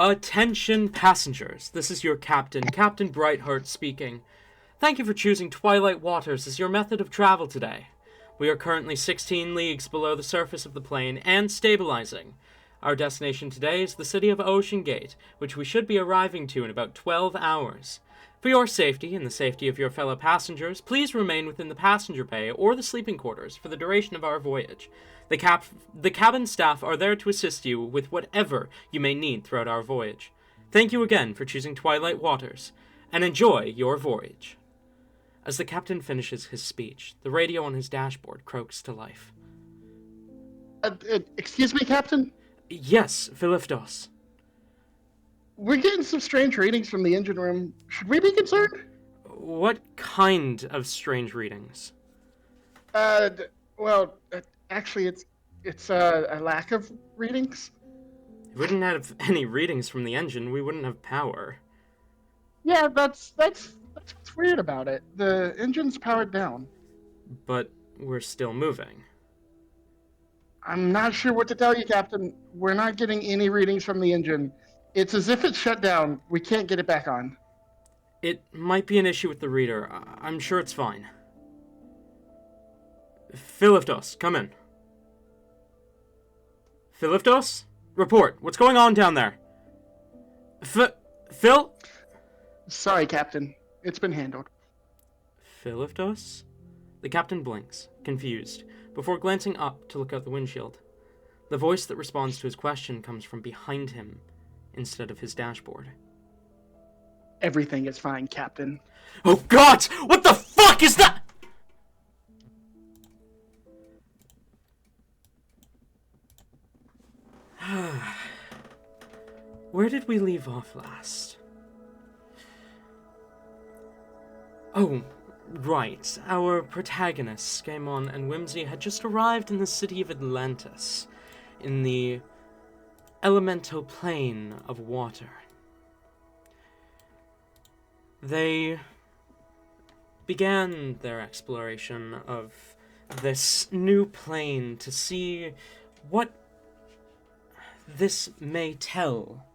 Attention passengers, this is your captain, Captain Brightheart speaking. Thank you for choosing Twilight Waters as your method of travel today. We are currently 16 leagues below the surface of the plane and stabilizing. Our destination today is the city of Ocean Gate, which we should be arriving to in about 12 hours. For your safety and the safety of your fellow passengers, please remain within the passenger bay or the sleeping quarters for the duration of our voyage. The cabin staff are there to assist you with whatever you may need throughout our voyage. Thank you again for choosing Twilight Waters, and enjoy your voyage. As the captain finishes his speech, the radio on his dashboard croaks to life. Excuse me, Captain? Yes, Philiftos. We're getting some strange readings from the engine room. Should we be concerned? What kind of strange readings? Actually, it's a lack of readings. If we didn't have any readings from the engine, we wouldn't have power. Yeah, that's what's weird about it. The engine's powered down. But we're still moving. I'm not sure what to tell you, Captain. We're not getting any readings from the engine. It's as if it's shut down. We can't get it back on. It might be an issue with the reader. I'm sure it's fine. Philiftos, come in. Philiftos? Report. What's going on down there? Phil? Sorry, Captain. It's been handled. Philiftos? The captain blinks, confused, before glancing up to look out the windshield. The voice that responds to his question comes from behind him, instead of his dashboard. Everything is fine, Captain. Oh God! What the fuck is that? Where did we leave off last? Oh, right. Our protagonists, Scaemon and Whimsy, had just arrived in the city of Atlantis, in the elemental plane of water. They began their exploration of this new plane to see what this may tell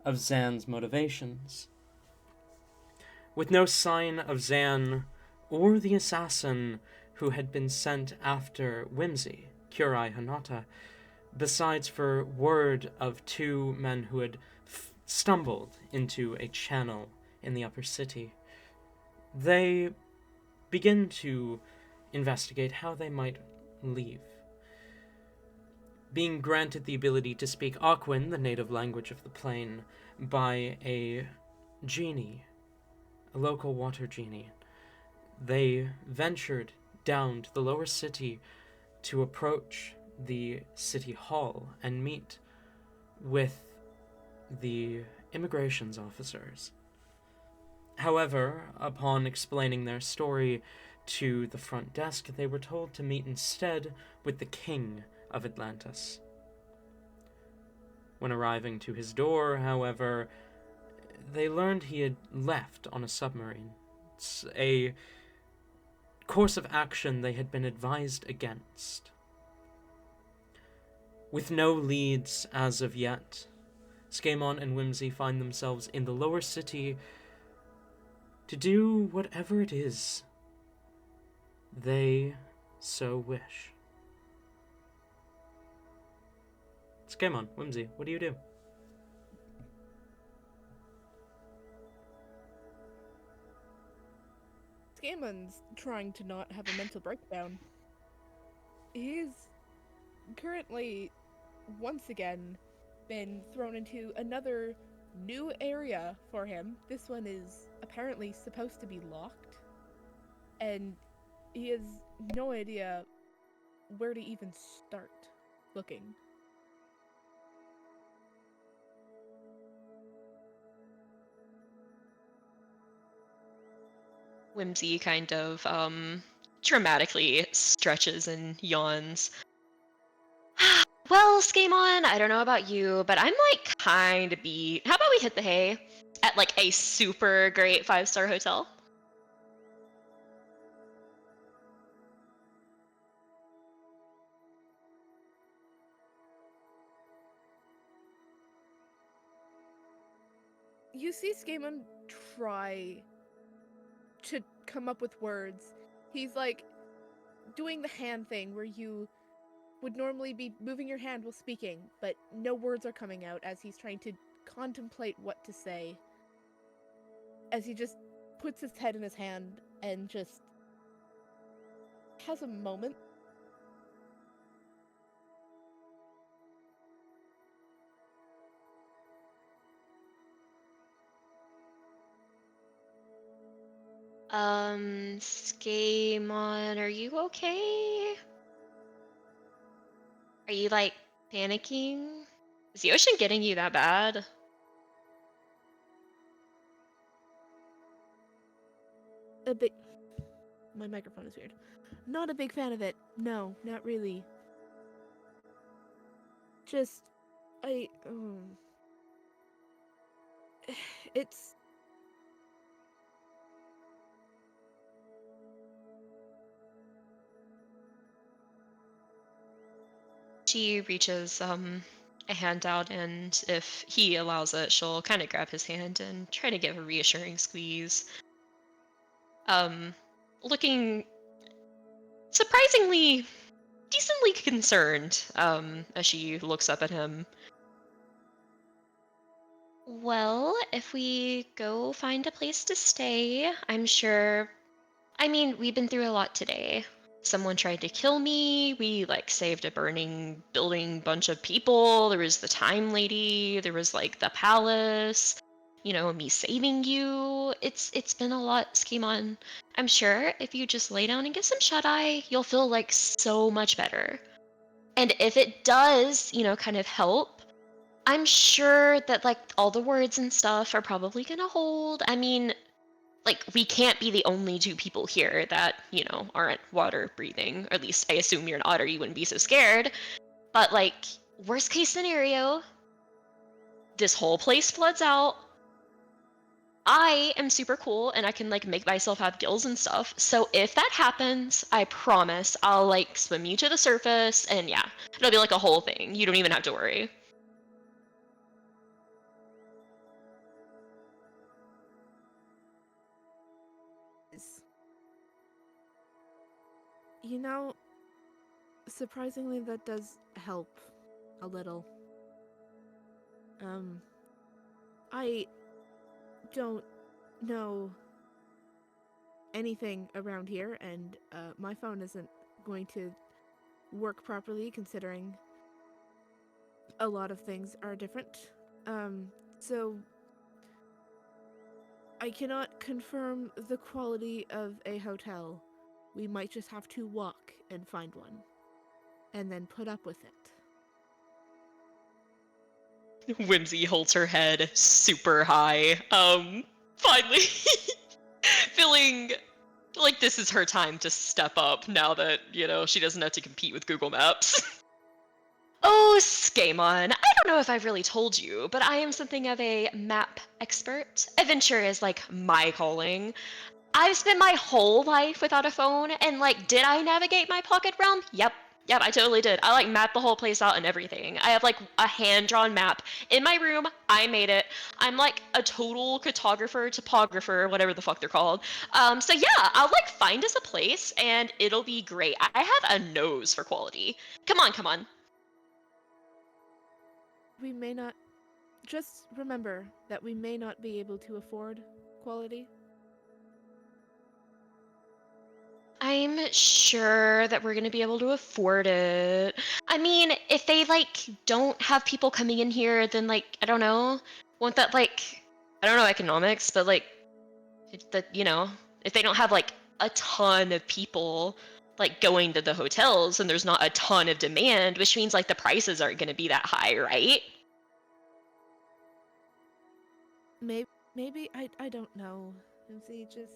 of Zan's motivations. With no sign of Zan or the assassin who had been sent after Whimsy, Kurai Hanata, besides for word of two men who had stumbled into a channel in the upper city, they begin to investigate how they might leave. Being granted the ability to speak Aquan, the native language of the plane, by a genie, a local water genie, they ventured down to the lower city to approach the city hall and meet with the immigrations officers. However, upon explaining their story to the front desk, they were told to meet instead with the king of Atlantis. When arriving to his door, however, they learned he had left on a submarine. It's a course of action they had been advised against. With no leads as of yet, Scaemon and Whimsy find themselves in the lower city to do whatever it is they so wish. Scaemon, Whimsy, what do you do? Scaemon's trying to not have a mental breakdown. He's currently, once again, been thrown into another new area for him. This one is apparently supposed to be locked, and he has no idea where to even start looking. Whimsy kind of dramatically stretches and yawns. Well, Scaemon, I don't know about you, but I'm like kind of beat. How about we hit the hay at like a super great 5-star hotel? You see Skaemon try to come up with words. He's like doing the hand thing where you would normally be moving your hand while speaking, but no words are coming out as he's trying to contemplate what to say. As he just puts his head in his hand and just has a moment. Skaemon, are you okay? Are you, like, panicking? Is the ocean getting you that bad? A bit. My microphone is weird. Not a big fan of it. No, not really. Just, I, it's. She reaches a hand out, and if he allows it, she'll kind of grab his hand and try to give a reassuring squeeze. Looking surprisingly decently concerned as she looks up at him. Well, if we go find a place to stay, I'm sure. I mean, we've been through a lot today. Someone tried to kill me. We like saved a burning building bunch of people. There was the time lady. There was like the palace. You know, me saving you. It's been a lot, Skimon. I'm sure if you just lay down and get some shut-eye, you'll feel like so much better. And if it does, you know, kind of help, I'm sure that like all the words and stuff are probably gonna hold. I mean, like we can't be the only two people here that, you know, aren't water breathing. Or at least I assume you're an otter, you wouldn't be so scared. But like, worst case scenario, this whole place floods out. I am super cool and I can like make myself have gills and stuff. So if that happens, I promise I'll like swim you to the surface and yeah, it'll be like a whole thing. You don't even have to worry. You know, surprisingly, that does help a little. I don't know anything around here, and my phone isn't going to work properly considering a lot of things are different. So I cannot confirm the quality of a hotel. We might just have to walk and find one, and then put up with it. Whimsy holds her head super high. Finally feeling like this is her time to step up now that, you know, she doesn't have to compete with Google Maps. Oh, Skaemon, I don't know if I've really told you, but I am something of a map expert. Adventure is like my calling. I've spent my whole life without a phone, and like, did I navigate my pocket realm? Yep, I totally did. I like mapped the whole place out and everything. I have like a hand-drawn map in my room. I made it. I'm like a total cartographer, topographer, whatever the fuck they're called. So yeah, I'll like find us a place, and it'll be great. I have a nose for quality. Come on. We may not. Just remember that we may not be able to afford quality. I'm sure that we're gonna be able to afford it. I mean, if they like don't have people coming in here, then like I don't know, won't that like I don't know economics, but like that you know if they don't have like a ton of people like going to the hotels and there's not a ton of demand, which means like the prices aren't gonna be that high, right? Maybe I don't know. MC just.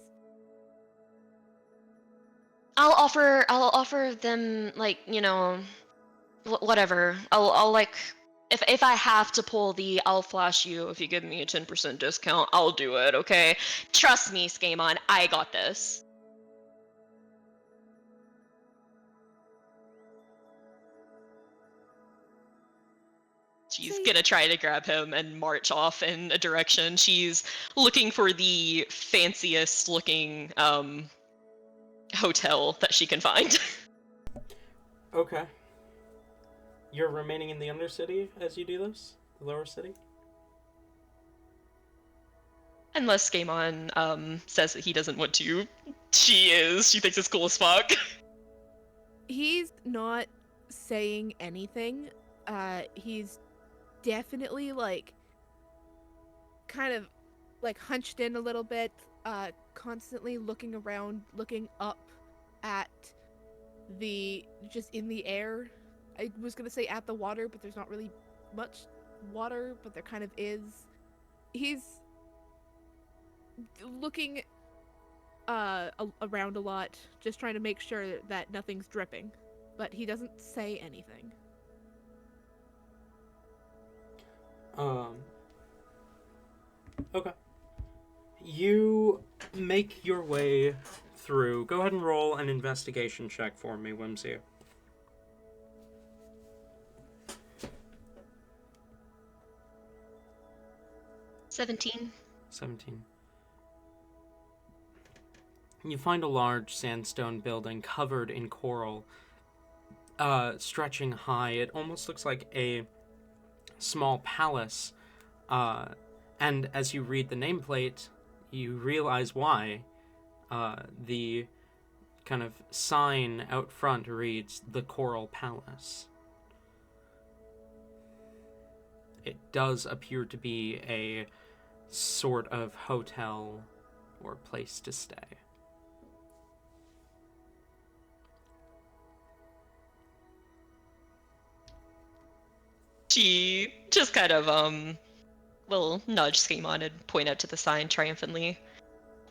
I'll offer them like you know whatever. I'll like if I have to pull the I'll flash you if you give me a 10% discount, I'll do it, okay? Trust me, Skaemon, I got this. She's gonna try to grab him and march off in a direction. She's looking for the fanciest looking hotel that she can find. Okay. You're remaining in the Undercity as you do this? The lower city? Unless Gamon says that he doesn't want to. She is. She thinks it's cool as fuck. He's not saying anything. He's definitely like kind of like hunched in a little bit, constantly looking around, looking up at the just in the air. I was gonna say at the water, but there's not really much water, but there kind of is. He's looking around a lot, just trying to make sure that nothing's dripping, but he doesn't say anything. Okay. You make your way through. Go ahead and roll an investigation check for me, Whimsy. $17. 17. You find a large sandstone building covered in coral, stretching high. It almost looks like a small palace. And as you read the nameplate, you realize why. The kind of sign out front reads the Coral Palace. It does appear to be a sort of hotel or place to stay. She just kind of will nudge Skamon and point out to the sign triumphantly.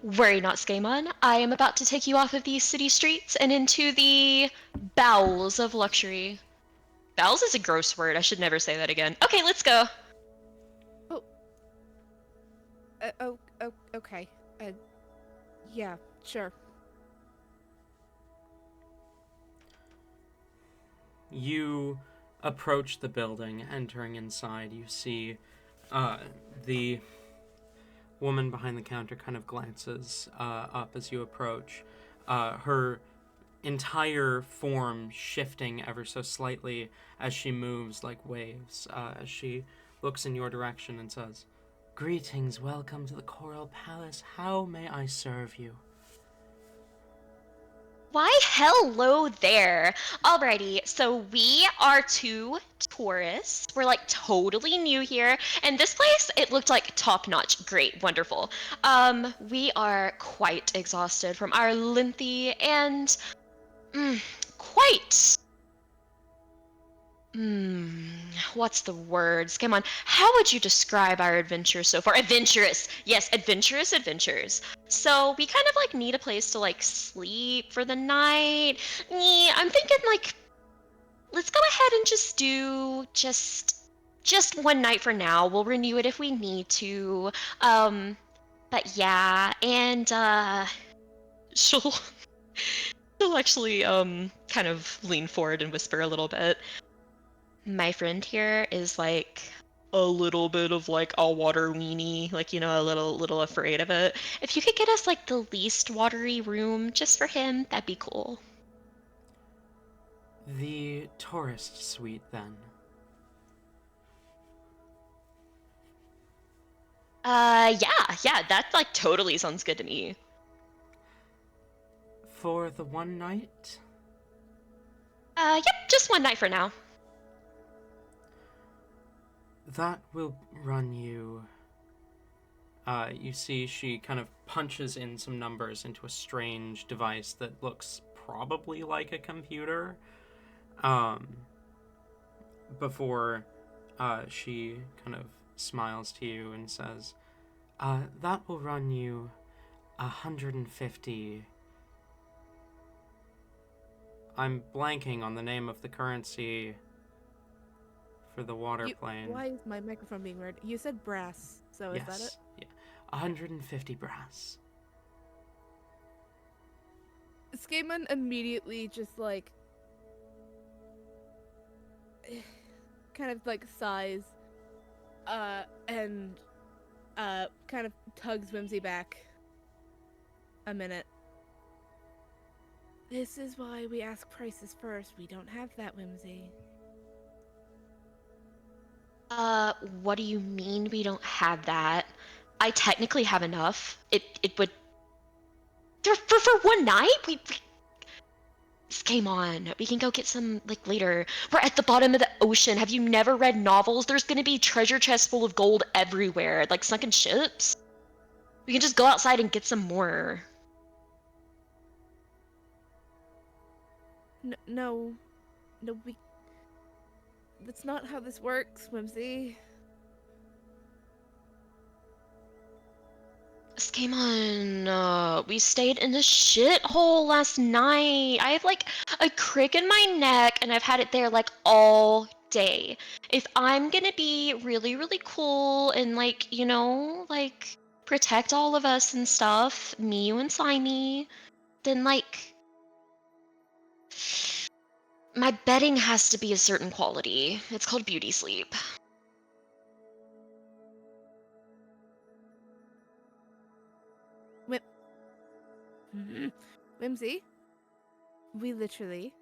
Worry not, Skamon. I am about to take you off of these city streets and into the bowels of luxury. Bowels is a gross word. I should never say that again. Okay, let's go. Okay. Yeah, sure. You approach the building. Entering inside, you see the woman behind the counter kind of glances up as you approach. Her entire form shifting ever so slightly as she moves like waves, as she looks in your direction and says, "Greetings, welcome to the Coral Palace. How may I serve you?" Why, hello there. Alrighty, so we are two tourists. We're like totally new here, and this place, it looked like top-notch, great, wonderful. We are quite exhausted from our lengthy and quite what's the words? Come on. How would you describe our adventures so far? Adventurous. Yes, adventurous adventures. So we kind of like need a place to like sleep for the night. Yeah, I'm thinking like let's go ahead and just do just one night for now. We'll renew it if we need to. But yeah, and she'll she'll actually kind of lean forward and whisper a little bit. My friend here is like a little bit of like a water weenie, like, you know, a little afraid of it. If you could get us like the least watery room just for him, that'd be cool. The tourist suite, then. Yeah, that like totally sounds good to me. For the one night? Yep, just one night for now. That will run you... you see she kind of punches in some numbers into a strange device that looks probably like a computer. Before she kind of smiles to you and says, that will run you 150... I'm blanking on the name of the currency for the water plane. Why is my microphone being weird? You said brass, so is that it? Yeah. 150 brass. Skaman immediately just like kind of like sighs And kind of tugs Whimsy back a minute. This is why we ask prices first. We don't have that, Whimsy. What do you mean we don't have that? I technically have enough. It would for one night. We game on. We can go get some like later. We're at the bottom of the ocean. Have you never read novels? There's gonna be treasure chests full of gold everywhere, like sunken ships. We can just go outside and get some more. No, we. That's not how this works, Whimsy. This game on. We stayed in a shithole last night. I have like a crick in my neck, and I've had it there like all day. If I'm gonna be really, really cool and like, you know, like protect all of us and stuff, me, you, and Slimy, then like my bedding has to be a certain quality. It's called beauty sleep. Whimsy, we literally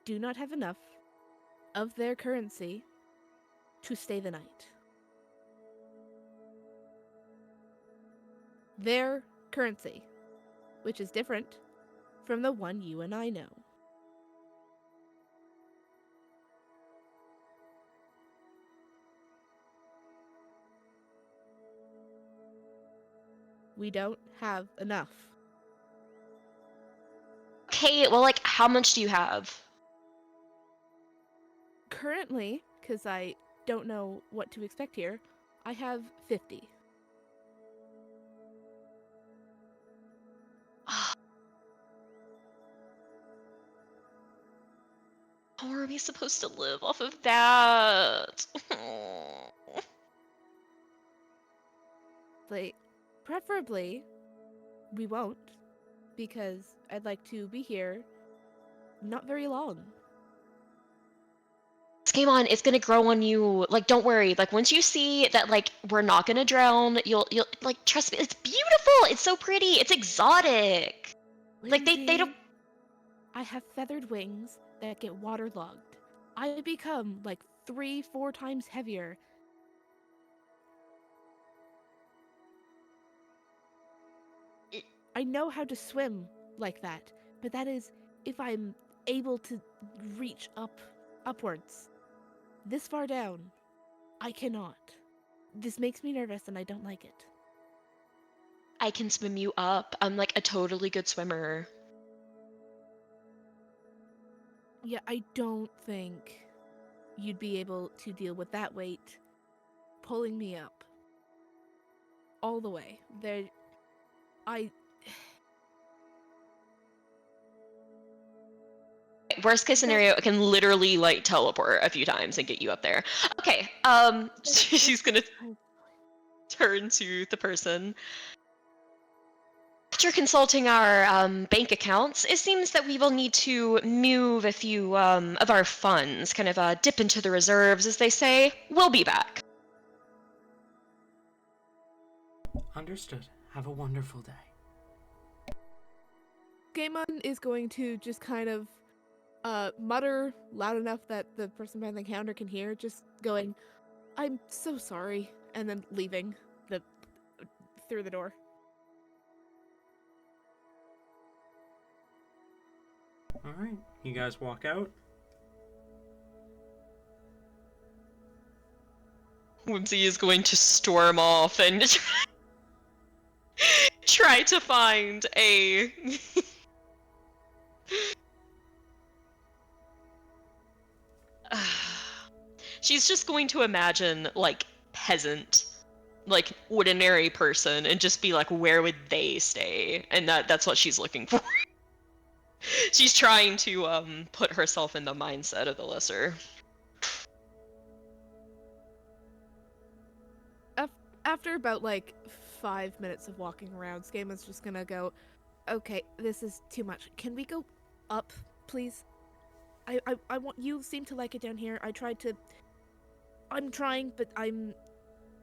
do not have enough of their currency to stay the night. Their currency, which is different from the one you and I know. We don't have enough. Okay, well, like, how much do you have? Currently, because I don't know what to expect here, I have 50. How are we supposed to live off of that? Like, preferably, we won't, because I'd like to be here not very long. This game on, it's gonna grow on you. Like, don't worry. Like, once you see that, like, we're not gonna drown, you'll like, trust me. It's beautiful. It's so pretty. It's exotic. Like, they don't. Whimsy, I have feathered wings that get waterlogged. I become like 3-4 times heavier. I know how to swim like that, but that is if I'm able to reach upwards. This far down, I cannot. This makes me nervous and I don't like it. I can swim you up. I'm like a totally good swimmer. Yeah, I don't think you'd be able to deal with that weight pulling me up all the way. Worst case scenario, I can literally like teleport a few times and get you up there. Okay, she's gonna turn to the person. After consulting our bank accounts, it seems that we will need to move a few of our funds, kind of dip into the reserves, as they say. We'll be back. Understood. Have a wonderful day. Gaemon is going to just kind of mutter loud enough that the person behind the counter can hear, just going, "I'm so sorry," and then leaving through the door. Alright, you guys walk out. Whimsy is going to storm off and try to find a... She's just going to imagine, like, peasant, like, ordinary person, and just be like, where would they stay? And that's what she's looking for. She's trying to, put herself in the mindset of the lesser. After about, like, 5 minutes of walking around, Skaman's just gonna go, "Okay, this is too much. Can we go up, please? I want, you seem to like it down here. I tried to I'm trying, but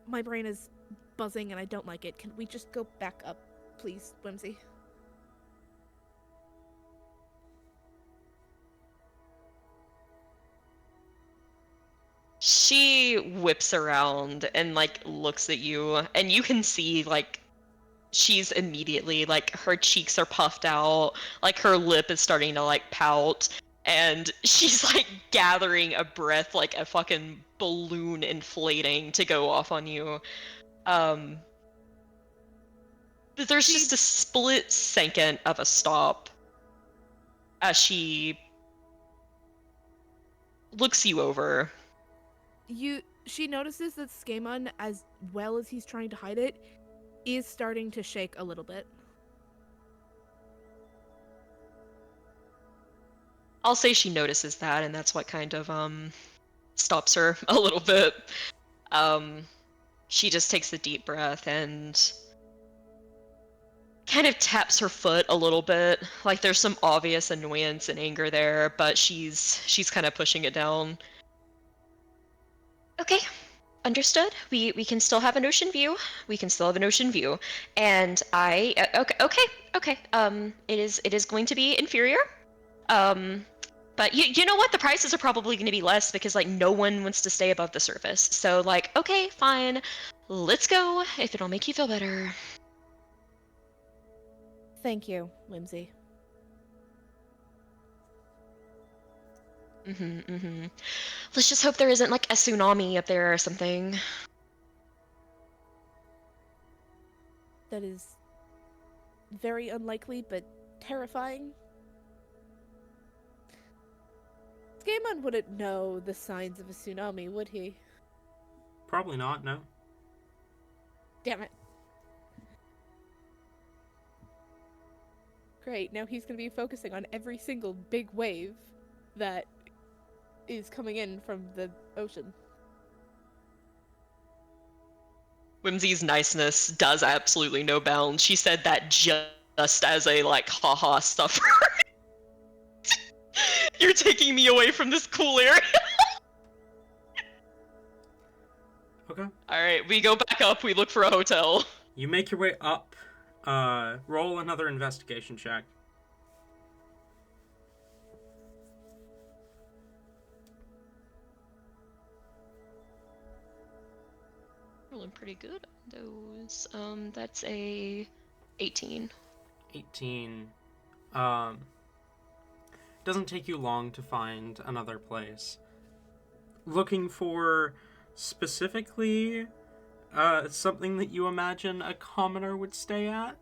my brain is buzzing and I don't like it. Can we just go back up, please, Whimsy? She whips around and like looks at you, and you can see like she's immediately like her cheeks are puffed out, like her lip is starting to like pout, and she's like gathering a breath like a fucking balloon inflating to go off on you. But there's just a split second of a stop as she looks you over. She notices that Skamon, as well as he's trying to hide it, is starting to shake a little bit. I'll say she notices that, and that's what kind of stops her a little bit. She just takes a deep breath and kind of taps her foot a little bit. Like there's some obvious annoyance and anger there, but she's kind of pushing it down. Okay, understood. We can still have an ocean view. We can still have an ocean view. And okay. It is going to be inferior. But you know what? The prices are probably going to be less because like no one wants to stay above the surface. So like, okay, fine. Let's go if it'll make you feel better. Thank you, Whimsy. Let's just hope there isn't like a tsunami up there or something. That is very unlikely, but terrifying. Skamon wouldn't know the signs of a tsunami, would he? Probably not, no. Damn it. Great, now he's going to be focusing on every single big wave that is coming in from the ocean. Whimsy's niceness does absolutely no bounds. She said that just as a like haha stuffer. You're taking me away from this cool area. Okay. Alright, we go back up, we look for a hotel. You make your way up. Roll another investigation check. Rolling pretty good on those. That's a 18. 18. Doesn't take you long to find another place. Looking for specifically something that you imagine a commoner would stay at?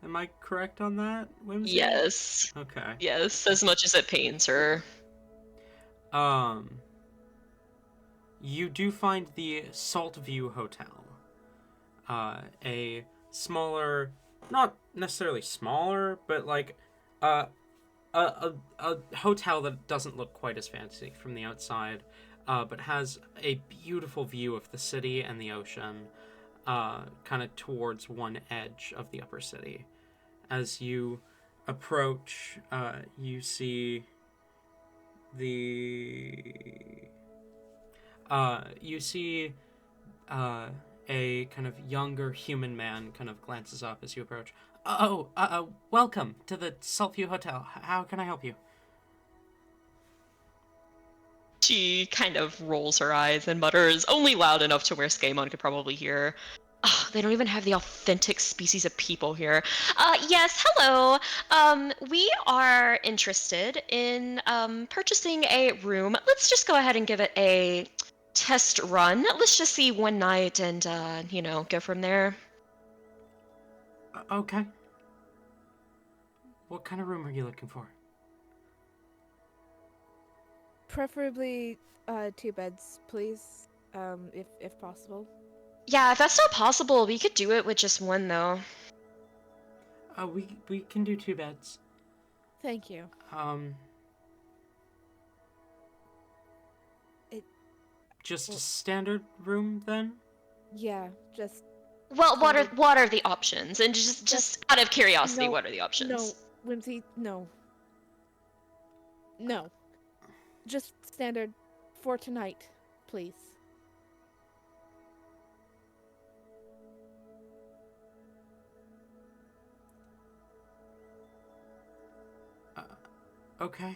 Am I correct on that, Whimsy? Yes. Okay. Yes, as much as it pains her. You do find the Salt View Hotel. A smaller, not necessarily smaller, but like a hotel that doesn't look quite as fancy from the outside, but has a beautiful view of the city and the ocean, kind of towards one edge of the upper city. As you approach, you see a kind of younger human man kind of glances up as you approach. Welcome to the Saltview Hotel. How can I help you? She kind of rolls her eyes and mutters, only loud enough to where Skamon could probably hear. Oh, they don't even have the authentic species of people here. Yes, hello. We are interested in purchasing a room. Let's just go ahead and give it a test run. Let's just see one night and, go from there. Okay. What kind of room are you looking for? Preferably 2 beds, please, if possible. Yeah, if that's not possible, we could do it with just one, though. We can do 2 beds. Thank you. Just a standard room, then? Yeah, just... Well, what are the options? And just out of curiosity, No, what are the options? No, Whimsy, no. No. Just standard for tonight, please. Okay.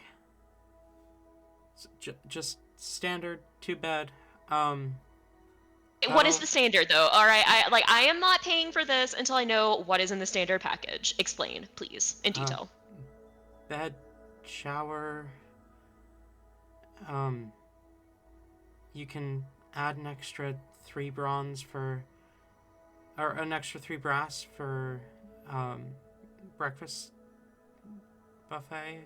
Just standard 2-bed. What is That'll the standard, though? All right, I am not paying for this until I know what is in the standard package. Explain, please, in detail. bed, shower. You can add an extra 3 bronze for, or an extra 3 brass for, breakfast buffet.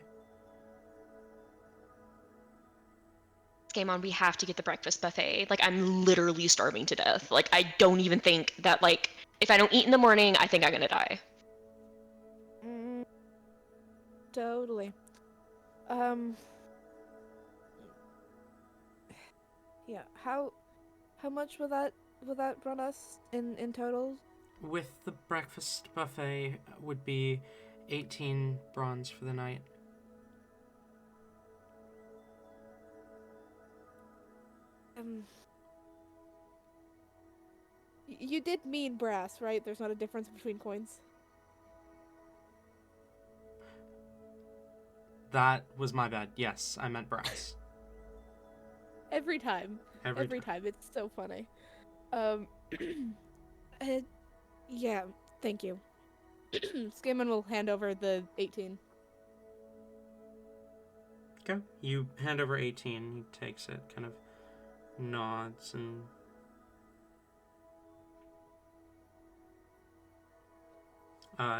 Game on, we have to get the breakfast buffet. Like, I'm literally starving to death. Like, I don't even think that, like, if I don't eat in the morning, I think I'm gonna die. Totally. Yeah. How much will that run us in total? With the breakfast buffet would be 18 bronze for the night. You did mean brass, right? There's not a difference between coins. That was my bad. Yes, I meant brass. Every time. Every time. It's so funny. Yeah, thank you. Skimmin will hand over the 18. Okay. You hand over 18. He takes it, kind of nods, and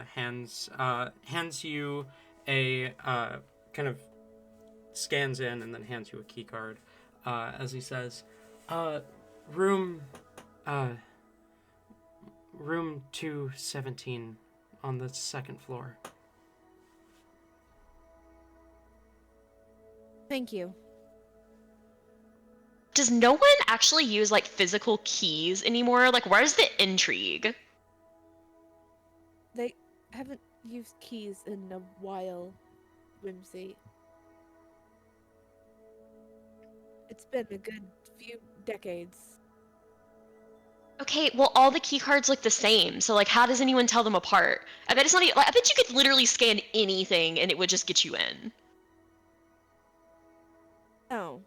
hands you a kind of scans in and then hands you a key card as he says, room 217 on the 2nd floor. Thank you. Does no one actually use, like, physical keys anymore? Like, where's the intrigue? They haven't used keys in a while, Whimsy. It's been a good few decades. Okay, well, all the key cards look the same, so, like, how does anyone tell them apart? I bet it's not even, like, I bet you could literally scan anything and it would just get you in. Oh.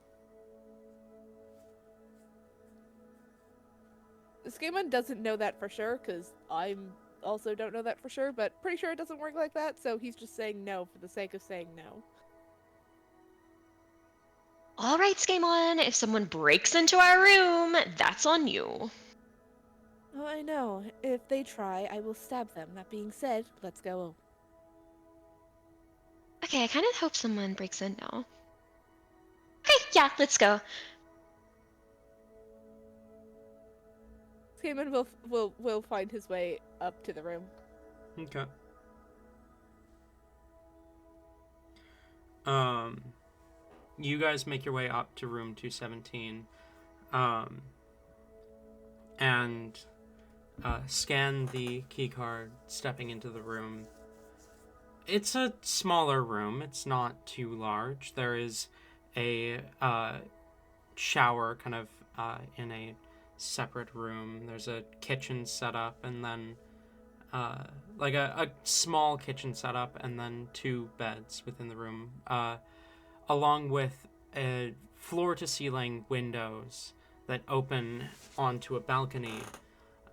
Skimmin doesn't know that for sure, because I also don't know that for sure, but pretty sure it doesn't work like that, so he's just saying no for the sake of saying no. All right, Skemon, if someone breaks into our room, that's on you. Oh, I know. If they try, I will stab them. That being said, let's go. Okay, I kind of hope someone breaks in now. Okay, yeah, let's go. Skimmin will find his way up to the room. Okay. You guys make your way up to room 217, and scan the key card, stepping into the room. It's a smaller room. It's not too large. There is a shower kind of in a separate room. There's a kitchen set up, and then like a small kitchen setup, and then 2 beds within the room, along with floor-to-ceiling windows that open onto a balcony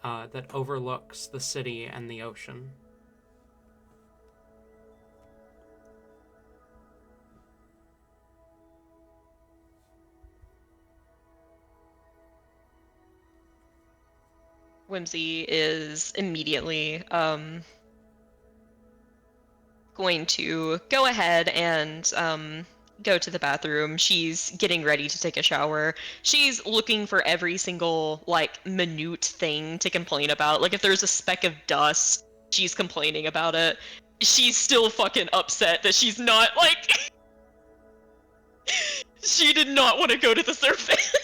that overlooks the city and the ocean. Whimsy is immediately going to go ahead and go to the bathroom. She's getting ready to take a shower. She's looking for every single, like, minute thing to complain about. Like, if there's a speck of dust, she's complaining about it. She's still fucking upset that she's not, like... She did not want to go to the surface.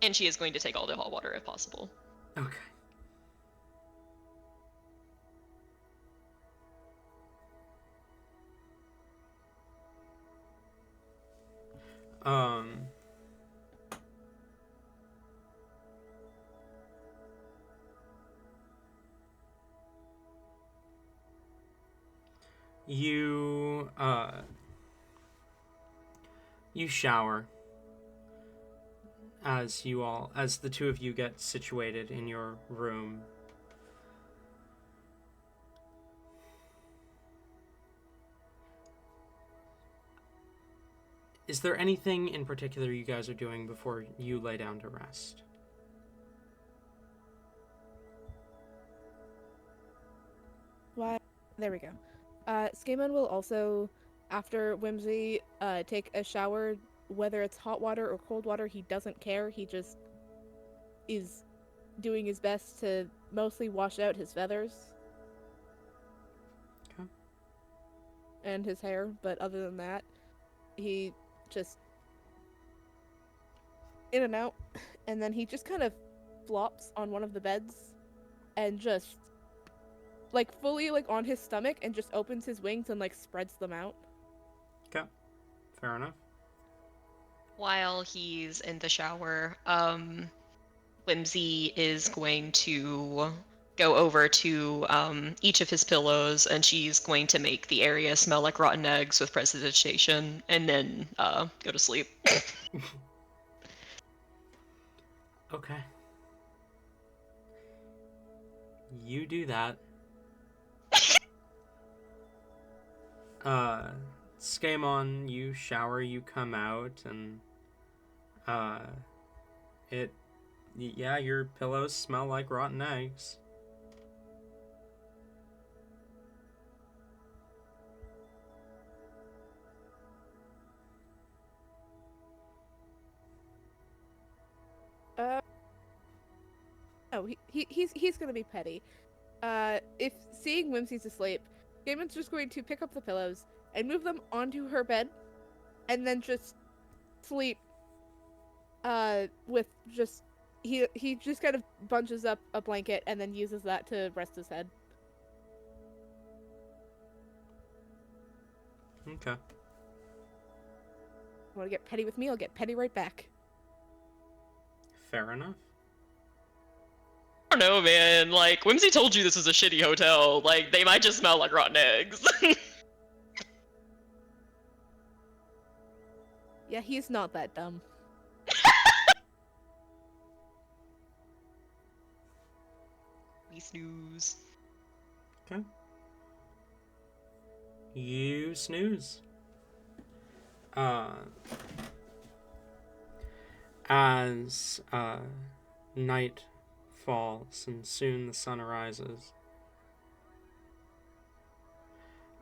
And she is going to take all the hot water if possible. Okay. Um, you you shower as the two of you get situated in your room. Is there anything in particular you guys are doing before you lay down to rest? Why? There we go. Skaemon will also, after Whimsy, take a shower. Whether it's hot water or cold water, he doesn't care. He just is doing his best to mostly wash out his feathers. Okay. And his hair, but other than that, he just in and out, and then he just kind of flops on one of the beds and just like fully like on his stomach and just opens his wings and like spreads them out. Okay. Fair enough. While he's in the shower, Whimsy is going to go over to each of his pillows, and she's going to make the area smell like rotten eggs with prestidigitation, and then go to sleep. Okay. You do that. Skaemon, you shower, you come out, and yeah, your pillows smell like rotten eggs. No, he's gonna be petty. If seeing Whimsy's asleep, Gamon's just going to pick up the pillows and move them onto her bed, and then just sleep. With just he just kind of bunches up a blanket and then uses that to rest his head. Okay. Want to get petty with me? I'll get petty right back. Fair enough. I don't know, man. Like, Whimsy told you this was a shitty hotel. Like, they might just smell like rotten eggs. Yeah, he's not that dumb. We snooze. Okay. You snooze. As night falls and soon the sun arises.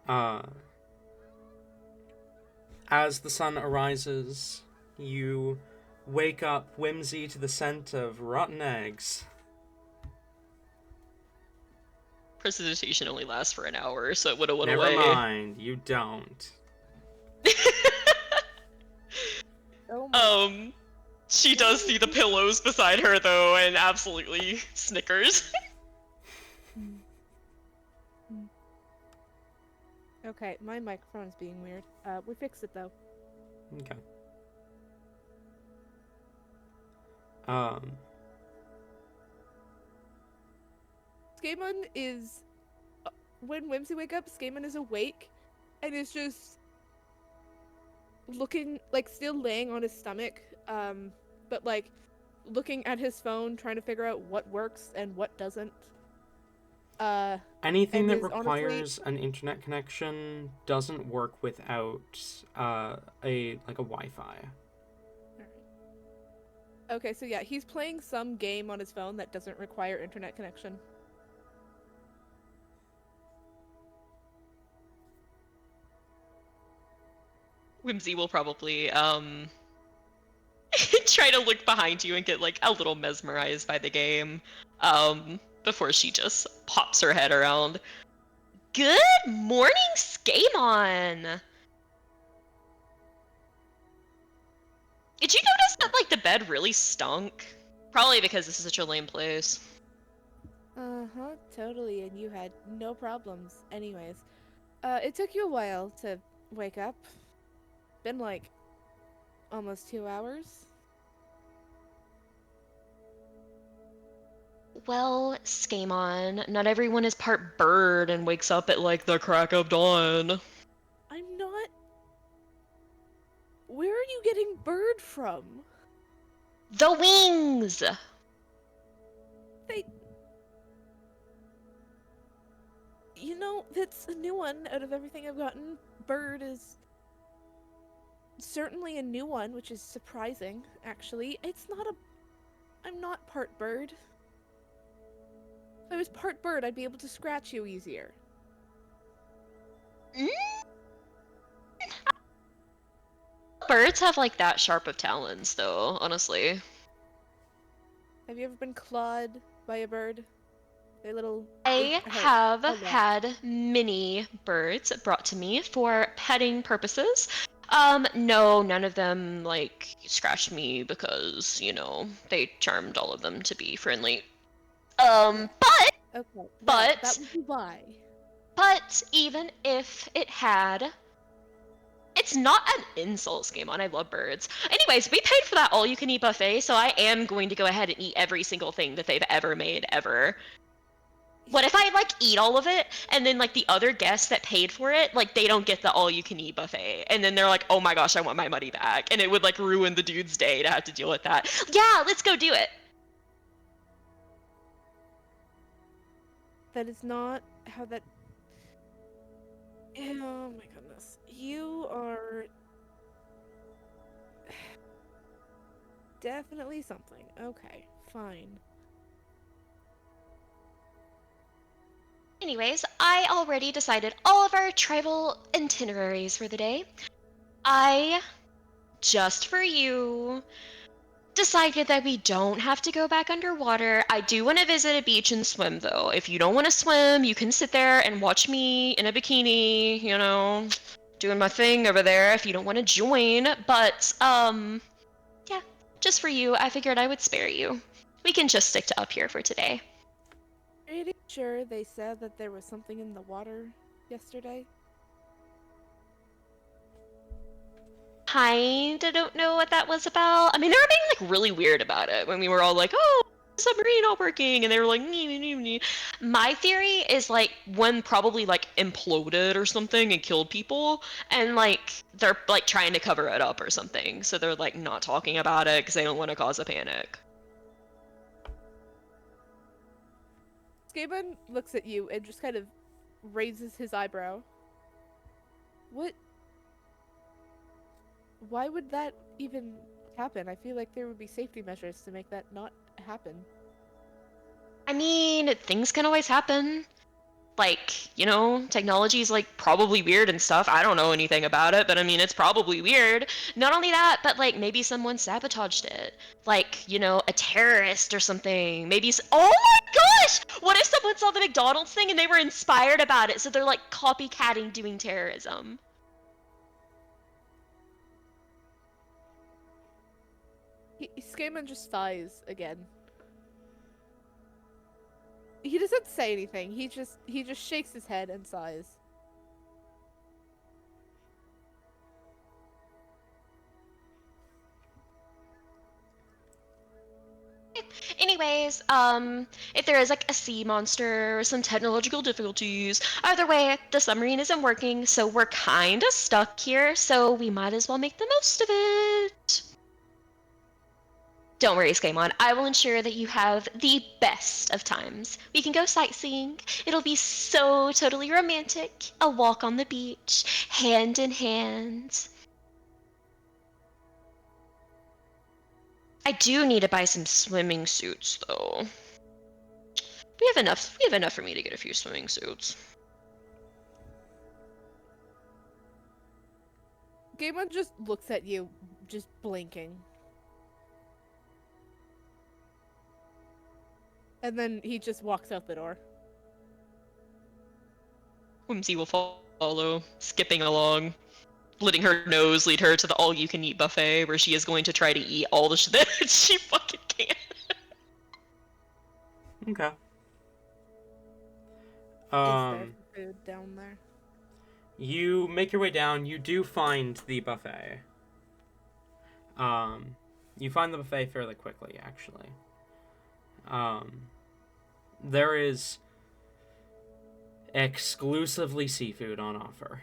As the sun arises, you wake up Whimsy to the scent of rotten eggs. Prestidigitation only lasts for an hour, so it would have went Never away. mind, you don't. Oh She does see the pillows beside her though, and absolutely snickers. Okay, my microphone's being weird. We fixed it though. Okay. Skaemon is when Whimsy wake up, Skaemon is awake and is just looking like still laying on his stomach, but like looking at his phone, trying to figure out what works and what doesn't. Anything and that is requires an internet connection doesn't work without a Wi-Fi. Okay, so yeah, he's playing some game on his phone that doesn't require internet connection. Whimsy will probably try to look behind you and get like a little mesmerized by the game before she just pops her head around. Good morning, Skaemon! Did you notice that like the bed really stunk? Probably because this is such a lame place. Uh-huh, totally, and you had no problems. Anyways, it took you a while to wake up. Been like almost 2 hours. Well, Skamon, not everyone is part bird and wakes up at, like, the crack of dawn. I'm not... Where are you getting bird from? The wings! They... You know, that's a new one out of everything I've gotten. Bird is certainly a new one, which is surprising, actually. It's not a... I'm not part bird. If I was part bird, I'd be able to scratch you easier. Mm? Birds have, like, that sharp of talons, though, honestly. Have you ever been clawed by a bird? They little... I they hurt have a lot. had many birds brought to me for petting purposes. No, none of them, like, scratched me because, you know, they charmed all of them to be friendly. Okay, well, But that would be why. But even if it had, it's not an insult, Skamon. I love birds. Anyways, we paid for that all-you-can-eat buffet, so I am going to go ahead and eat every single thing that they've ever made, ever. What if I, like, eat all of it, and then, like, the other guests that paid for it, like, they don't get the all-you-can-eat buffet, and then they're like, oh my gosh, I want my money back, and it would, like, ruin the dude's day to have to deal with that. Yeah, let's go do it! That is not how that... Oh my goodness. You are... definitely something. Okay, fine. Anyways, I already decided all of our travel itineraries for the day. I, just for you, decided that we don't have to go back underwater. I do want to visit a beach and swim, though. If you don't want to swim, you can sit there and watch me in a bikini, you know, doing my thing over there if you don't want to join. But, yeah, just for you, I figured I would spare you. We can just stick to up here for today. Pretty sure they said that there was something in the water yesterday. Kinda don't know what that was about. I mean, they were being, like, really weird about it when we were all like, oh, submarine not working, and they were like, nee, nee, nee, nee. My theory is, like, one probably, like, imploded or something and killed people, and, like, they're, like, trying to cover it up or something, so they're, like, not talking about it because they don't want to cause a panic. Skaban looks at you and just kind of raises his eyebrow. What? Why would that even happen? I feel like there would be safety measures to make that not happen. I mean, things can always happen. Like, you know, technology is, like, probably weird and stuff. I don't know anything about it, but I mean, it's probably weird. Not only that, but, like, maybe someone sabotaged it. Like, you know, a terrorist or something. Maybe oh my gosh! What if someone saw the McDonald's thing and they were inspired about it, so they're, like, copycatting doing terrorism? Skaman just sighs again. He doesn't say anything. He just shakes his head and sighs. Anyways, if there is, like, a sea monster or some technological difficulties, either way, the submarine isn't working, so we're kinda stuck here, so we might as well make the most of it. Don't worry, Skaemon. I will ensure that you have the best of times. We can go sightseeing. It'll be so totally romantic. A walk on the beach, hand in hand. I do need to buy some swimming suits, though. We have enough for me to get a few swimming suits. Skaman just looks at you, just blinking. And then he just walks out the door. Whimsy will follow, skipping along, letting her nose lead her to the all-you-can-eat buffet, where she is going to try to eat all the shit that she fucking can. Okay. Is there food down there? You make your way down. You do find the buffet. You find the buffet fairly quickly, actually. There is exclusively seafood on offer.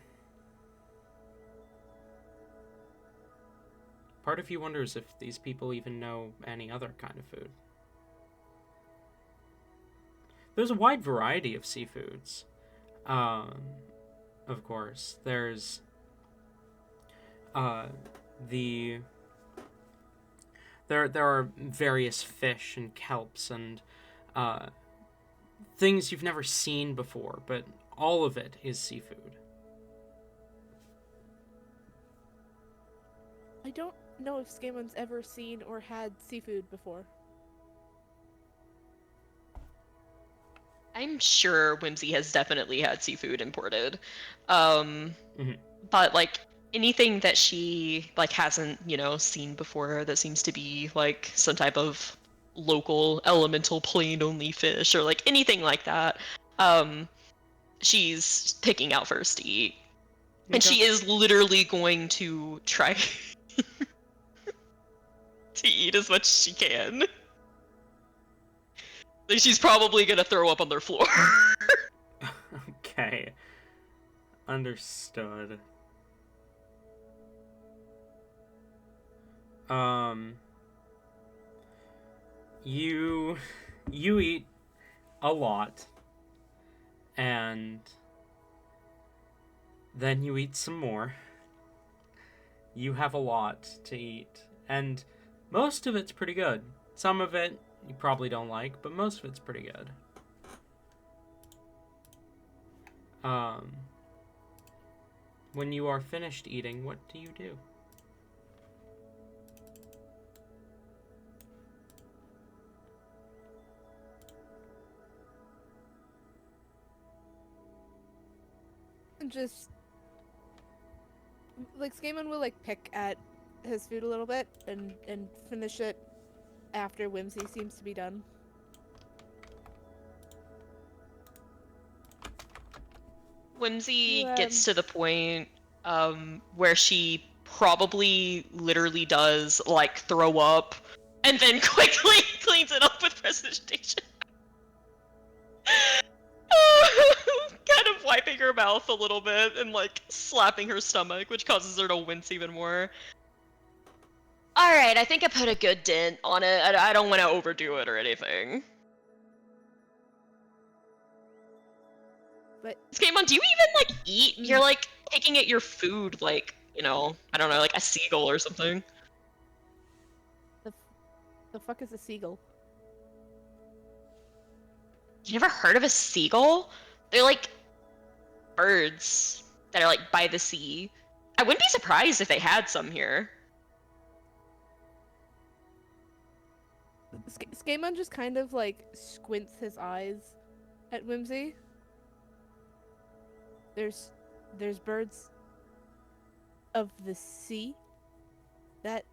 Part of you wonders if these people even know any other kind of food. There's a wide variety of seafoods. Of course, there's there are various fish and kelps and things you've never seen before, but all of it is seafood. I don't know if Skamon's ever seen or had seafood before. I'm sure Whimsy has definitely had seafood imported. Mm-hmm. But like anything that she like hasn't, seen before that seems to be like some type of local elemental plane only fish or like anything like that, she's picking out first to eat. And she is literally going to try to eat as much as she can. Like she's probably gonna throw up on their floor. Okay. Understood. You eat a lot, and then you eat some more. You have a lot to eat, and most of it's pretty good. Some of it you probably don't like, but most of it's pretty good. When you are finished eating, what do you do? And just like Skamon will like pick at his food a little bit and finish it after Whimsy seems to be done. Whimsy gets to the point where she probably literally does like throw up and then quickly cleans it up with precipitation. Kind of wiping her mouth a little bit and like slapping her stomach, which causes her to wince even more. Alright, I think I put a good dent on it. I don't want to overdo it or anything. But Skamon, do you even like eat? You're like picking at your food like, I don't know, like a seagull or something. The fuck is a seagull? You never heard of a seagull? They're like birds that are like by the sea. I wouldn't be surprised if they had some here. Skamon just kind of like squints his eyes at Whimsy. There's birds of the sea that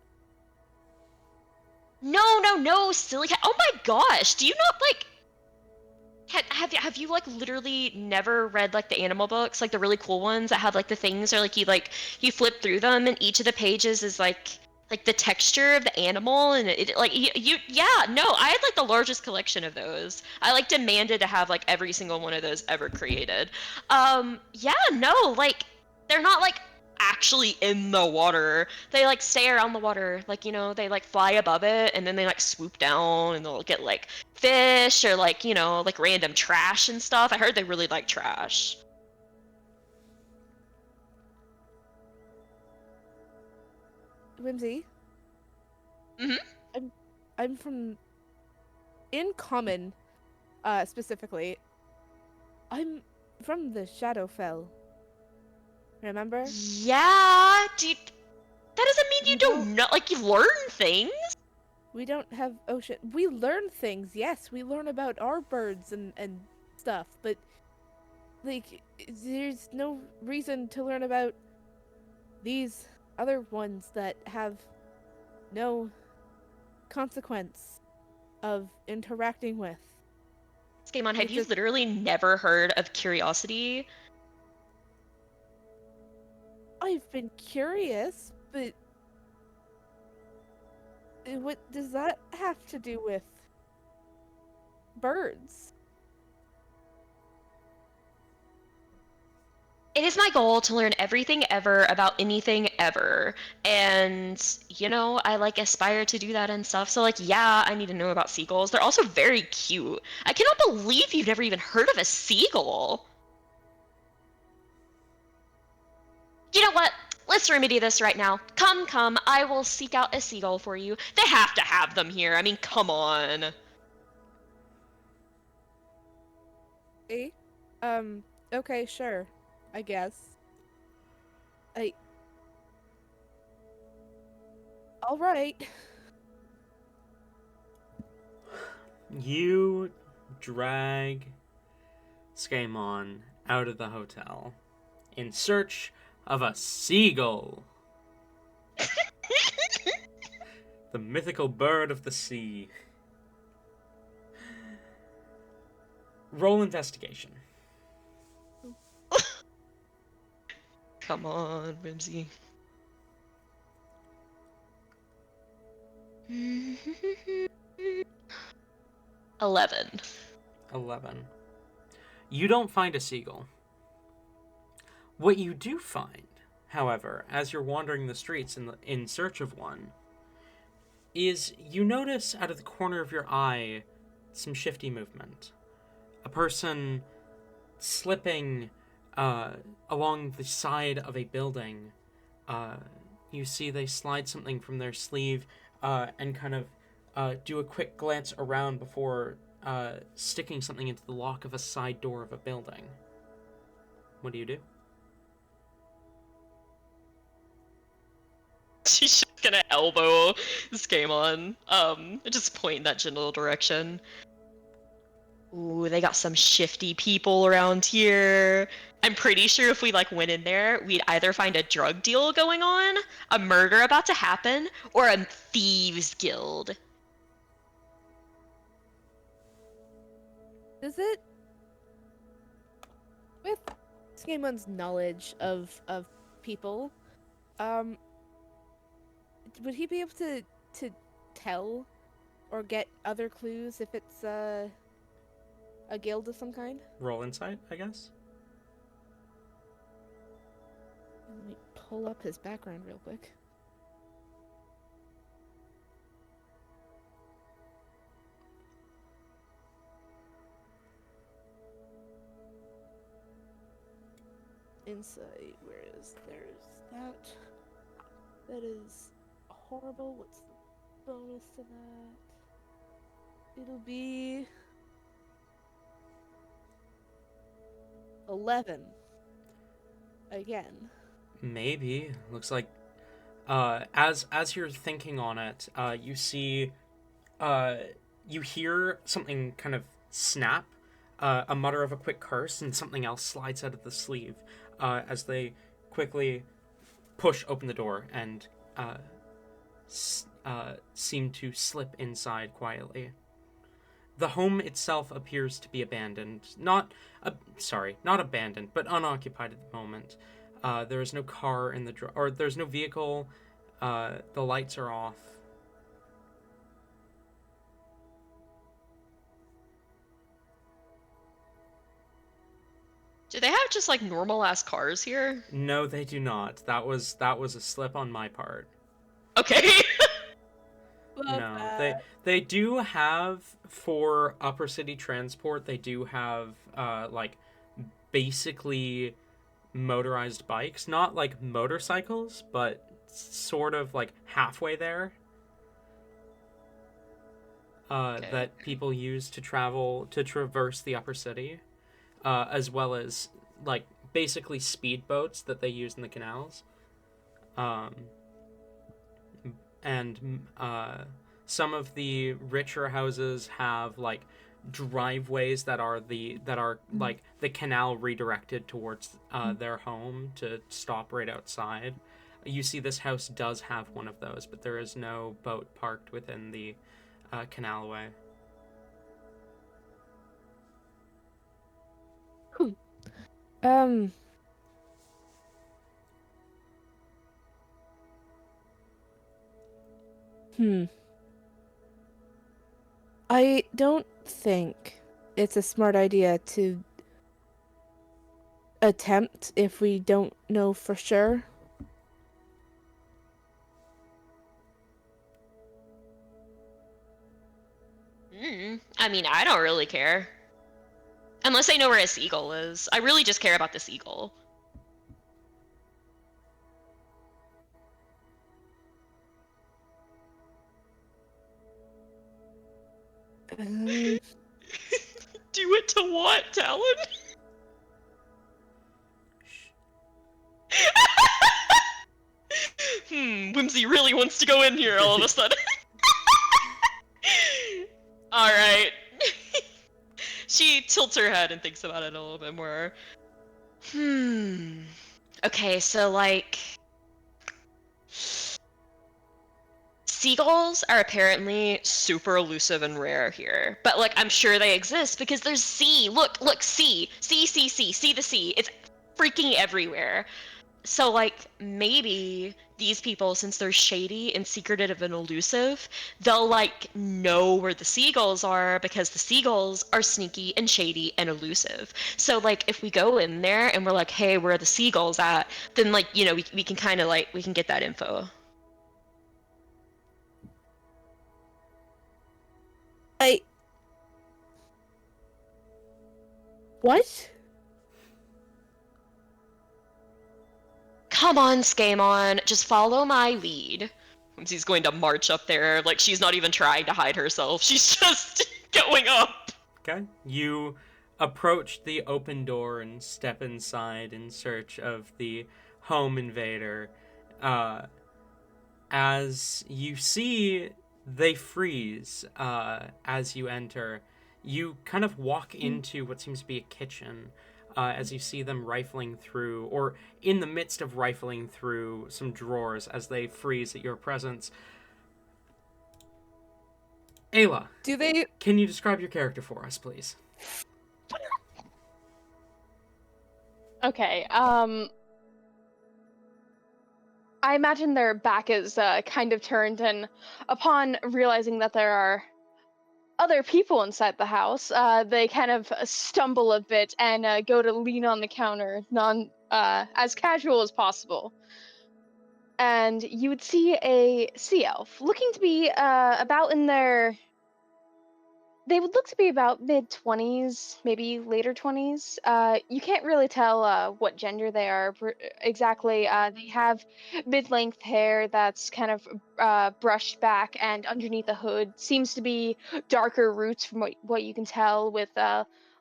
No, silly cat. Oh my gosh, do you not like have you like literally never read like the animal books, like the really cool ones that have like the things or you flip through them and each of the pages is like the texture of the animal and it like I had like the largest collection of those. I like demanded to have like every single one of those ever created. Like they're not like actually in the water. They like stay around the water, like they like fly above it and then they like swoop down and they'll get like fish or like like random trash and stuff. I heard they really like trash. Whimsy. Mm-hmm. I'm from in common, specifically. I'm from the Shadowfell. Remember? Yeah, dude. That doesn't mean you don't know. Like you learn things. We don't have ocean. We learn things. Yes, we learn about our birds and stuff, but like there's no reason to learn about these other ones that have no consequence of interacting with. Skamon, have you literally never heard of curiosity? I've been curious, but What does that have to do with birds? It is my goal to learn everything ever about anything ever. And, I aspire to do that and stuff. So yeah, I need to know about seagulls. They're also very cute. I cannot believe you've never even heard of a seagull. You know what? Let's remedy this right now. Come, I will seek out a seagull for you. They have to have them here. I mean, come on. Eh? Okay, sure. I guess. I... Alright. You drag Skaemon out of the hotel in search of a seagull. The mythical bird of the sea. Roll investigation. Come on, Whimsy. $11. 11. You don't find a seagull. What you do find, however, as you're wandering the streets in search of one, is you notice out of the corner of your eye some shifty movement. A person slipping along the side of a building. You see they slide something from their sleeve and kind of do a quick glance around before sticking something into the lock of a side door of a building. What do you do? She's just gonna elbow Skaemon, just point in that general direction. Ooh, they got some shifty people around here. I'm pretty sure if we went in there, we'd either find a drug deal going on, a murder about to happen, or a thieves guild. Does it... With Skaemon's knowledge of people, would he be able to tell or get other clues if it's a guild of some kind? Roll insight, I guess. Let me pull up his background real quick. Insight, where is... There's that. That is horrible. What's the bonus to that? It'll be 11. Again. Maybe. Looks like as you're thinking on it, you see you hear something kind of snap, a mutter of a quick curse, and something else slides out of the sleeve as they quickly push open the door and seem to slip inside quietly. The home itself appears to be abandoned. Not abandoned, but unoccupied at the moment. There is no car in or there's no vehicle. The lights are off. Do they have just normal ass cars here? No, they do not. That was a slip on my part. Okay. No, they do have, for upper city transport, they do have basically motorized bikes, not like motorcycles, but sort of halfway there. Okay. That people use to traverse the upper city, as well as basically speedboats that they use in the canals. And some of the richer houses have driveways that are the canal redirected towards their home to stop right outside. You see this house does have one of those, but there is no boat parked within the canalway. Um. I don't think it's a smart idea to attempt if we don't know for sure. I mean, I don't really care. Unless I know where a seagull is. I really just care about the seagull. Um, Do it to what, Talon? Whimsy really wants to go in here all of a sudden. Alright. She tilts her head and thinks about it a little bit more. Okay, so like... Seagulls are apparently super elusive and rare here. But like, I'm sure they exist because there's sea. Look, sea. See the sea. It's freaking everywhere. So like, maybe these people, since they're shady and secretive and elusive, they'll like know where the seagulls are because the seagulls are sneaky and shady and elusive. So like, if we go in there and we're like, hey, where are the seagulls at? Then like, you know, we can kind of like, we can get that info. What? Come on, Skamon, just follow my lead. She's going to march up there, like she's not even trying to hide herself. She's just going up. Okay. You approach the open door and step inside in search of the home invader. As you see, they freeze as you enter. You kind of walk into what seems to be a kitchen as you see them rifling through, or in the midst of rifling through some drawers as they freeze at your presence. Ayla, can you describe your character for us, please? Okay, I imagine their back is kind of turned, and upon realizing that there are other people inside the house, they kind of stumble a bit and go to lean on the counter, as casual as possible. And you would see a sea elf looking to be about in their... They would look to be about mid-20s, maybe later 20s. You can't really tell what gender they are exactly. They have mid-length hair that's kind of brushed back, and underneath the hood seems to be darker roots from what you can tell, with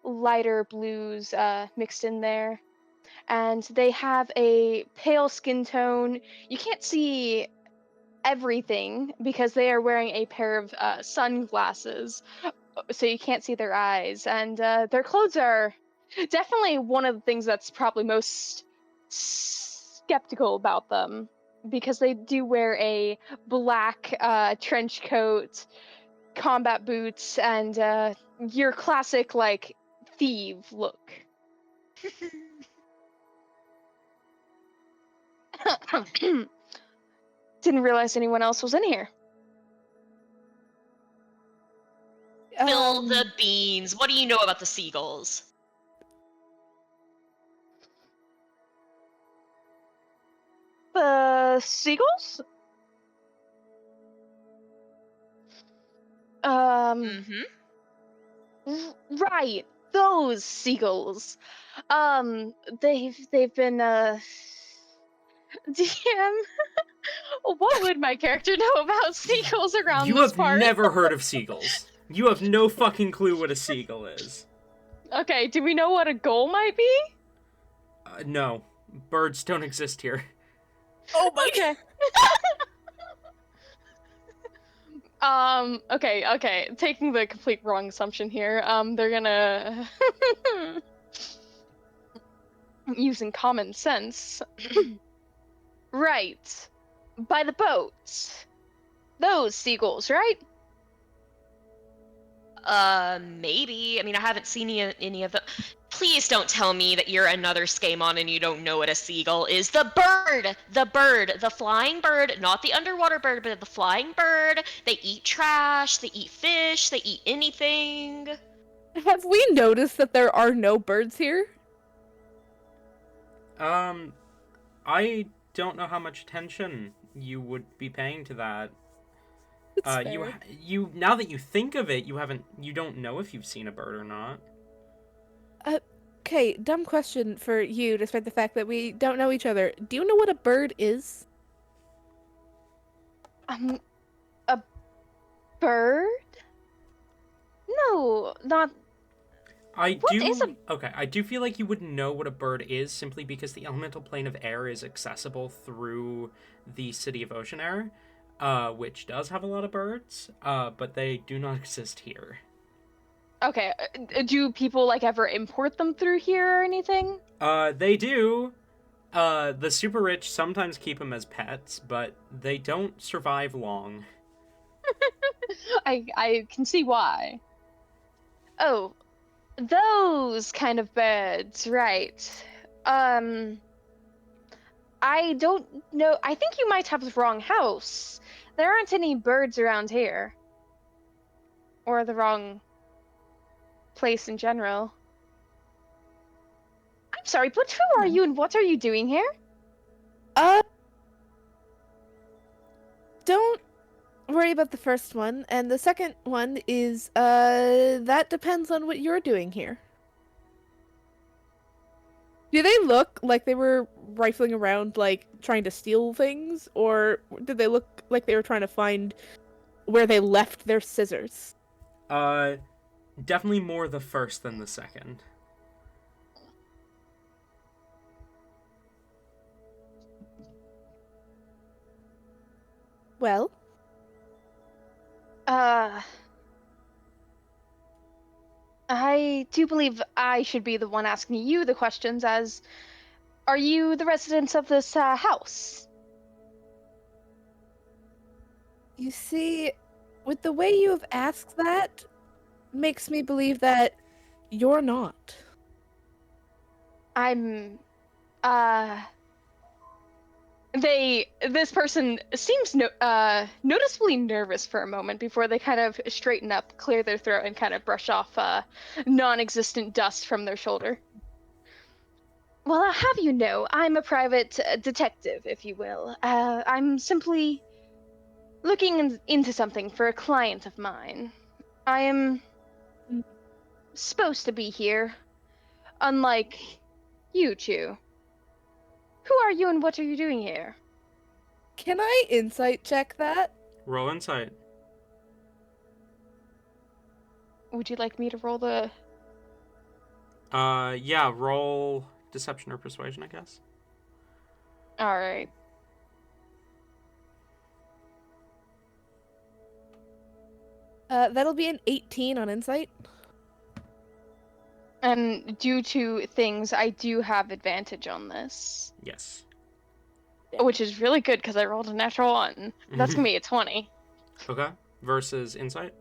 lighter blues mixed in there. And they have a pale skin tone. You can't see everything because they are wearing a pair of sunglasses, so you can't see their eyes, and their clothes are definitely one of the things that's probably most skeptical about them, because they do wear a black trench coat, combat boots, and your classic like thief look. Didn't realize anyone else was in here. Spill the beans. What do you know about the seagulls? The seagulls? Right, those seagulls. They've been DM. What would my character know about seagulls around this part? You have never heard of seagulls. You have no fucking clue what a seagull is. Okay, do we know what a gull might be? No. Birds don't exist here. Oh my god. Okay. Taking the complete wrong assumption here. They're gonna... using common sense. Right. By the boats. Those seagulls, right? Maybe. I mean, I haven't seen any of them. Please don't tell me that you're another Skamon and you don't know what a seagull is. The bird! The flying bird, not the underwater bird, but the flying bird. They eat trash, they eat fish, they eat anything. Have we noticed that there are no birds here? I don't know how much attention you would be paying to that. It's You now that you think of it, you don't know if you've seen a bird or not. Okay, dumb question for you, despite the fact that we don't know each other. Do you know what a bird is? A bird? No, not. I do feel like you wouldn't know what a bird is simply because the elemental plane of air is accessible through the city of Ocean Air, which does have a lot of birds, but they do not exist here. Okay, do people like ever import them through here or anything? They do. The super rich sometimes keep them as pets, but they don't survive long. I can see why. Oh, those kind of birds, right. I don't know. I think you might have the wrong house. There aren't any birds around here. Or the wrong place in general. I'm sorry, but who are you and what are you doing here? Don't worry about the first one, and the second one is, that depends on what you're doing here. Do they look like they were rifling around, like, trying to steal things, or did they look like they were trying to find where they left their scissors? Definitely more the first than the second. Well? I do believe I should be the one asking you the questions, as are you the residents of this house? You see, with the way you have asked that, makes me believe that you're not. I'm, this person seems noticeably nervous for a moment before they kind of straighten up, clear their throat, and kind of brush off non-existent dust from their shoulder. Well, I'll have you know, I'm a private detective, if you will. I'm simply looking into something for a client of mine. I am supposed to be here, unlike you two. Who are you and what are you doing here? Can I insight check that? Roll insight. Would you like me to roll the... Yeah, roll deception or persuasion, I guess. Alright. That'll be an 18 on insight. And due to things, I do have advantage on this. Yes. Which is really good because I rolled a natural 1. That's gonna be a 20. Okay. Versus insight?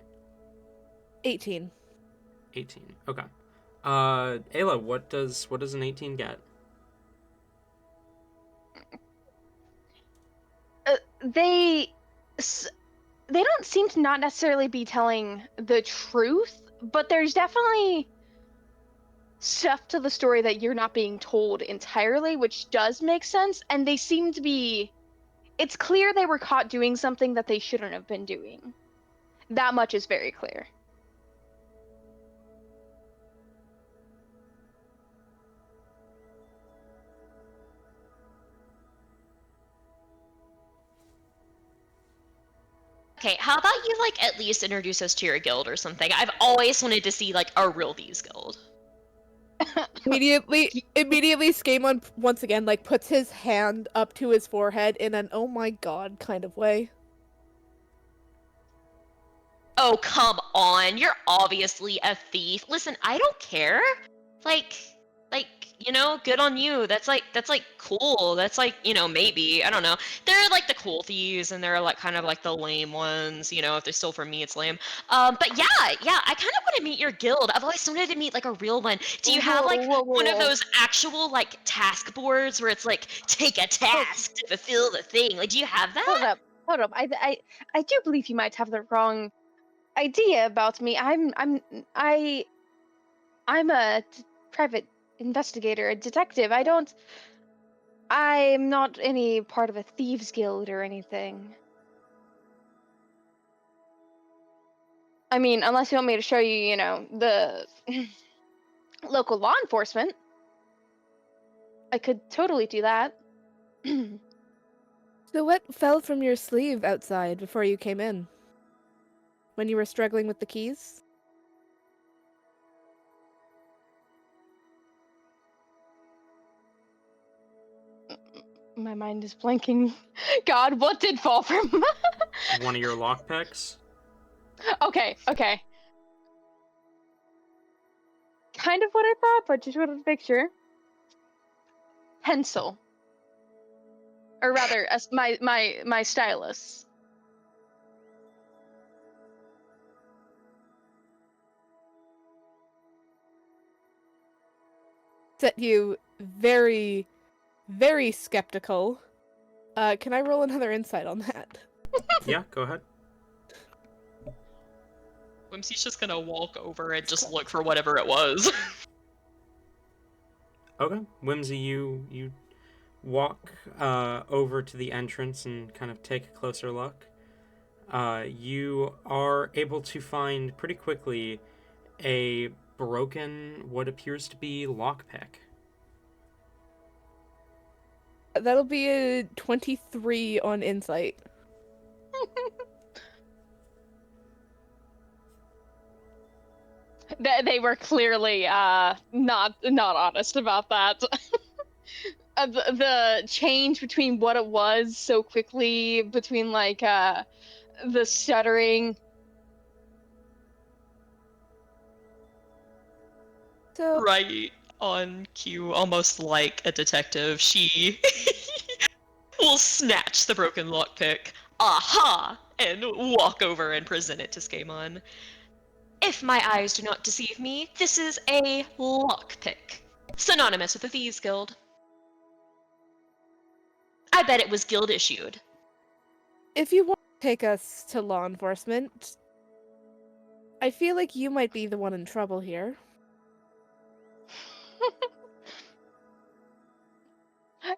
18. 18. Okay. Ayla, what does an 18 get? They don't seem to not necessarily be telling the truth, but there's definitely stuff to the story that you're not being told entirely, which does make sense, and they seem to be... It's clear they were caught doing something that they shouldn't have been doing. That much is very clear. Okay, how about you, like, at least introduce us to your guild or something? I've always wanted to see, like, a real thieves guild. Immediately, Skamon once again, like, puts his hand up to his forehead in an oh my god kind of way. Oh, come on. You're obviously a thief. Listen, I don't care. Like like, good on you. That's like cool. That's like, maybe, I don't know. They're like the cool thieves, and they're like kind of like the lame ones, if they're still for me, it's lame. But yeah, I kind of want to meet your guild. I've always wanted to meet like a real one. Do you have like one of those actual like task boards where it's like take a task to fulfill the thing? Like, do you have that? Hold up. I do believe you might have the wrong idea about me. I'm a private investigator, a detective. I'm not any part of a thieves guild or anything. I mean, unless you want me to show you, the local law enforcement. I could totally do that. So what fell from your sleeve outside before you came in? When you were struggling with the keys? My mind is blanking. God, what did fall from? One of your lockpicks? Okay. Kind of what I thought, but just wanted to make sure. Pencil. Or rather, my stylus. Set you very, very skeptical. Can I roll another insight on that? Yeah, go ahead. Whimsy's just gonna walk over and just look for whatever it was. Okay. Whimsy, you walk over to the entrance and kind of take a closer look. You are able to find pretty quickly a broken, what appears to be lockpick. That'll be a 23 on insight. They were clearly not honest about that. The change between what it was so quickly, between like the stuttering. So Right on cue, almost like a detective, she will snatch the broken lockpick, aha, and walk over and present it to Skemon. If my eyes do not deceive me, this is a lockpick, synonymous with the Thieves Guild. I bet it was guild issued. if you want to take us to law enforcement, I feel like you might be the one in trouble here.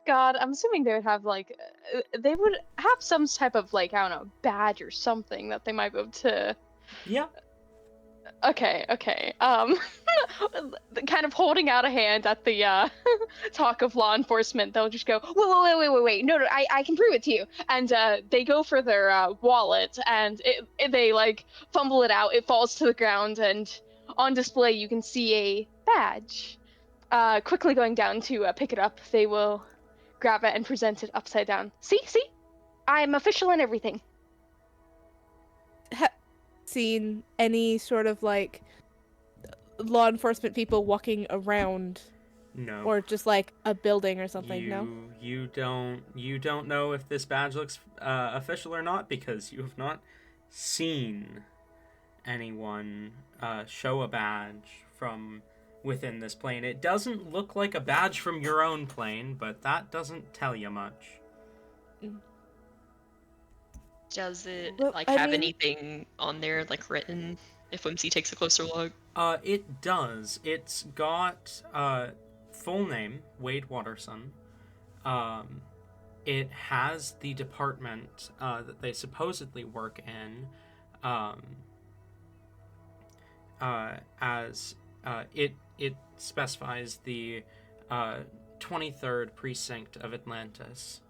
God, I'm assuming they would have like they would have some type of like, I don't know, badge or something that they might be able to. Yeah. Okay. Kind of holding out a hand at the talk of law enforcement. They'll just go, wait. No, I can prove it to you. And they go for their wallet, and they like fumble it out. It falls to the ground, and on display you can see a badge. Quickly going down to pick it up, they will grab it and present it upside down. See, I'm official and everything. Seen any sort of like law enforcement people walking around? No. Or just like a building or something? No. You don't know if this badge looks official or not because you have not seen anyone show a badge from within this plane. It doesn't look like a badge from your own plane, but that doesn't tell you much. Does it Well, have anything on there like written if Whimsy takes a closer look? It does. It's got full name, Wade Waterson. It has the department that they supposedly work in as it specifies the 23rd precinct of Atlantis,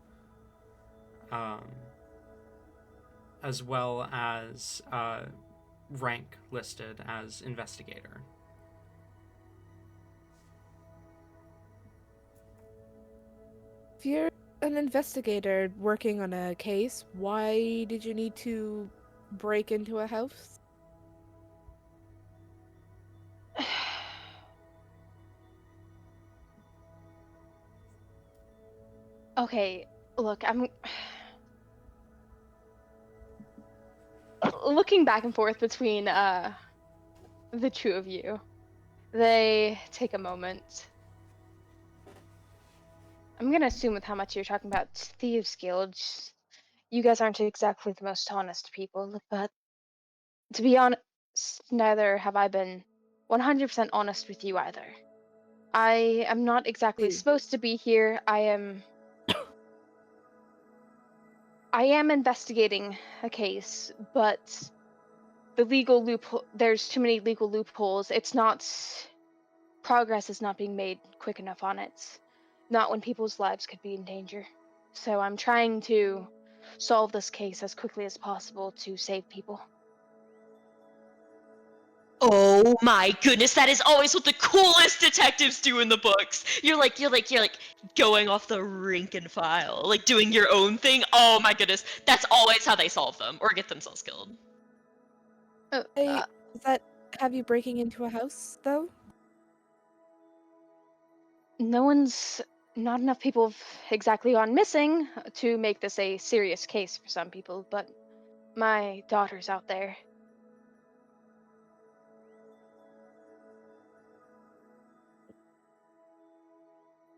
as well as rank listed as investigator. If you're an investigator working on a case, why did you need to break into a house? Okay, look, I'm looking back and forth between the two of you. They take a moment. I'm gonna assume with how much you're talking about Thieves Guild, you guys aren't exactly the most honest people, but to be honest, neither have I been 100% honest with you either. I am not exactly supposed to be here. I am investigating a case, but there's too many legal loopholes. Progress is not being made quick enough on it. Not when people's lives could be in danger. So I'm trying to solve this case as quickly as possible to save people. Oh my goodness, that is always what the coolest detectives do in the books. You're like going off the rank and file, like doing your own thing. Oh my goodness, that's always how they solve them or get themselves killed. Hey, does that have you breaking into a house, though? Not enough people have exactly gone missing to make this a serious case for some people, but my daughter's out there.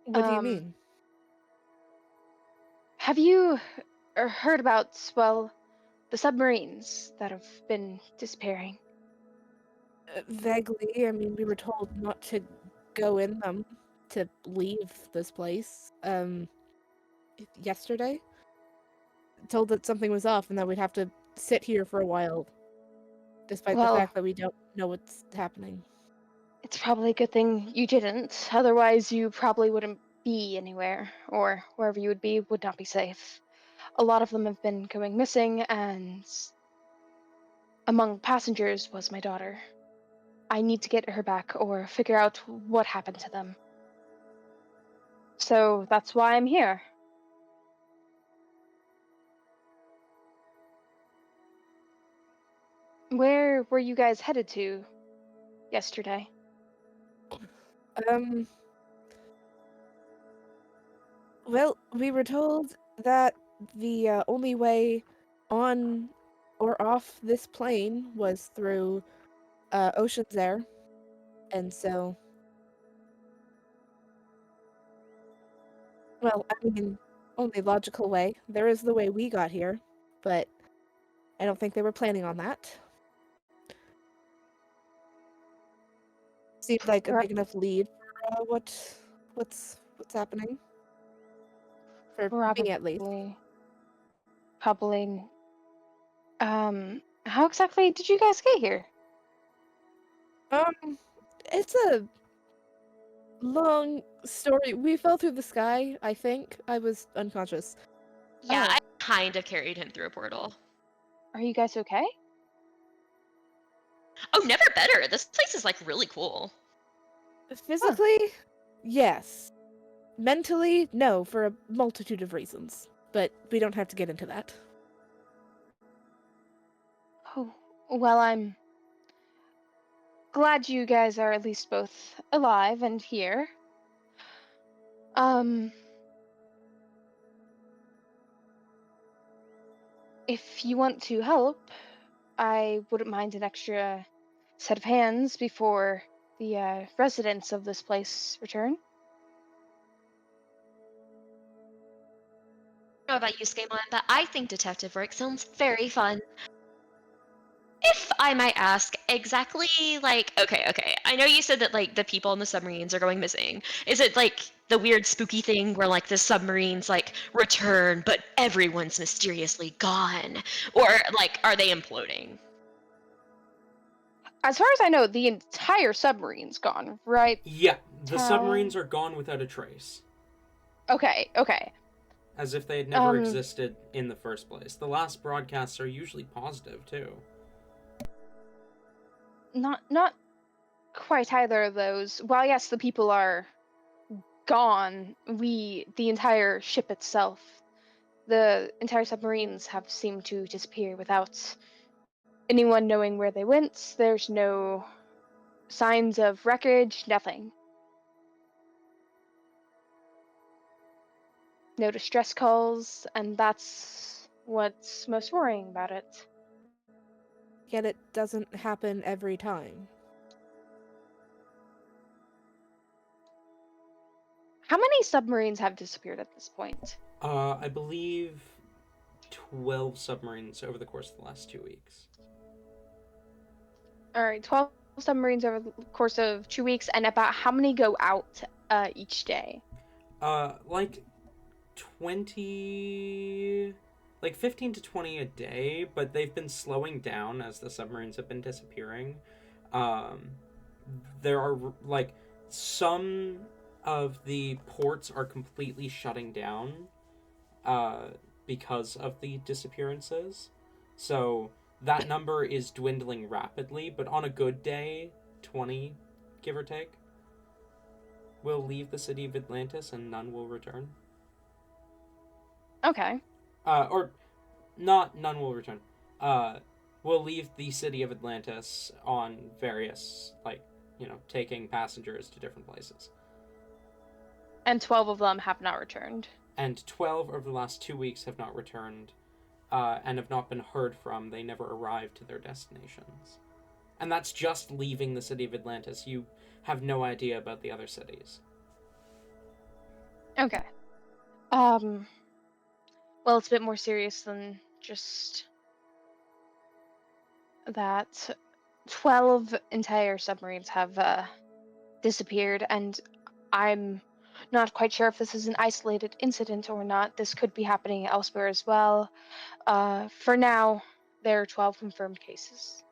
What do you mean? Have you heard about, well, the submarines that have been disappearing? Vaguely. I mean, we were told not to go in them, to leave this place. Yesterday? Told that something was off and that we'd have to sit here for a while, despite the Well, fact that we don't know what's happening. it's probably a good thing you didn't. Otherwise, you probably wouldn't be anywhere, or wherever you would be would not be safe. A lot of them have been going missing, and among passengers was my daughter. I need to get her back or figure out what happened to them. So that's why I'm here. Where were you guys headed to yesterday? Well, we were told that the only way on or off this plane was through Ocean's Air, and so... Well, I mean, only logical way. There is the way we got here, but I don't think they were planning on that. Seemed like a big enough lead for what's happening. For me, at least. Probably. How exactly did you guys get here? It's a long story. We fell through the sky, I think. I was unconscious. Yeah, I kind of carried him through a portal. Are you guys okay? Oh, never better. This place is like really cool. Physically, yes. Mentally, no, for a multitude of reasons. But we don't have to get into that. Oh, well, I'm glad you guys are at least both alive and here. If you want to help, I wouldn't mind an extra set of hands before the residents of this place return. I don't know about you, Scaemon, but I think detective work sounds very fun. If I might ask, exactly, like, okay, I know you said that, like, the people in the submarines are going missing. Is it, like, the weird spooky thing where, like, the submarines, like, return, but everyone's mysteriously gone? Or, like, are they imploding? As far as I know, the entire submarine's gone, right? Yeah, the submarines are gone without a trace. Okay. As if they had never existed in the first place. The last broadcasts are usually positive, too. Not quite either of those. While yes, the people are gone, the entire ship itself, the entire submarines have seemed to disappear without anyone knowing where they went. There's no signs of wreckage, nothing. no distress calls, and that's what's most worrying about it. Yet it doesn't happen every time. How many submarines have disappeared at this point? I believe 12 submarines over the course of the last 2 weeks. All right, 12 submarines over the course of 2 weeks, and about how many go out each day? Like 20, like 15 to 20 a day, but they've been slowing down as the submarines have been disappearing. There are, like, some of the ports are completely shutting down because of the disappearances. So that number is dwindling rapidly, but on a good day, 20, give or take, will leave the city of Atlantis and none will return. Okay. Or not none will return. Will leave the city of Atlantis on various, like, taking passengers to different places. And 12 of them have not returned. And 12 over the last 2 weeks have not returned, and have not been heard from. They never arrived to their destinations. And that's just leaving the city of Atlantis. You have no idea about the other cities. Okay. Well, it's a bit more serious than just that. 12 entire submarines have disappeared, and I'm not quite sure if this is an isolated incident or not. This could be happening elsewhere as well. For now, there are 12 confirmed cases.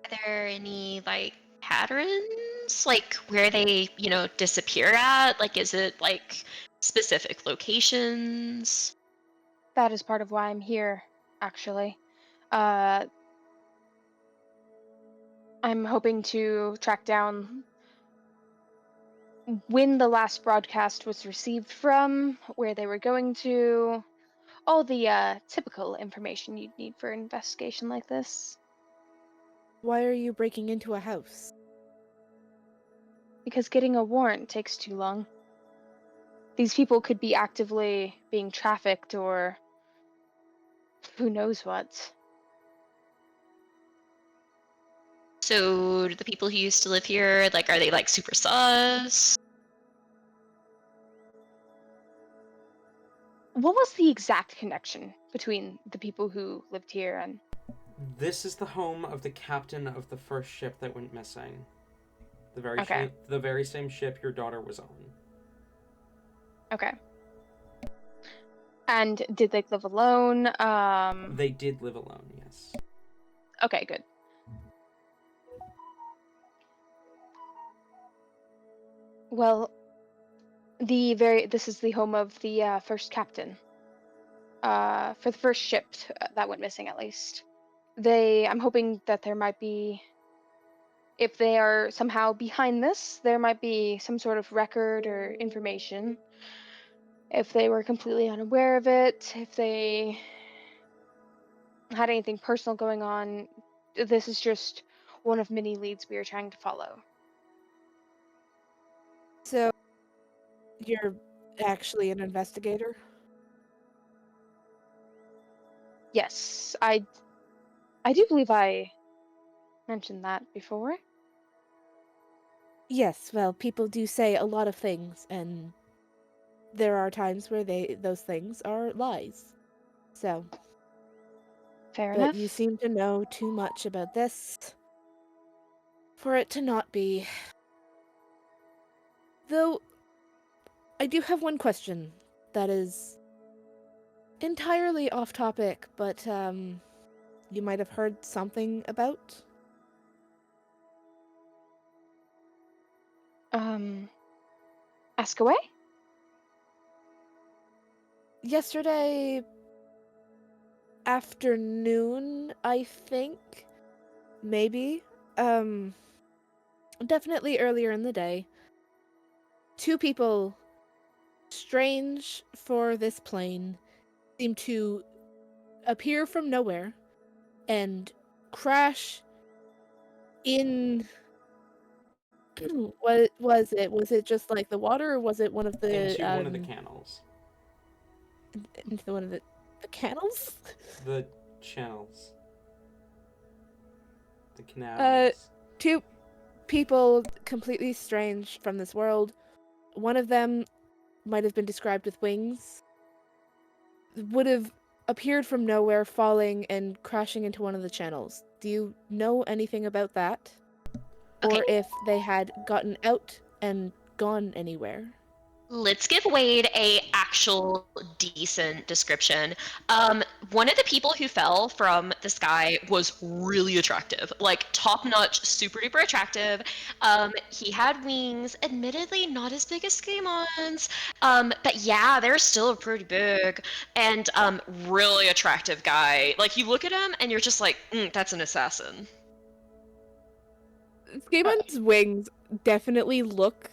Are there any, like, patterns? Like, where they, disappear at? Like, is it, like, specific locations? That is part of why I'm here, actually. I'm hoping to track down when the last broadcast was received from, where they were going to, all the typical information you'd need for an investigation like this. Why are you breaking into a house? Because getting a warrant takes too long. These people could be actively being trafficked or who knows what. So, do the people who used to live here, like, are they, like, super sus? What was the exact connection between the people who lived here and... This is the home of the captain of the first ship that went missing. Okay. The very same ship your daughter was on. Okay. And did they live alone? They did live alone, yes. Okay, good. Well, this is the home of the first captain. For the first ship that went missing, at least. I'm hoping that there might be, if they are somehow behind this, there might be some sort of record or information. If they were completely unaware of it, if they had anything personal going on, this is just one of many leads we are trying to follow. So, you're actually an investigator? Yes, I do believe I mentioned that before. Yes, well, people do say a lot of things, and there are times where those things are lies. So, Fair but enough. you seem to know too much about this for it to not be. Though, I do have one question that is entirely off topic, but you might have heard something about. Ask away? Yesterday afternoon, I think, maybe, definitely earlier in the day, two people, strange for this plane, seem to appear from nowhere and crash in What was it? Was it just like the water, or was it one of the Into one of the canals. into one of the canals? The channels. The canals. Two people completely strange from this world. One of them might have been described with wings. Would have appeared from nowhere, falling and crashing into one of the channels. Do you know anything about that? Okay. Or if they had gotten out and gone anywhere? Let's give Wade a actual decent description. One of the people who fell from the sky was really attractive, like top-notch, super duper attractive. He had wings, admittedly not as big as Scamon's, but yeah, they're still pretty big, and really attractive guy. Like you look at him and you're just like, that's an assassin. Skamon's wings definitely look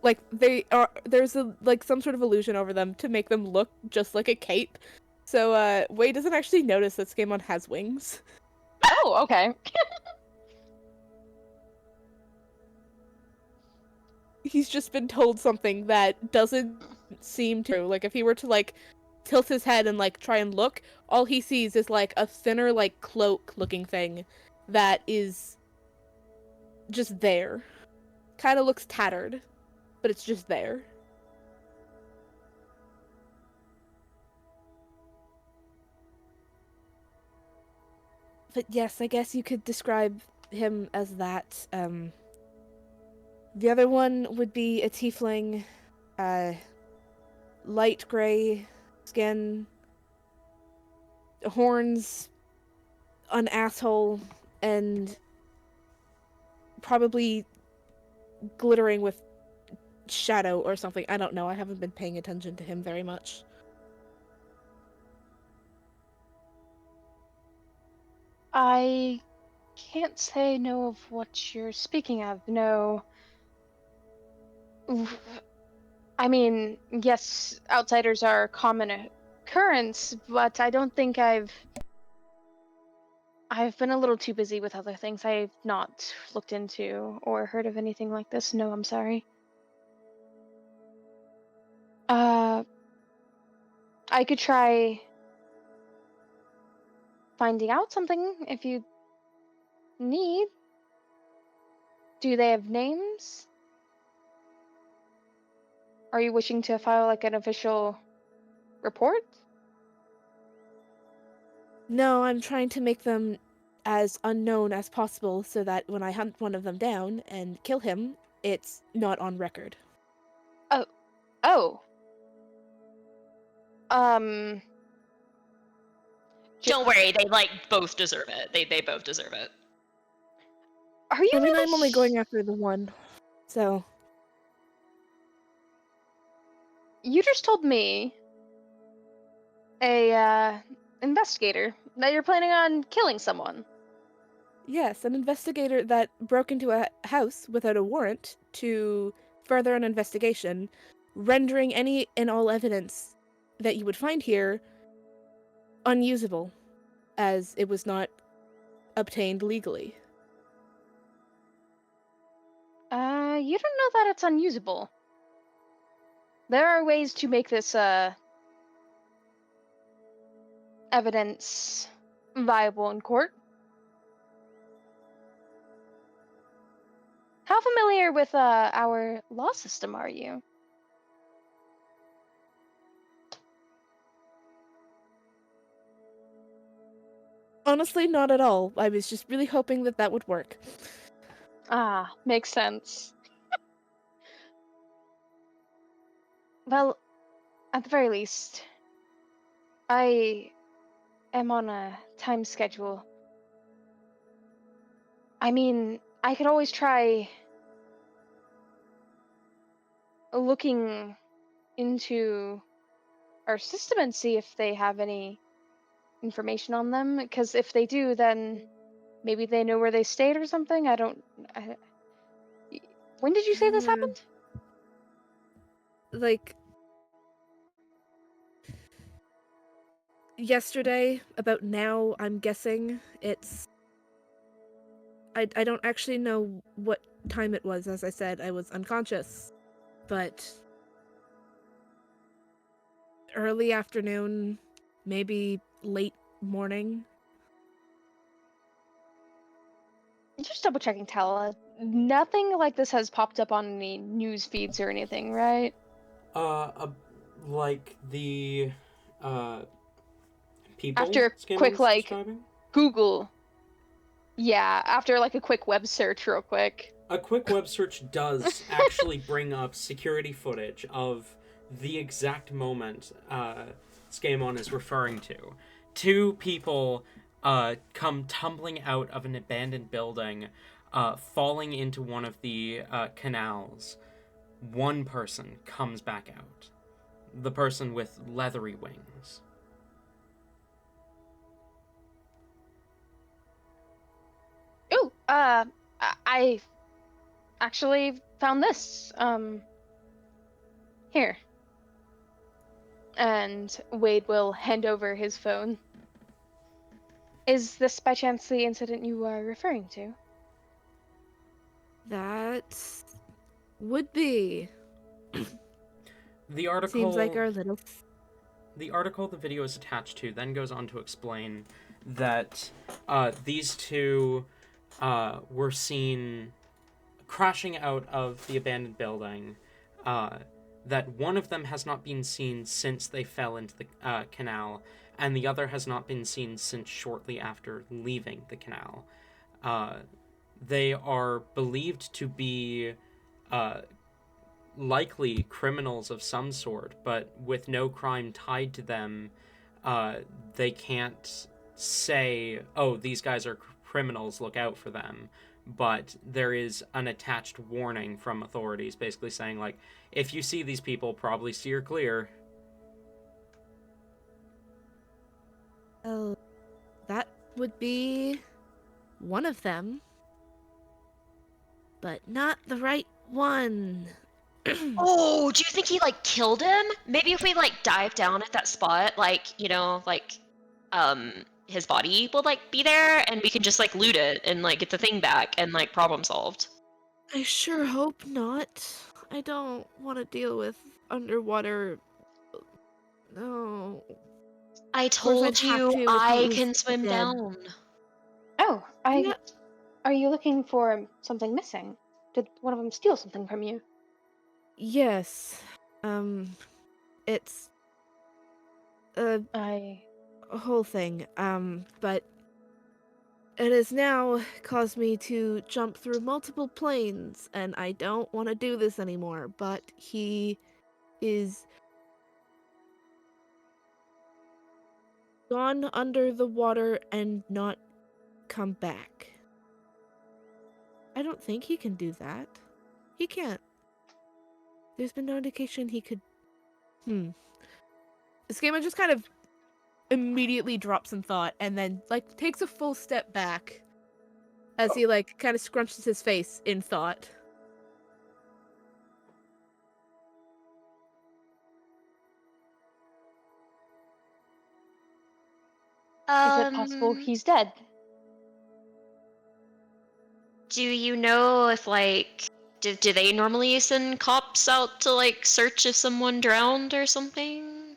like they are. There's a some sort of illusion over them to make them look just like a cape. So Wade doesn't actually notice that Skamon has wings. Oh, okay. He's just been told something that doesn't seem to, like, if he were to tilt his head and try and look, all he sees is a thinner cloak looking thing that is just there. Kind of looks tattered, but it's just there. But yes, I guess you could describe him as that. The other one would be a tiefling, light gray skin, horns, an asshole, and probably glittering with shadow or something. I don't know. I haven't been paying attention to him very much. I can't say know of what you're speaking of, no. I mean, yes, outsiders are a common occurrence, but I don't think I've been a little too busy with other things. I've not looked into or heard of anything like this. No, I'm sorry. I could try finding out something if you need. Do they have names? Are you wishing to file an official report? No, I'm trying to make them as unknown as possible so that when I hunt one of them down and kill him, it's not on record. Oh. Don't worry, they both deserve it. They both deserve it. Are you I mean, really I'm only going after the one, so... You just told me, a investigator, that you're planning on killing someone. Yes, an investigator that broke into a house without a warrant to further an investigation, rendering any and all evidence that you would find here unusable, as it was not obtained legally. You don't know that it's unusable. There are ways to make this, evidence viable in court. How familiar with, our law system are you? Honestly, not at all. I was just really hoping that that would work. Ah, makes sense. Well, at the very least, I am on a time schedule. I mean, I could always try looking into our system and see if they have any information on them. Because if they do, then maybe they know where they stayed or something. When did you say this happened? Yesterday, about now, I'm guessing. I don't actually know what time it was. As I said, I was unconscious. But early afternoon, maybe late morning. Just double checking, Tala. Nothing like this has popped up on any news feeds or anything, right? Like the, people After a quick, Scamon's describing? Google. Yeah, after, a quick web search real quick. A quick web search does actually bring up security footage of the exact moment Scamon is referring to. Two people come tumbling out of an abandoned building, falling into one of the canals. One person comes back out. The person with leathery wings. Ooh, I actually found this. Here. And Wade will hand over his phone. Is this by chance the incident you are referring to? That would be. The article... Seems like our little... The article the video is attached to then goes on to explain that these two were seen crashing out of the abandoned building, that one of them has not been seen since they fell into the canal, and the other has not been seen since shortly after leaving the canal. They are believed to be likely criminals of some sort, but with no crime tied to them, they can't say, oh, these guys are criminals, look out for them. But there is an attached warning from authorities basically saying, like, if you see these people, probably steer clear. Oh, that would be one of them. But not the right one. Oh, do you think he killed him? Maybe if we dive down at that spot, his body will be there, and we can just loot it and get the thing back and problem solved. I sure hope not. I don't want to deal with underwater. No. I course I'd told have you to if I he was can swim dead. down. Oh, Yeah. Are you looking for something missing? Did one of them steal something from you? Yes. It's a whole thing. But it has now caused me to jump through multiple planes, and I don't want to do this anymore. But he is gone under the water and not come back. I don't think he can do that. He can't. There's been no indication he could. Skama just kind of immediately drops some thought and then takes a full step back as he kind of scrunches his face in thought. Is it possible he's dead? Do you know if do they normally send cops out to search if someone drowned or something?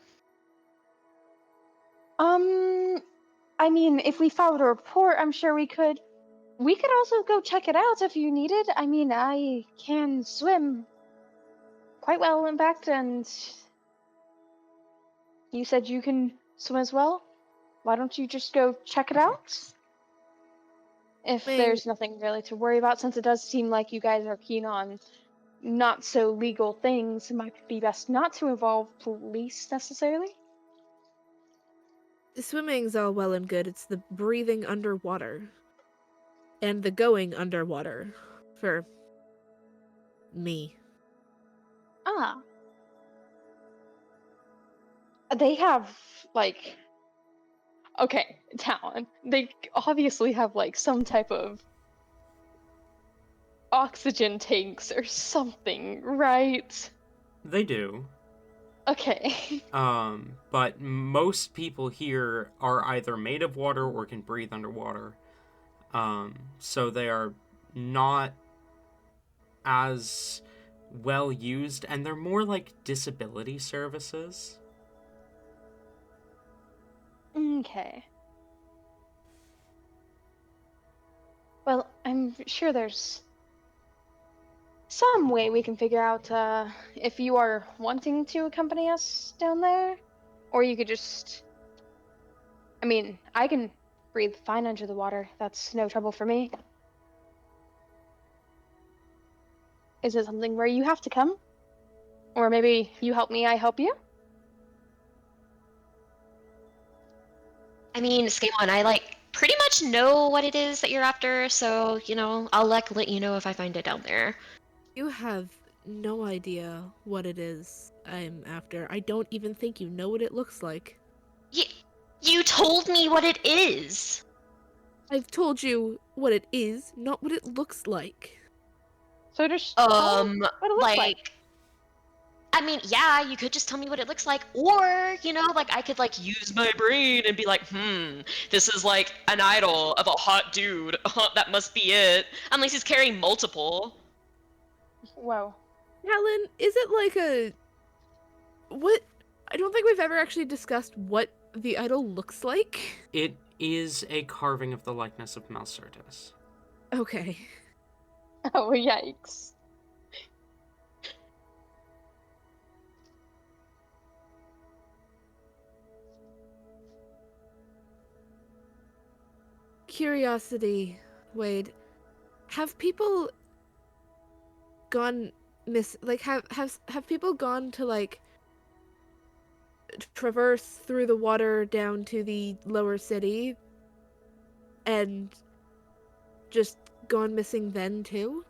I mean, if we filed a report, I'm sure we could. We could also go check it out if you needed. I mean, I can swim quite well, in fact, and you said you can swim as well. Why don't you just go check it out? If there's nothing really to worry about, since it does seem like you guys are keen on not so legal things, it might be best not to involve police necessarily. The swimming's all well and good. It's the breathing underwater and the going underwater for me. Ah. They have, okay, Talon. They obviously have, some type of oxygen tanks or something, right? They do. Okay. But most people here are either made of water or can breathe underwater. So they are not as well used, and they're more like disability services. Okay. Well, I'm sure there's some way we can figure out if you are wanting to accompany us down there, or you could just. I mean, I can breathe fine under the water. That's no trouble for me. Is it something where you have to come? Or maybe you help me, I help you? I mean, Scaemon, I like pretty much know what it is that you're after, so I'll let you know if I find it down there. You have no idea what it is I'm after. I don't even think you know what it looks like. You told me what it is. I've told you what it is, not what it looks like. So just tell me what it looks like. I mean, yeah, you could just tell me what it looks like, or, like I could like use my brain and be like, this is like an idol of a hot dude. That must be it. Unless he's carrying multiple. Whoa. Helen, is it like a... What? I don't think we've ever actually discussed what the idol looks like. It is a carving of the likeness of Malcertus. Okay. Oh, yikes. Curiosity, Wade. Have people gone have people gone to like traverse through the water down to the lower city and just gone missing then too?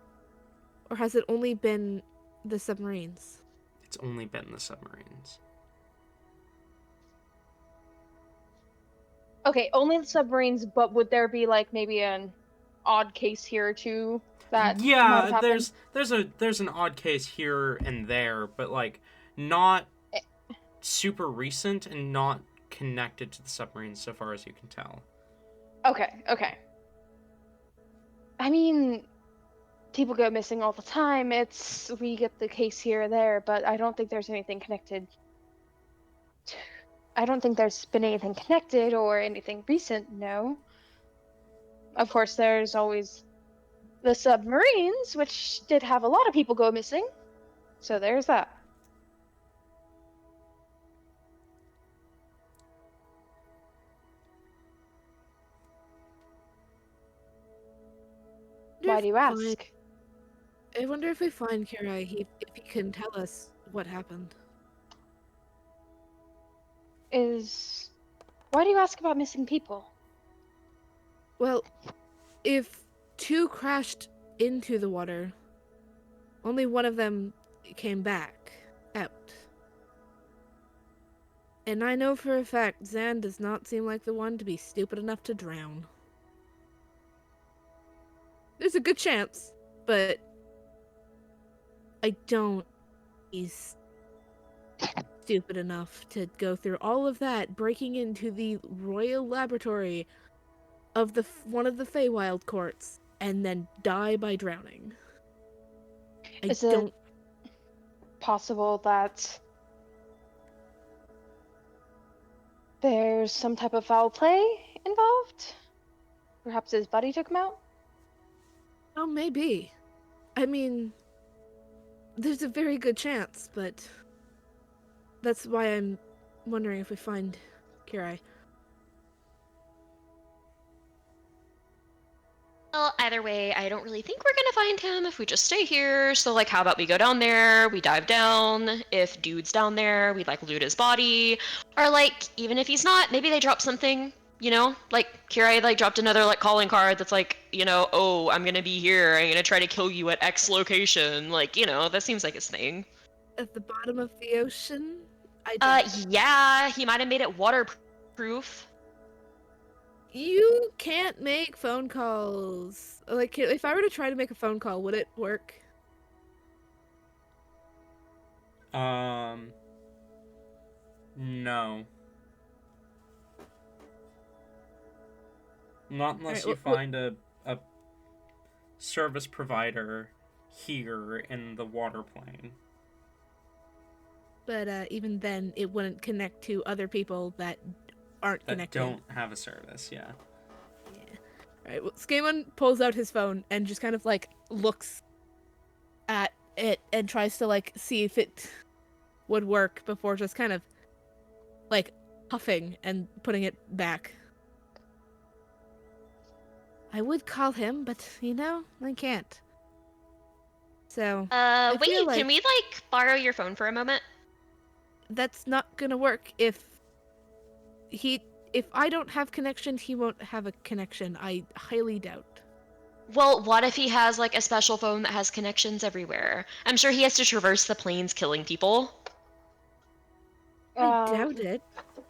Or has it only been the submarines? It's only been the submarines. Okay, only the submarines, but would there be like maybe an odd case here or two that might have happened? there's an odd case here and there, but like not super recent and not connected to the submarines so far as you can tell. Okay. I mean, people go missing all the time. We get the case here or there, but I don't think there's anything connected. I don't think there's been anything connected or anything recent, no. Of course, there's always the submarines, which did have a lot of people go missing. So there's that. Why do you ask? I wonder if we find Kirai, if he can tell us what happened. Why do you ask about missing people? Well, if two crashed into the water, only one of them came back out. And I know for a fact Zan does not seem like the one to be stupid enough to drown. There's a good chance, but I don't. He's stupid enough to go through all of that, breaking into the royal laboratory of one of the Feywild courts, and then die by drowning. Is it possible that there's some type of foul play involved? Perhaps his buddy took him out? Oh, maybe. I mean, there's a very good chance, but that's why I'm wondering if we find Kirai. Well, either way, I don't really think we're gonna find him if we just stay here. So, like, how about we go down there, we dive down. If dude's down there, we, like, loot his body. Or, like, even if he's not, maybe they drop something, Like, Kirai, like, dropped another, like, calling card that's like, oh, I'm gonna be here. I'm gonna try to kill you at X location. Like, that seems like his thing. At the bottom of the ocean? Yeah, he might have made it waterproof. You can't make phone calls. Like, if I were to try to make a phone call, would it work? No. Not unless you find a service provider here in the water plane. But even then, it wouldn't connect to other people that aren't That connected. don't have a service, yeah. Yeah. Alright, well, Skamon pulls out his phone and just kind of, like, looks at it and tries to, like, see if it would work before just kind of, like, huffing and putting it back. I would call him, but, I can't. So, I Wait, feel can like we, like, borrow your phone for a moment? that's not gonna work if I don't have connection, he won't have a connection. I highly doubt. Well, what if he has, like, a special phone that has connections everywhere? I'm sure he has to traverse the plains killing people. I doubt it.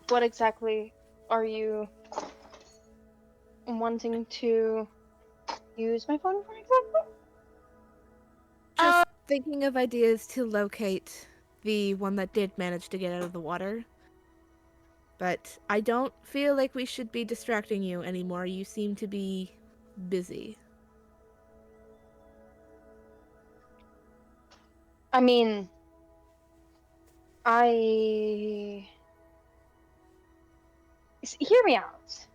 What exactly are you wanting to use my phone for exactly? Just thinking of ideas to locate the one that did manage to get out of the water. But I don't feel like we should be distracting you anymore. You seem to be busy. I mean, hear me out.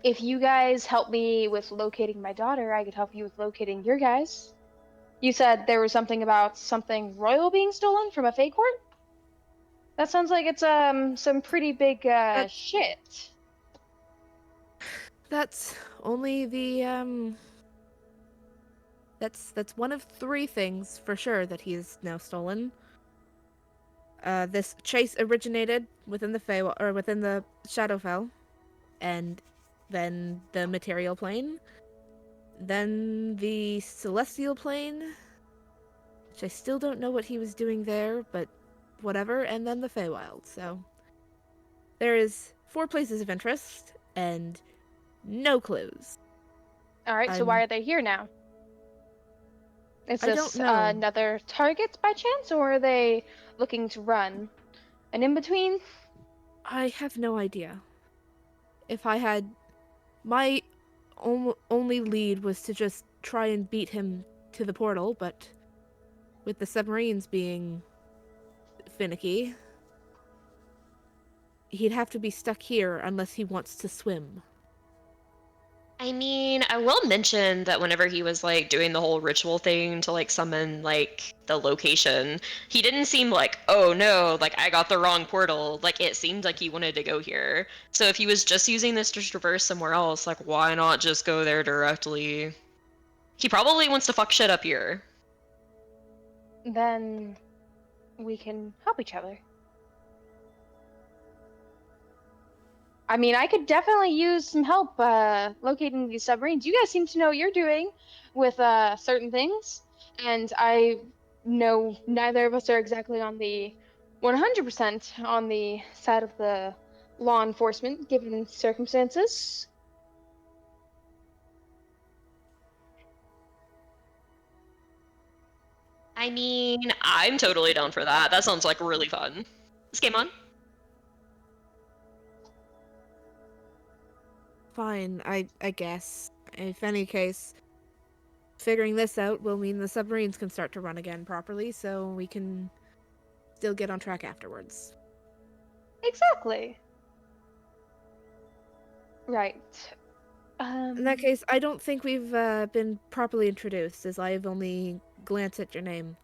If you guys help me with locating my daughter, I could help you with locating your guys. You said there was something about something royal being stolen from a Fey court? That sounds like it's some pretty big shit. That's only the That's one of 3 things for sure that he is now stolen. This chase originated within within the Shadowfell, and then the material plane, then the celestial plane, which I still don't know what he was doing there, but whatever, and then the Feywild. So there is 4 places of interest and no clues. All right, so why are they here now? Is I don't this know. another target by chance, or are they looking to run? And in between? I have no idea. If I had my only lead was to just try and beat him to the portal, but with the submarines being finicky, he'd have to be stuck here unless he wants to swim. I mean, I will mention that whenever he was, like, doing the whole ritual thing to, like, summon, like, the location, he didn't seem like, oh no, like, I got the wrong portal. Like, it seemed like he wanted to go here. So if he was just using this to traverse somewhere else, like, why not just go there directly? He probably wants to fuck shit up here. Then we can help each other. I mean, I could definitely use some help locating these submarines. You guys seem to know what you're doing with certain things, and I know neither of us are exactly on the 100% on the side of the law enforcement given circumstances. I mean, I'm totally down for that. That sounds like really fun. This game on? Fine, I guess. If any case, figuring this out will mean the submarines can start to run again properly, so we can still get on track afterwards. Exactly. Right. In that case, I don't think we've been properly introduced, as I have only glanced at your name.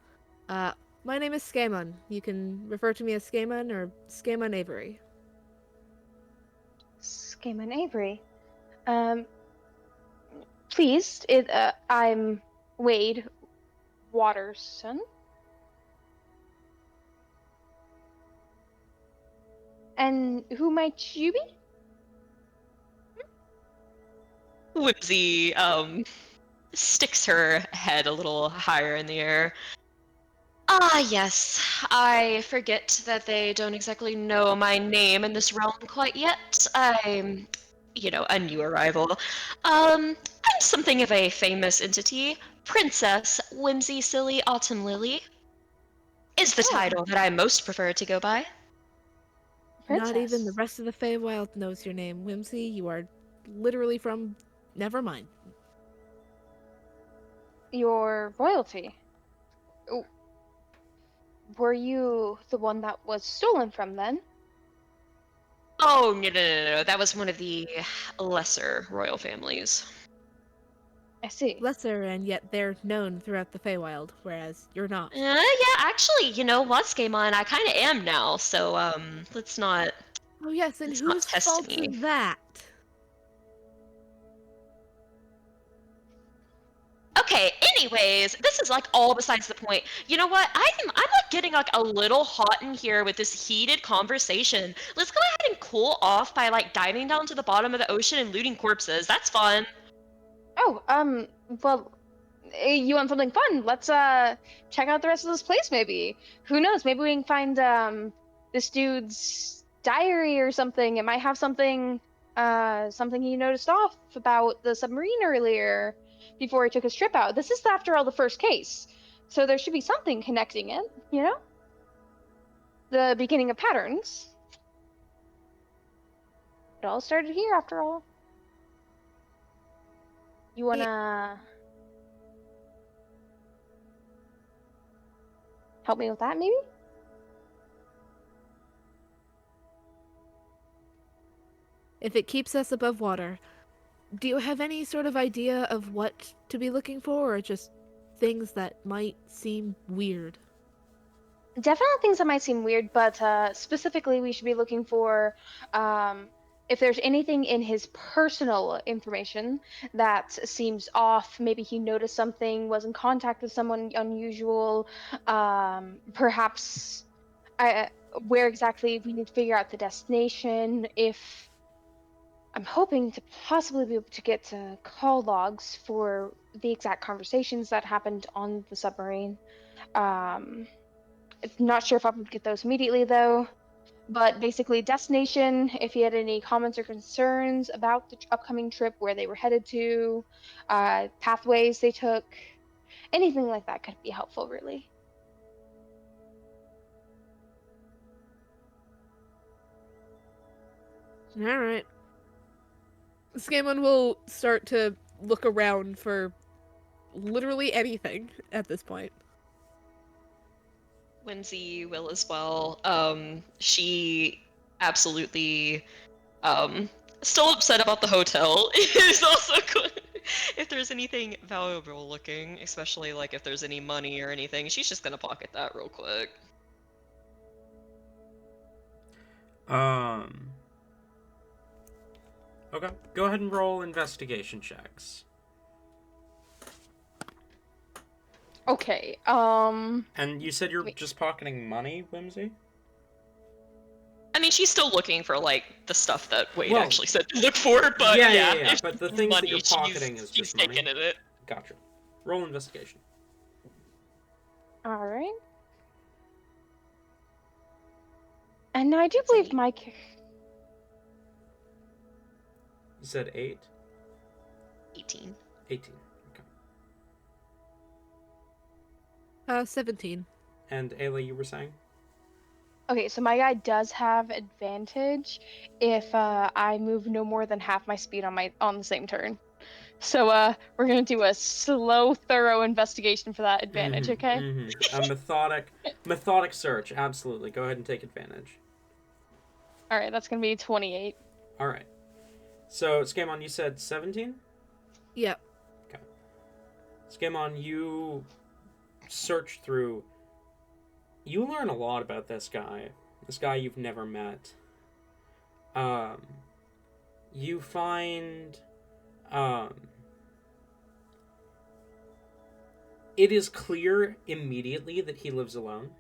My name is Skamon. You can refer to me as Skamon or Skamon Avery. Skamon Avery. Pleased. I'm Wade Waterson. And who might you be? Whimsy, sticks her head a little higher in the air. Ah, yes. I forget that they don't exactly know my name in this realm quite yet. I'm, a new arrival. I'm something of a famous entity. Princess Whimsy Silly Autumn Lily is the title that I most prefer to go by. Princess. Not even the rest of the Feywild knows your name, Whimsy. You are literally from... Never mind. your royalty. Oh, were you the one that was stolen from then? Oh, no. That was one of the lesser royal families. I see. Lesser, and yet they're known throughout the Feywild, whereas you're not. Yeah, actually, you know what's game on? I kind of am now, so, let's not Oh yes, and Let's not whose test fault me. is that? Okay, anyways, this is like all besides the point. You know what? I'm like getting like a little hot in here with this heated conversation. Let's go ahead and cool off by like diving down to the bottom of the ocean and looting corpses. That's fun. Oh, well, you want something fun? Let's check out the rest of this place maybe. Who knows? Maybe we can find this dude's diary or something. It might have something he noticed off about the submarine earlier before he took his trip out. This is after all the first case. So there should be something connecting it, you know? The beginning of patterns. It all started here after all. You wanna help me with that maybe? If it keeps us above water, do you have any sort of idea of what to be looking for, or just things that might seem weird? Definitely things that might seem weird, but specifically we should be looking for if there's anything in his personal information that seems off. Maybe he noticed something, was in contact with someone unusual, perhaps where exactly we need to figure out the destination. If I'm hoping to possibly be able to get to call logs for the exact conversations that happened on the submarine. Not sure if I would get those immediately though, but basically destination, if he had any comments or concerns about the upcoming trip, where they were headed to, pathways they took, anything like that could be helpful really. Alright. Scammon will start to look around for literally anything at this point. Whimsy will as well. She absolutely still upset about the hotel. Is also good. If there's anything valuable looking, especially like if there's any money or anything, she's just gonna pocket that real quick. Okay, go ahead and roll investigation checks. Okay, And you said you're just pocketing money, Whimsy? I mean, she's still looking for like the stuff that Wade Well, actually said to look for, but yeah. if But the she's things that money, you're pocketing is she's just money. taking it. Gotcha. Roll investigation. all right. And I do believe Mike. You said 8? 18. 18. Okay. 17. And Ayla, you were saying? Okay, so my guy does have advantage if I move no more than half my speed on the same turn. So we're gonna do a slow, thorough investigation for that advantage, okay? A methodic search. Absolutely. Go ahead and take advantage. All right, that's gonna be 28. All right. So, Scamon, you said 17? Yep. Okay. Scamon, you search through. You learn a lot about this guy you've never met. You find it is clear immediately that he lives alone.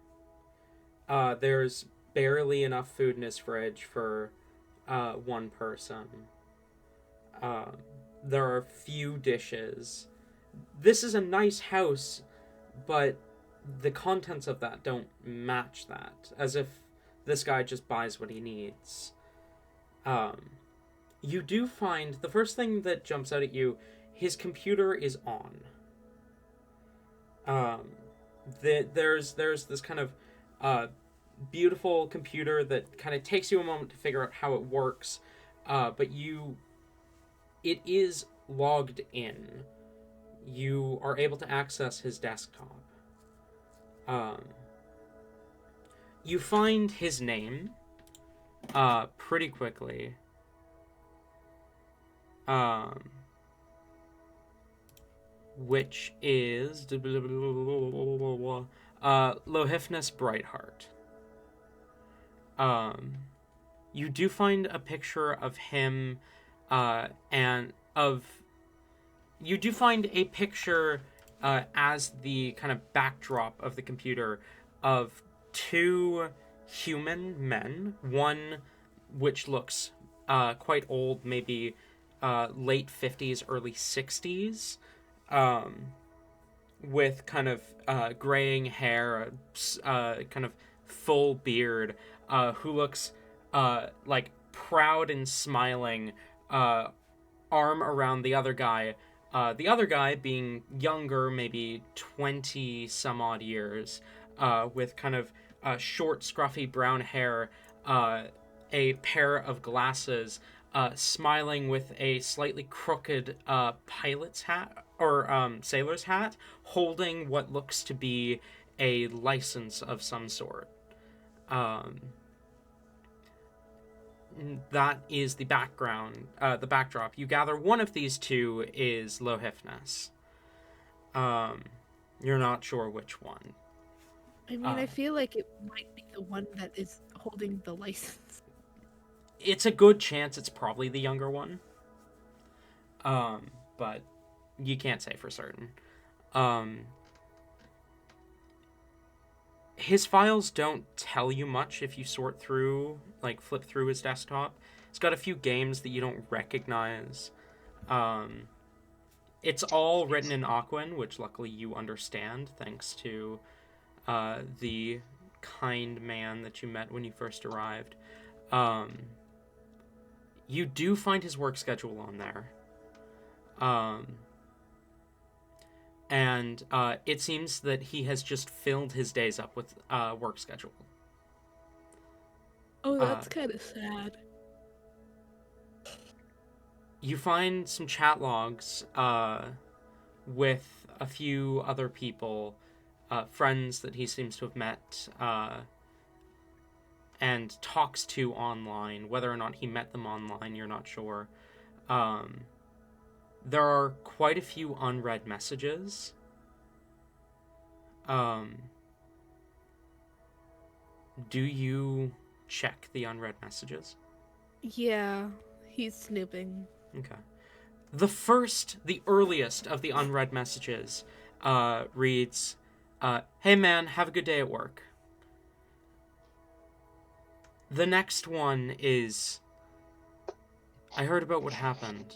There's barely enough food in his fridge for one person. There are few dishes. This is a nice house, but the contents of that don't match that, as if this guy just buys what he needs. You do find, the first thing that jumps out at you, his computer is on. There's this kind of beautiful computer that kind of takes you a moment to figure out how it works, but it is logged in you are able to access his desktop. You find his name pretty quickly. Which is Lohifnus Brightheart. You do find a picture of him, you do find a picture as the kind of backdrop of the computer of two human men, one which looks quite old, maybe late 50s, early 60s, with kind of graying hair, kind of full beard, who looks like proud and smiling, arm around the other guy being younger, maybe 20 some odd years, with kind of short, scruffy brown hair, a pair of glasses, smiling with a slightly crooked pilot's hat or sailor's hat, holding what looks to be a license of some sort. That is the background, the backdrop. You gather one of these two is Lohifnus. You're not sure which one. I mean, I feel like it might be the one that is holding the license. It's a good chance it's probably the younger one. But you can't say for certain. His files don't tell you much if you sort through, like, flip through his desktop. It's got a few games that you don't recognize. It's all written in Aquan, which luckily you understand, thanks to the kind man that you met when you first arrived. You do find his work schedule on there. And it seems that he has just filled his days up with work schedule. Oh, that's kind of sad. You find some chat logs with a few other people, friends that he seems to have met and talks to online. Whether or not he met them online, you're not sure. There are quite a few unread messages. Do you check the unread messages? Yeah, he's snooping. Okay. The earliest of the unread messages reads, "Hey man, have a good day at work." The next one is, "I heard about what happened.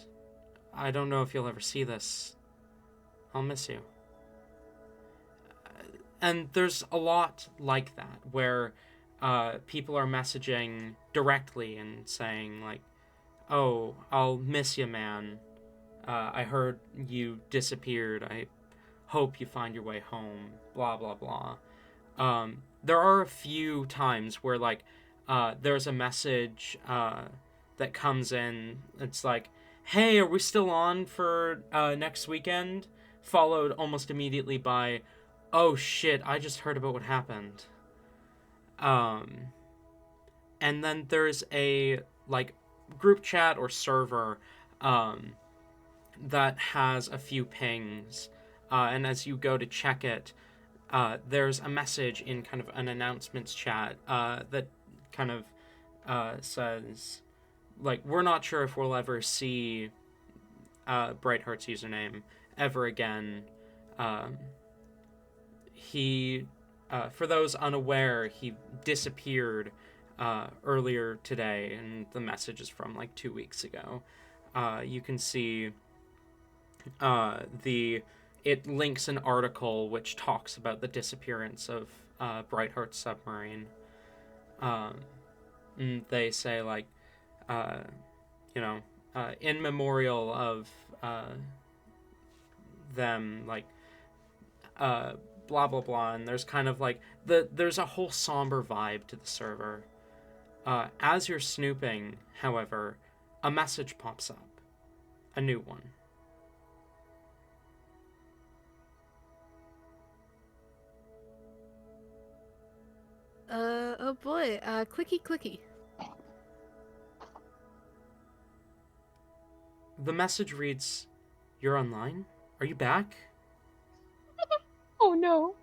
I don't know if you'll ever see this. I'll miss you." And there's a lot like that, where people are messaging directly and saying, like, "Oh, I'll miss you, man. I heard you disappeared. I hope you find your way home. Blah, blah, blah." There are a few times where, like, there's a message that comes in. It's like, "Hey, are we still on for next weekend?" Followed almost immediately by, "Oh shit, I just heard about what happened." And then there's a, like, group chat or server that has a few pings. And as you go to check it, there's a message in kind of an announcements chat that kind of says, like, "We're not sure if we'll ever see Brightheart's username ever again. He, for those unaware, he disappeared earlier today," and the message is from, like, 2 weeks ago. You can see it links an article which talks about the disappearance of Brightheart's submarine. And they say, like, in memorial of them, like, blah, blah, blah. And there's kind of, like, there's a whole somber vibe to the server. As you're snooping, however, a message pops up. A new one. boy, clicky clicky. The message reads, "You're online? Are you back?" Oh no.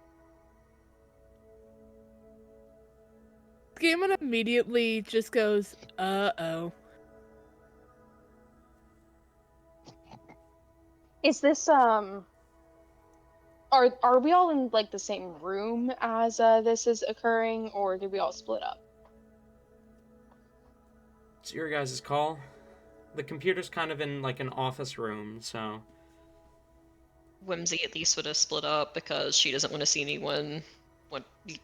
Scammon immediately just goes, uh-oh. Is this are we all in like the same room as this is occurring, or did we all split up? It's your guys' call. The computer's kind of in like an office room, so... Whimsy at least would have split up because she doesn't want to see anyone.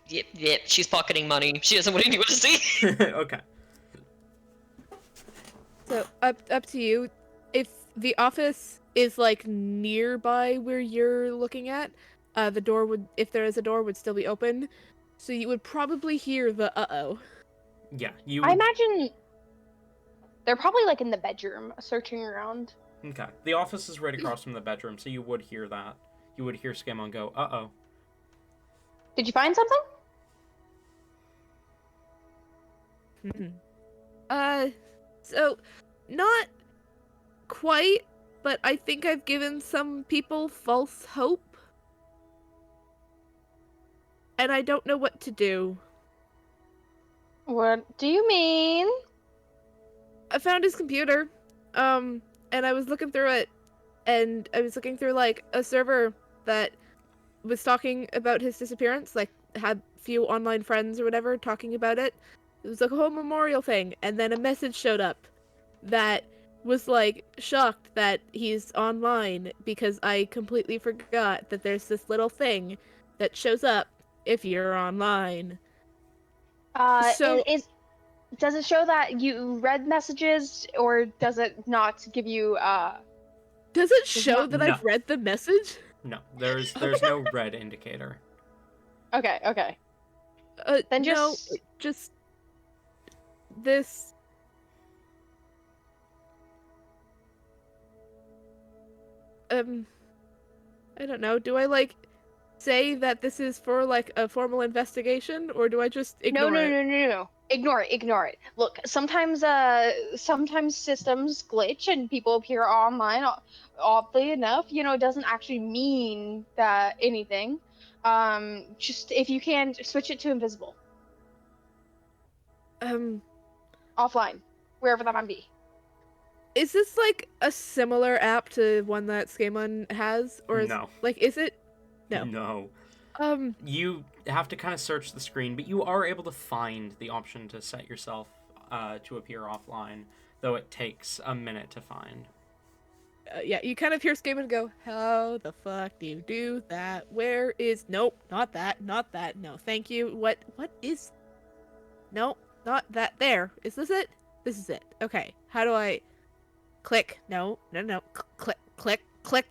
Yep, she's pocketing money. She doesn't want anyone to see. Okay. So, up to you. If the office is, like, nearby where you're looking at, the door would, if there is a door, would still be open. So you would probably hear the uh-oh. Yeah, you I would... imagine they're probably like in the bedroom searching around. Okay. The office is right across from the bedroom, so you would hear that. You would hear Scammon go, uh-oh. Did you find something? So, not quite, but I think I've given some people false hope. And I don't know what to do. What do you mean? I found his computer, and I was looking through it, and I was looking through, like, a server that was talking about his disappearance, like, had few online friends or whatever talking about it. It was like a whole memorial thing, and then a message showed up that was, like, shocked that he's online because I completely forgot that there's this little thing that shows up if you're online. So, Does it show that you read messages, or does it not give you does it show that No. I've read the message? No, there's no red indicator. Okay. Then No, just this. I don't know. Do I, like, say that this is for, like, a formal investigation, or do I just ignore it? No. Ignore it. Look, sometimes systems glitch and people appear online. Oddly enough, it doesn't actually mean that anything. Just if you can switch it to invisible, offline, wherever that might be. Is this, like, a similar app to one that Skamon has, or No. is it? No. No. Um, You have to kind of search the screen, but you are able to find the option to set yourself to appear offline, though it takes a minute to find. yeah, you kind of hear Skamon go, "How the fuck do you do that? Where is? Nope, not that. No, thank you. What is? Nope, not that. There. Is this it? This is it. Okay. How do I? Click. No. Click.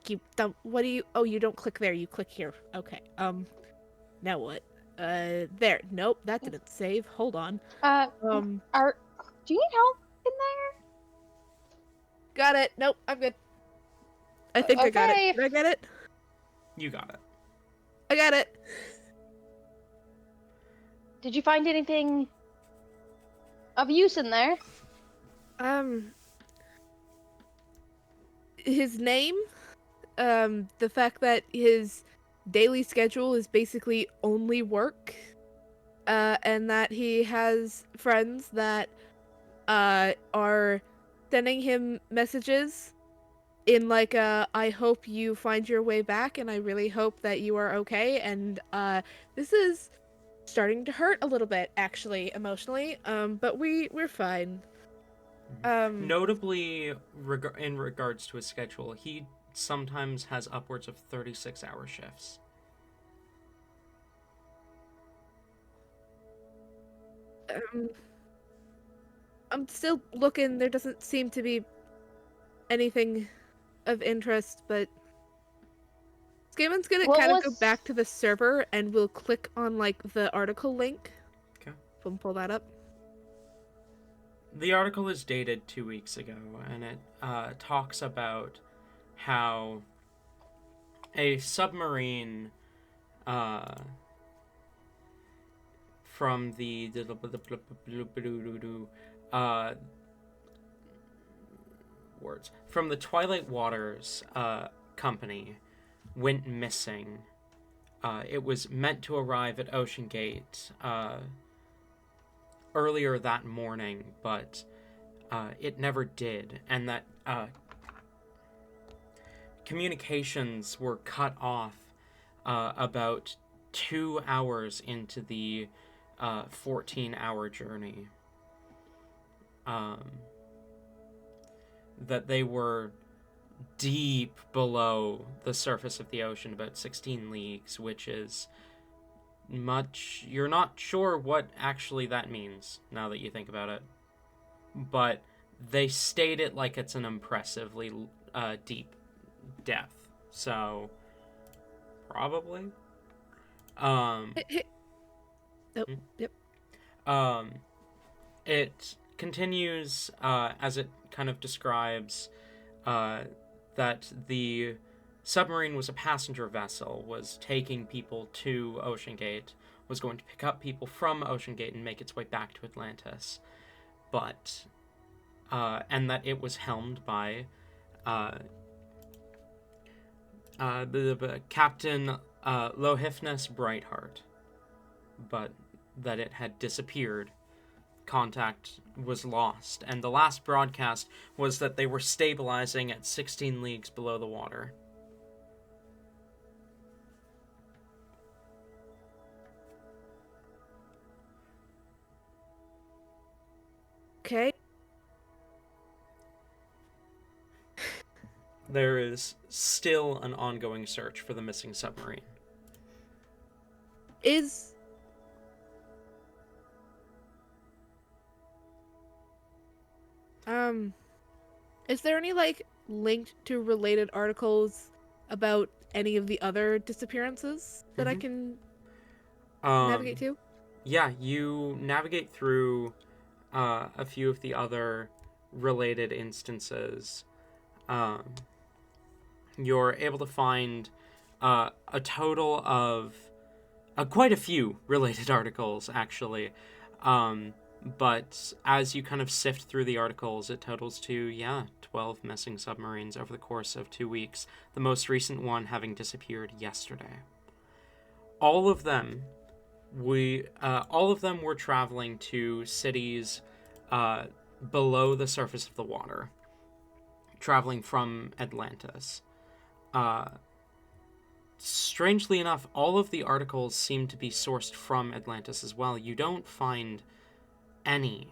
You don't. What do you? Oh, you don't click there. You click here. Okay. Now what? There. Nope, that didn't save. Hold on. Do you need help in there? Got it. Nope, I'm good. I think I got Okay. it. Did I get it? You got it. I got it. Did you find anything of use in there? His name, the fact that his daily schedule is basically only work, and that he has friends that are sending him messages in like I hope you find your way back and I really hope that you are okay, and this is starting to hurt a little bit actually emotionally, but we're fine. Notably, in regards to his schedule, he sometimes has upwards of 36-hour shifts. I'm still looking. There doesn't seem to be anything of interest, but Skamon's gonna kind of go back to the server and we'll click on like the article link. Okay. We'll pull that up. The article is dated 2 weeks ago, and it talks about how a submarine from the words from the Twilight Waters company went missing. It was meant to arrive at Ocean Gate earlier that morning, but it never did, and that communications were cut off about 2 hours into the 14-hour journey. That they were deep below the surface of the ocean, about 16 leagues, which is much... You're not sure what actually that means, now that you think about it. But they state it like it's an impressively deep depth. So, probably. Yep. It continues as it kind of describes that the submarine was a passenger vessel, was taking people to Ocean Gate, was going to pick up people from Ocean Gate and make its way back to Atlantis. But, and that it was helmed by the Captain Lohifnus Brightheart, but that it had disappeared. Contact was lost, and the last broadcast was that they were stabilizing at 16 leagues below the water. Okay. There is still an ongoing search for the missing submarine. Is there any, like, linked to related articles about any of the other disappearances that I can navigate to? Yeah, you navigate through a few of the other related instances. You're able to find a total of quite a few related articles, actually. But as you kind of sift through the articles, it totals to, 12 missing submarines over the course of 2 weeks, the most recent one having disappeared yesterday. All of them were traveling to cities below the surface of the water, traveling from Atlantis. Strangely enough, all of the articles seem to be sourced from Atlantis as well. You don't find any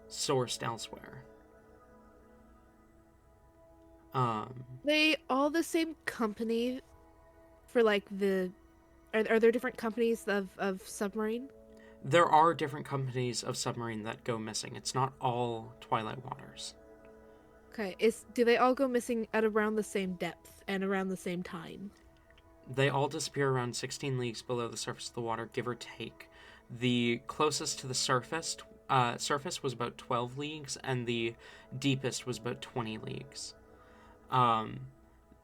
sourced elsewhere. They all the same company for, like, are there different companies of submarine? There are different companies of submarine that go missing. It's not all Twilight Waters. Okay, do they all go missing at around the same depth and around the same time? They all disappear around 16 leagues below the surface of the water, give or take. The closest to the surface was about 12 leagues, and the deepest was about 20 leagues.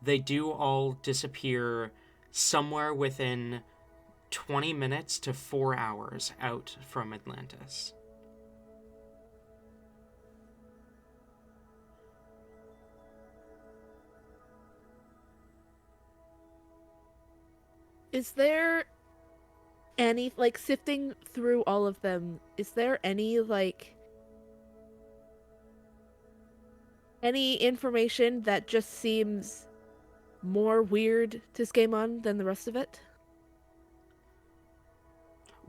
They do all disappear somewhere within 20 minutes to 4 hours out from Atlantis. Is there any, like, sifting through all of them, is there any, like, any information that just seems more weird to Skeimon than the rest of it?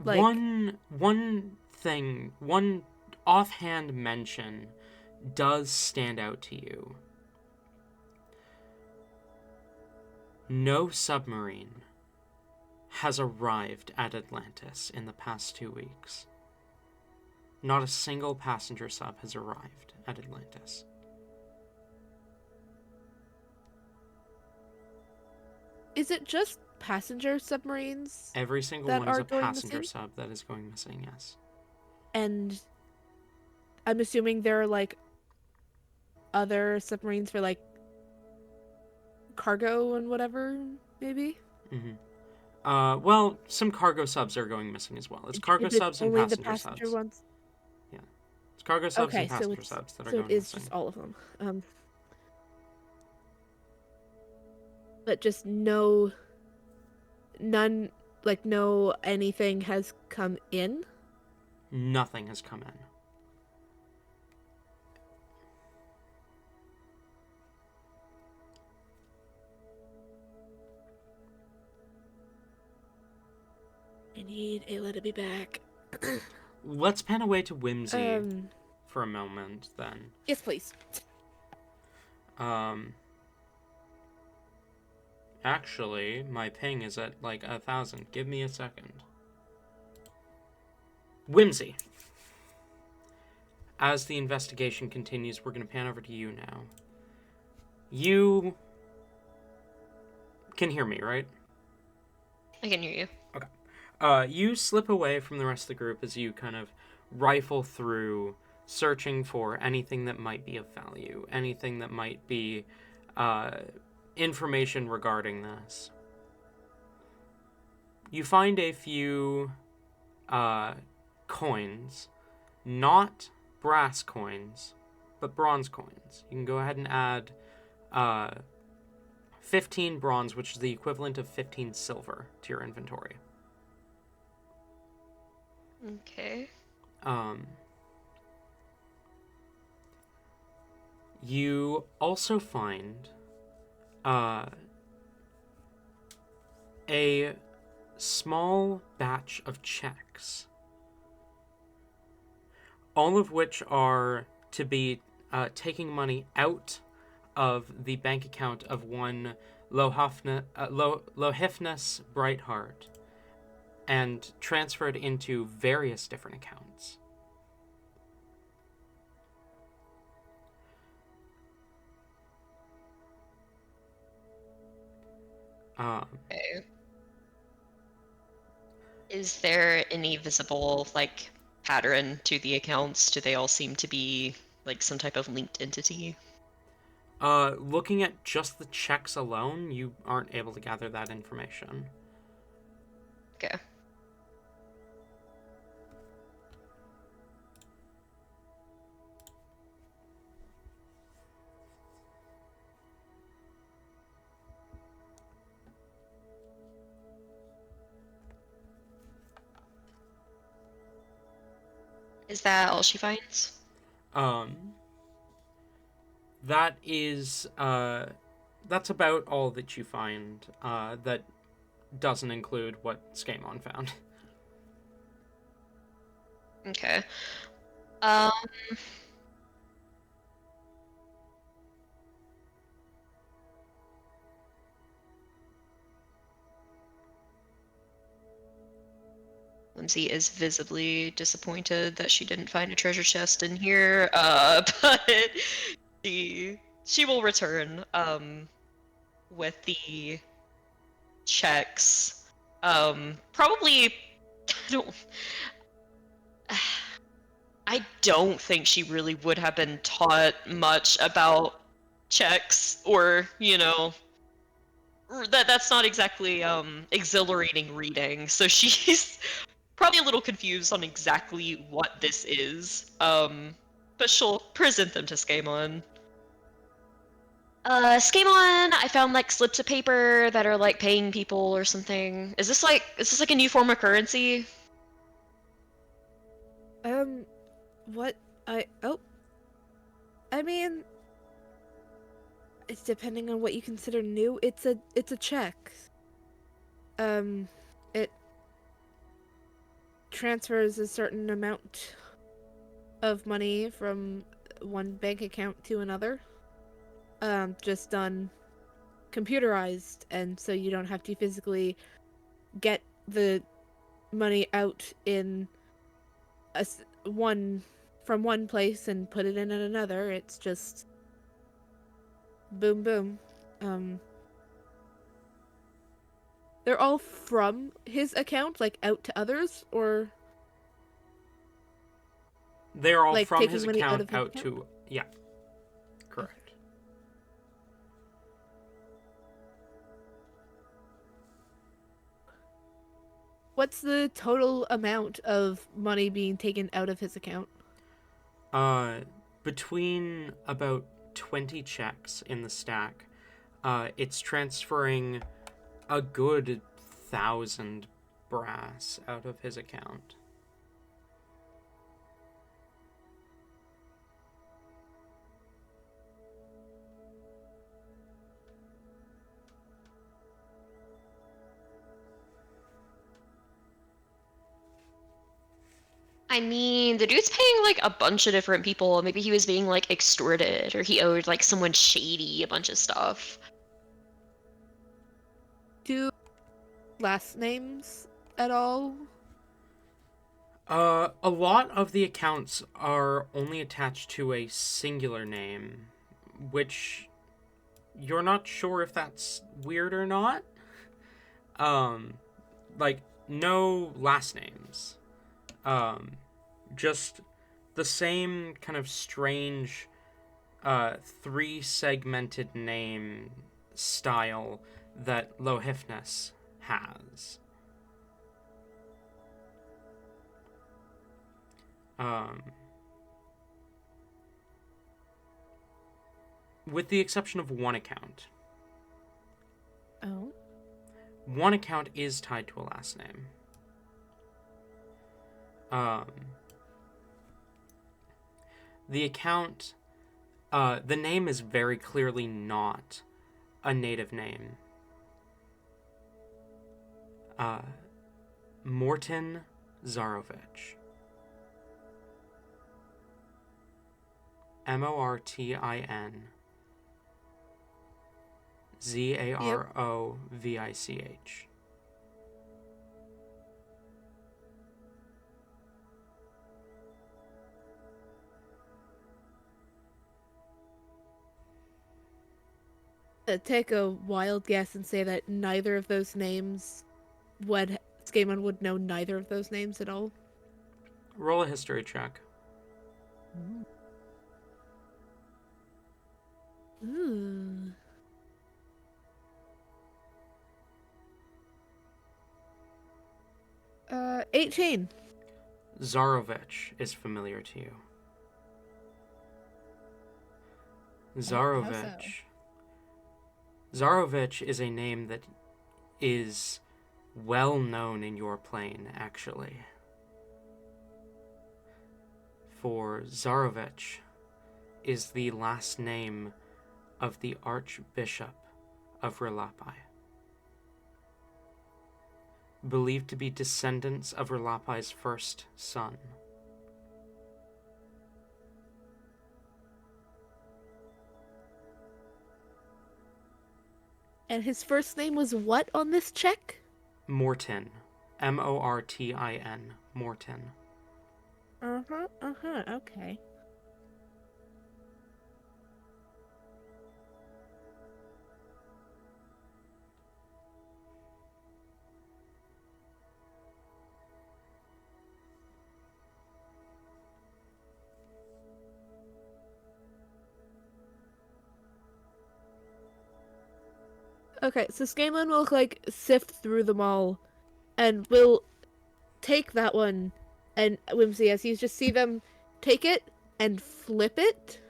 Like, One offhand mention does stand out to you. No submarine has arrived at Atlantis in the past 2 weeks. Not a single passenger sub has arrived at Atlantis. is it just passenger submarines? Every single That one is are a going passenger missing? sub that is going missing, yes. And I'm assuming there are, like, other submarines for, like, cargo and whatever, maybe? Well, some cargo subs are going missing as well. It's cargo Is it subs and only the passenger passenger subs. ones? Yeah. It's cargo subs Okay, and so passenger subs that are so it going is missing. just all of them. But just no, none, like no anything has come in. Nothing has come in. I need Ayla to be back. Let's pan away to Whimsy for a moment, then. Yes, please. Actually, my ping is at like 1,000. Give me a second. Whimsy. As the investigation continues, we're going to pan over to you now. You can hear me, right? I can hear you. Okay. You slip away from the rest of the group as you kind of rifle through, searching for anything that might be of value, anything that might be information regarding this. You find a few coins, not brass coins, but bronze coins. You can go ahead and add 15 bronze, which is the equivalent of 15 silver, to your inventory. Okay. You also find a small batch of checks, all of which are to be taking money out of the bank account of one Lohifnus Brightheart and transferred into various different accounts. Okay. Is there any visible, like, pattern to the accounts? Do they all seem to be, like, some type of linked entity? Looking at just the checks alone, you aren't able to gather that information. Okay. Is that all she finds? That is, that's about all that you find, that doesn't include what Skamon found. Okay. Whimsy is visibly disappointed that she didn't find a treasure chest in here, but she will return with the checks. Probably I don't I don't think she really would have been taught much about checks, or, that's not exactly exhilarating reading. So she's probably a little confused on exactly what this is. But she'll present them to Skamon. Skamon, I found like slips of paper that are like paying people or something. Is this like a new form of currency? What I mean, it's depending on what you consider new. It's a check. It transfers a certain amount of money from one bank account to another. Just done computerized, and so you don't have to physically get the money out in from one place and put it in another. It's just boom boom. They're all from his account, like out to others, or They're all like from taking his money out account of his out account? to... Yeah. Correct. What's the total amount of money being taken out of his account? Between about 20 checks in the stack, it's transferring a good 1,000 brass out of his account. I mean, the dude's paying like a bunch of different people. Maybe he was being like extorted, or he owed like someone shady a bunch of stuff. Do last names at all? A lot of the accounts are only attached to a singular name, which you're not sure if that's weird or not. Like, no last names. Just the same kind of strange, three-segmented name style that Lohifness has. With the exception of one account. Oh. One account is tied to a last name. The account, the name is very clearly not a native name. Morton Zarovich. Mortin Zarovich. Take a wild guess and say that neither of those names Skamon would know neither of those names at all. Roll a history check. Ooh. Uh, 18. Zarovich is familiar to you. How Zarovich. Zarovich is a name that is well known in your plane, actually. For Zarovich is the last name of the Archbishop of Relapai. Believed to be descendants of Relapai's first son. And his first name was what on this check? Morton. Mortin. Morton. Okay. Okay, so Scanlan will like sift through them all and will take that one and Whimsy, as you just see them take it and flip it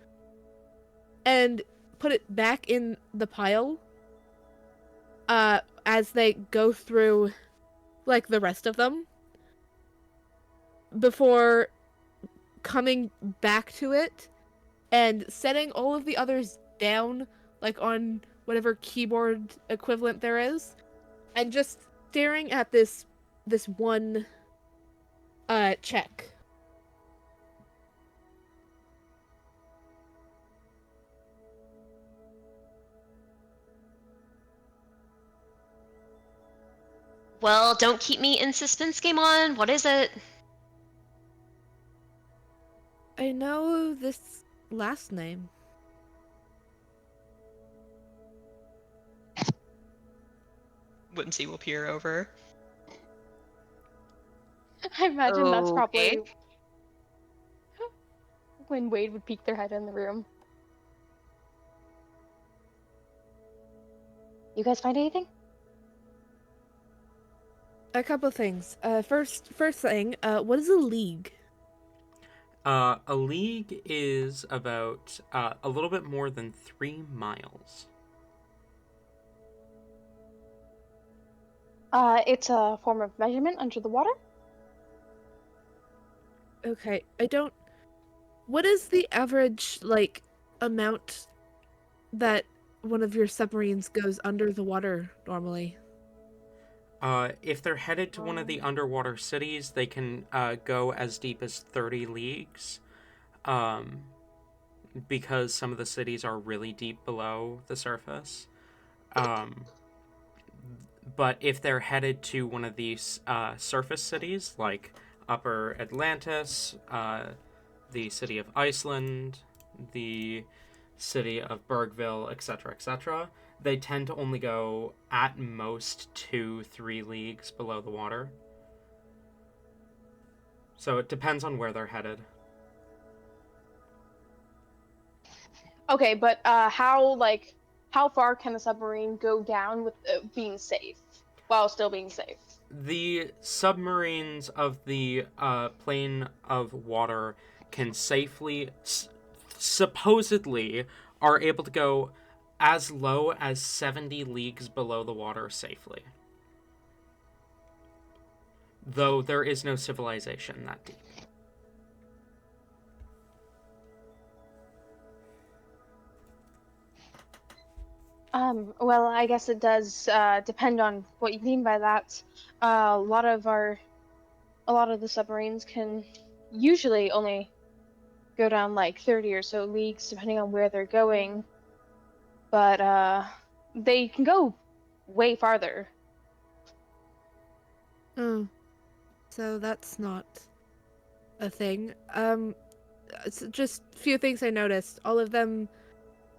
and put it back in the pile as they go through like the rest of them before coming back to it and setting all of the others down like on whatever keyboard equivalent there is and just staring at this one check. Well, don't keep me in suspense, Game On. What is it? I know this last name. Whimsy will peer over. I imagine that's probably Okay. when Wade would peek their head in the room. You guys find anything? A couple things. First thing, what is a league? A league is about a little bit more than 3 miles. It's a form of measurement under the water. Okay, what is the average, amount that one of your submarines goes under the water normally? If they're headed to one of the underwater cities, they can go as deep as 30 leagues. Because some of the cities are really deep below the surface. But if they're headed to one of these surface cities, like Upper Atlantis, the city of Iceland, the city of Bergville, etc., they tend to only go at most 2-3 leagues below the water. So it depends on where they're headed. Okay, but how far can the submarine go down with being safe while still being safe? The submarines of the plane of water can safely, supposedly, are able to go as low as 70 leagues below the water safely. Though there is no civilization that deep. Well, I guess it does depend on what you mean by that. A lot of the submarines can usually only go down like 30 or so leagues, depending on where they're going. But they can go way farther. Oh, so that's not a thing. So just a few things I noticed. All of them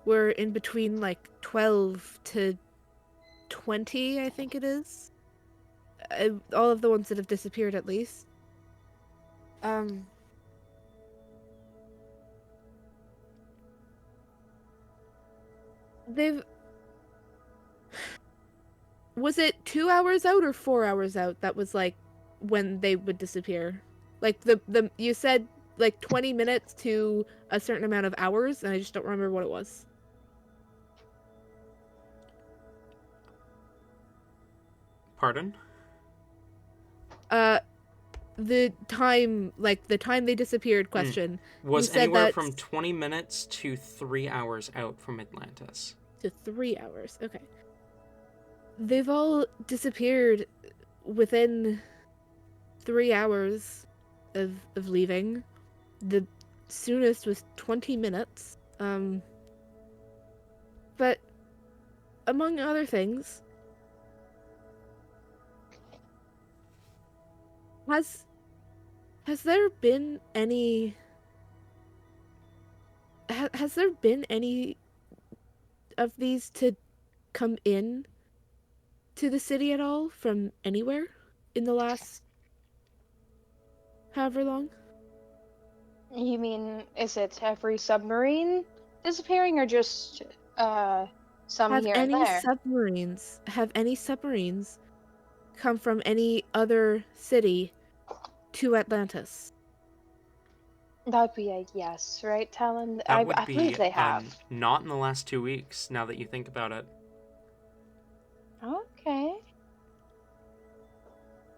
were in between like 12 to 20, I think it is. All of the ones that have disappeared, at least. They've... Was it 2 hours out or 4 hours out that was, like, when they would disappear? Like, you said, like, 20 minutes to a certain amount of hours, and I just don't remember what it was. Pardon? The time they disappeared question. Was you said anywhere that from 20 minutes to 3 hours out from Atlantis. To 3 hours, okay. They've all disappeared within 3 hours of leaving. The soonest was 20 minutes. But among other things, has there been any has there been any of these to come in to the city at all from anywhere in the last however long? You mean, is it every submarine disappearing or just some Have here and any there? submarines come from any other city to Atlantis? That'd be a yes, right, Talon? That I would believe be they have. not in the last 2 weeks, now that you think about it. Okay.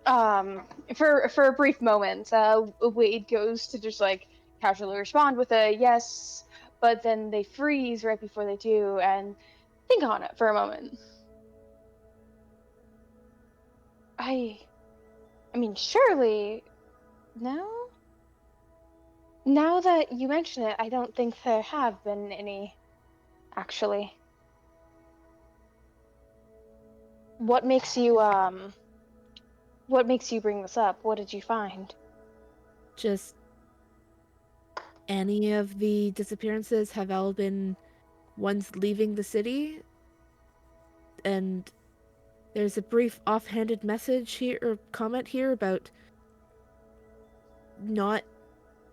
For a brief moment, Wade goes to just like casually respond with a yes, but then they freeze right before they do and think on it for a moment. I mean, surely, no? Now that you mention it, I don't think there have been any, actually. What makes you bring this up? What did you find? Just any of the disappearances have all been ones leaving the city? And there's a brief offhanded message here or comment here about not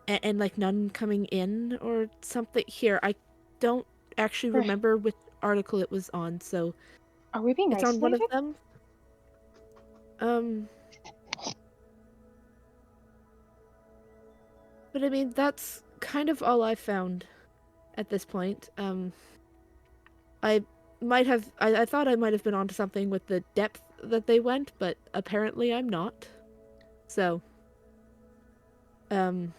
and like none coming in or something. Here, I don't actually Right. remember which article it was on, so Are we being it's on one of isolated? them. But I mean, that's kind of all I've found at this point. I I thought I might have been onto something with the depth that they went, but apparently I'm not. So, um,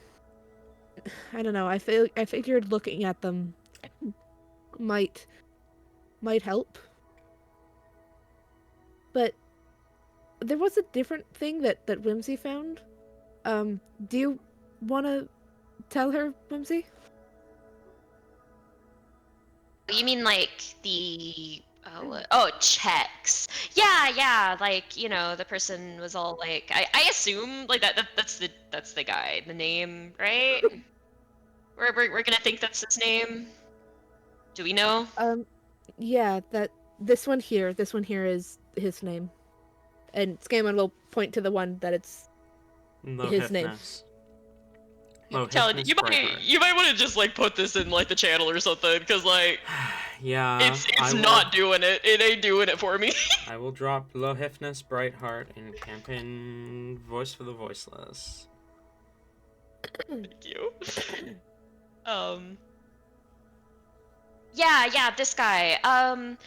I don't know. I figured looking at them might help. But there was a different thing that Whimsy found. Do you want to tell her, Whimsy? You mean like the oh checks? Yeah. Like the person was all like I assume like that's the guy, the name, right? We're gonna think that's his name. Do we know? Yeah, this one here is his name. And Scanlan will point to the one that it's his name. Talon, Lohiftness Brightheart. you might want to just like put this in like the channel or something, because like Yeah, it's not doing it. It ain't doing it for me. I will drop Lohiftness Brightheart in campaign voice for the voiceless. Thank you. Yeah, this guy.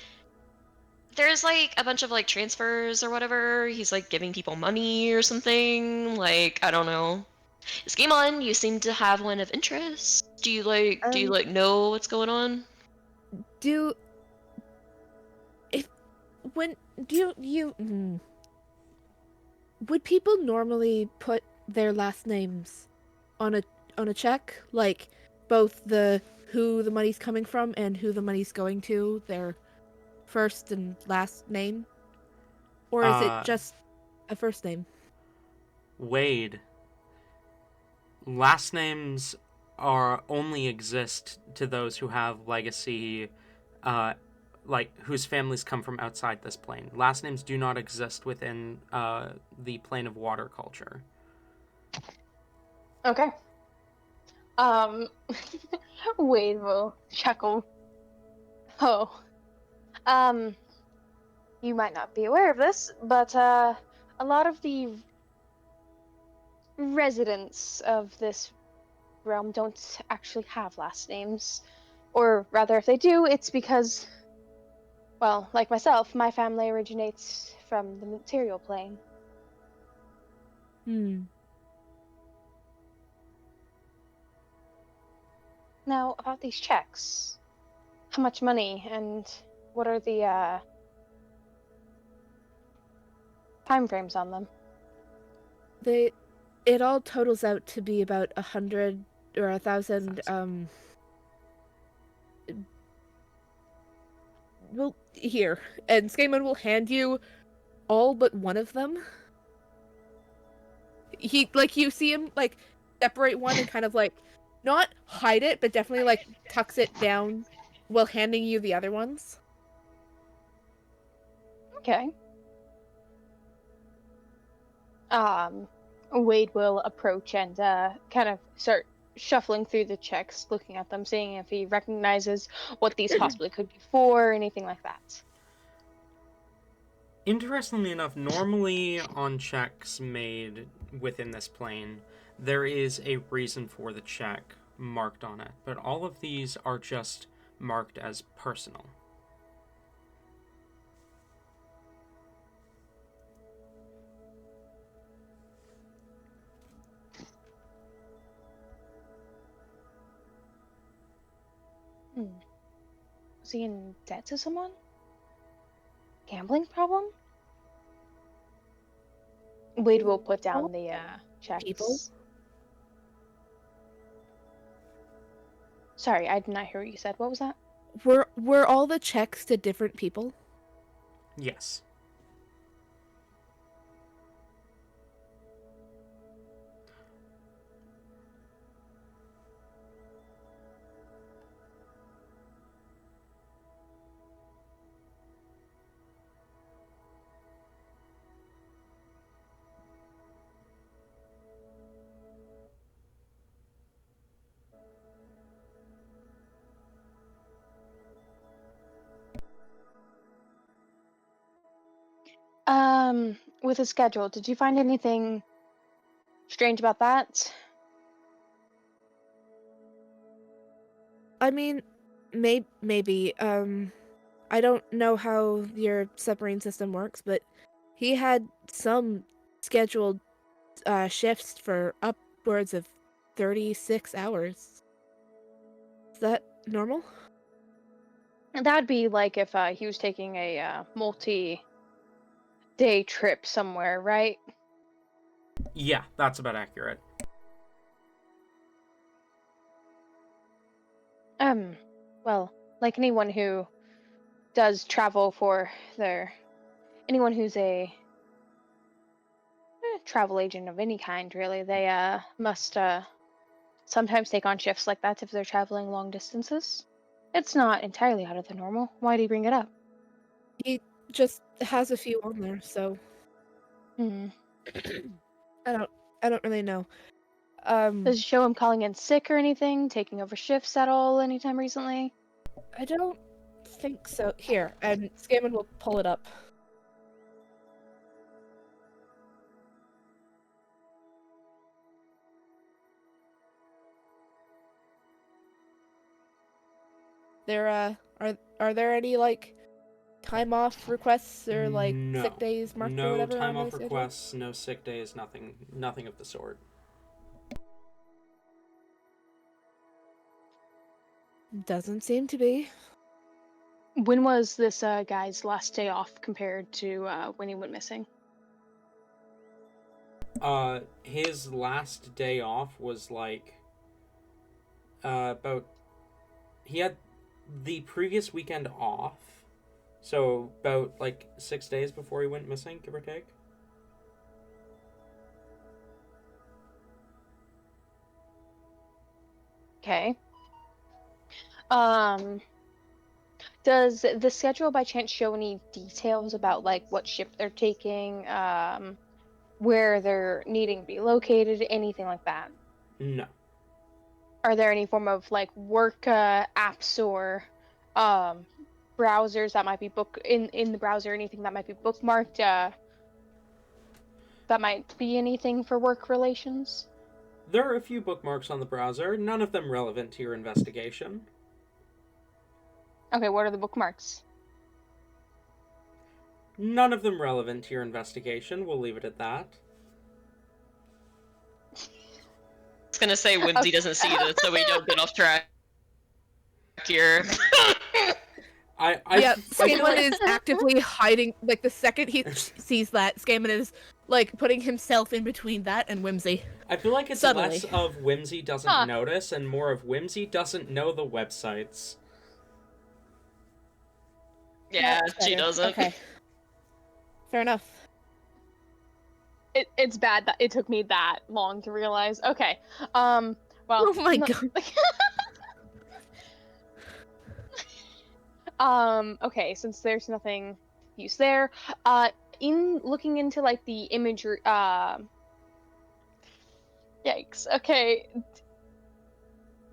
There's like a bunch of like transfers or whatever. He's like giving people money or something. Like, I don't know. Is game on? You seem to have one of interest. Do you like know what's going on? Do if when do you would people normally put their last names on a check, like both the who the money's coming from and who the money's going to, their first and last name? Or is it just a first name? Wade. Last names are only exist to those who have legacy, like whose families come from outside this plane. Last names do not exist within the plane of water culture. Okay. Wade will chuckle. Oh. You might not be aware of this, but a lot of the residents of this realm don't actually have last names. Or rather, if they do, it's because, well, like myself, my family originates from the material plane. Now, about these checks. How much money and what are the time frames on them? It all totals out to be about 100 or 1,000. Well, here, and Skaman will hand you all but one of them. You see him like separate one and kind of like not hide it, but definitely like tucks it down while handing you the other ones. Okay. Wade will approach and kind of start shuffling through the checks, looking at them, seeing if he recognizes what these possibly could be for, or anything like that. Interestingly enough, normally on checks made within this plane, there is a reason for the check marked on it, but all of these are just marked as personal. Is he in debt to someone? Gambling problem? Wade will put down the checks. People? Sorry, I did not hear what you said. What was that? Were all the checks to different people? Yes. With his schedule, did you find anything strange about that? I mean, maybe. I don't know how your submarine system works, but he had some scheduled shifts for upwards of 36 hours. Is that normal? That'd be like if he was taking a multi-day trip somewhere, right? Yeah, that's about accurate. Well, like anyone who does travel for anyone who's a travel agent of any kind, really, they must sometimes take on shifts like that if they're traveling long distances. It's not entirely out of the normal. Why do you bring it up? He just has a few on there, so Hmm. I don't really know. Does it show him calling in sick or anything, taking over shifts at all anytime recently? I don't think so. Here, and Scammon will pull it up. There are there any like time off requests or like sick days marked or No whatever time on off the schedule? requests, no sick days, nothing of the sort. Doesn't seem to be. When was this guy's last day off compared to when he went missing? His last day off was like about he had the previous weekend off, so about like 6 days before he went missing, give or take. Okay. Does the schedule by chance show any details about like what ship they're taking, where they're needing to be located, anything like that? No. Are there any form of like work apps or browsers that might be in the browser, anything that might be bookmarked that might be anything for work relations? There are a few bookmarks on the browser, none of them relevant to your investigation. Okay, what are the bookmarks? None of them relevant to your investigation, we'll leave it at that. I was gonna say Whimsy doesn't see this, so we don't get off track here. Scammon is actively hiding. Like the second he sees that, Scammon is like putting himself in between that and Whimsy. I feel like it's Subtly. less of Whimsy doesn't notice and more of Whimsy doesn't know the websites. Yeah, she doesn't. Okay. Fair enough. It's bad that it took me that long to realize. Okay. Well. Oh my god. Okay, since there's nothing use there, in looking into like the imagery, yikes. Okay.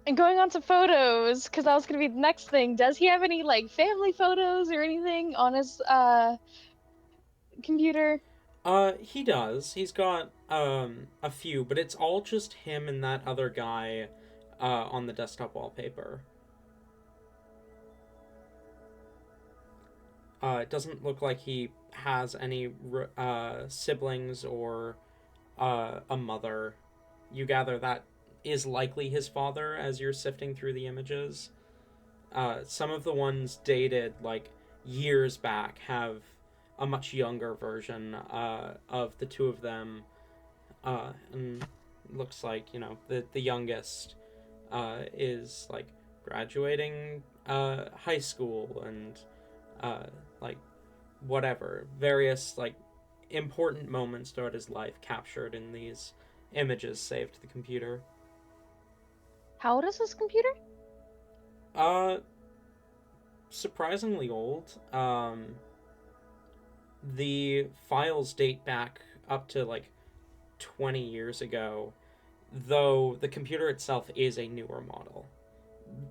And going on to photos, because that was gonna be the next thing. Does he have any like family photos or anything on his computer? He does. He's got a few, but it's all just him and that other guy on the desktop wallpaper. It doesn't look like he has any siblings or a mother. You gather that is likely his father as you're sifting through the images. Some of the ones dated like years back have a much younger version of the two of them, and looks like, you know, the youngest is like graduating high school and like whatever, various like important moments throughout his life captured in these images saved to the computer. How old is this computer? Surprisingly old. The files date back up to like 20 years ago, though the computer itself is a newer model.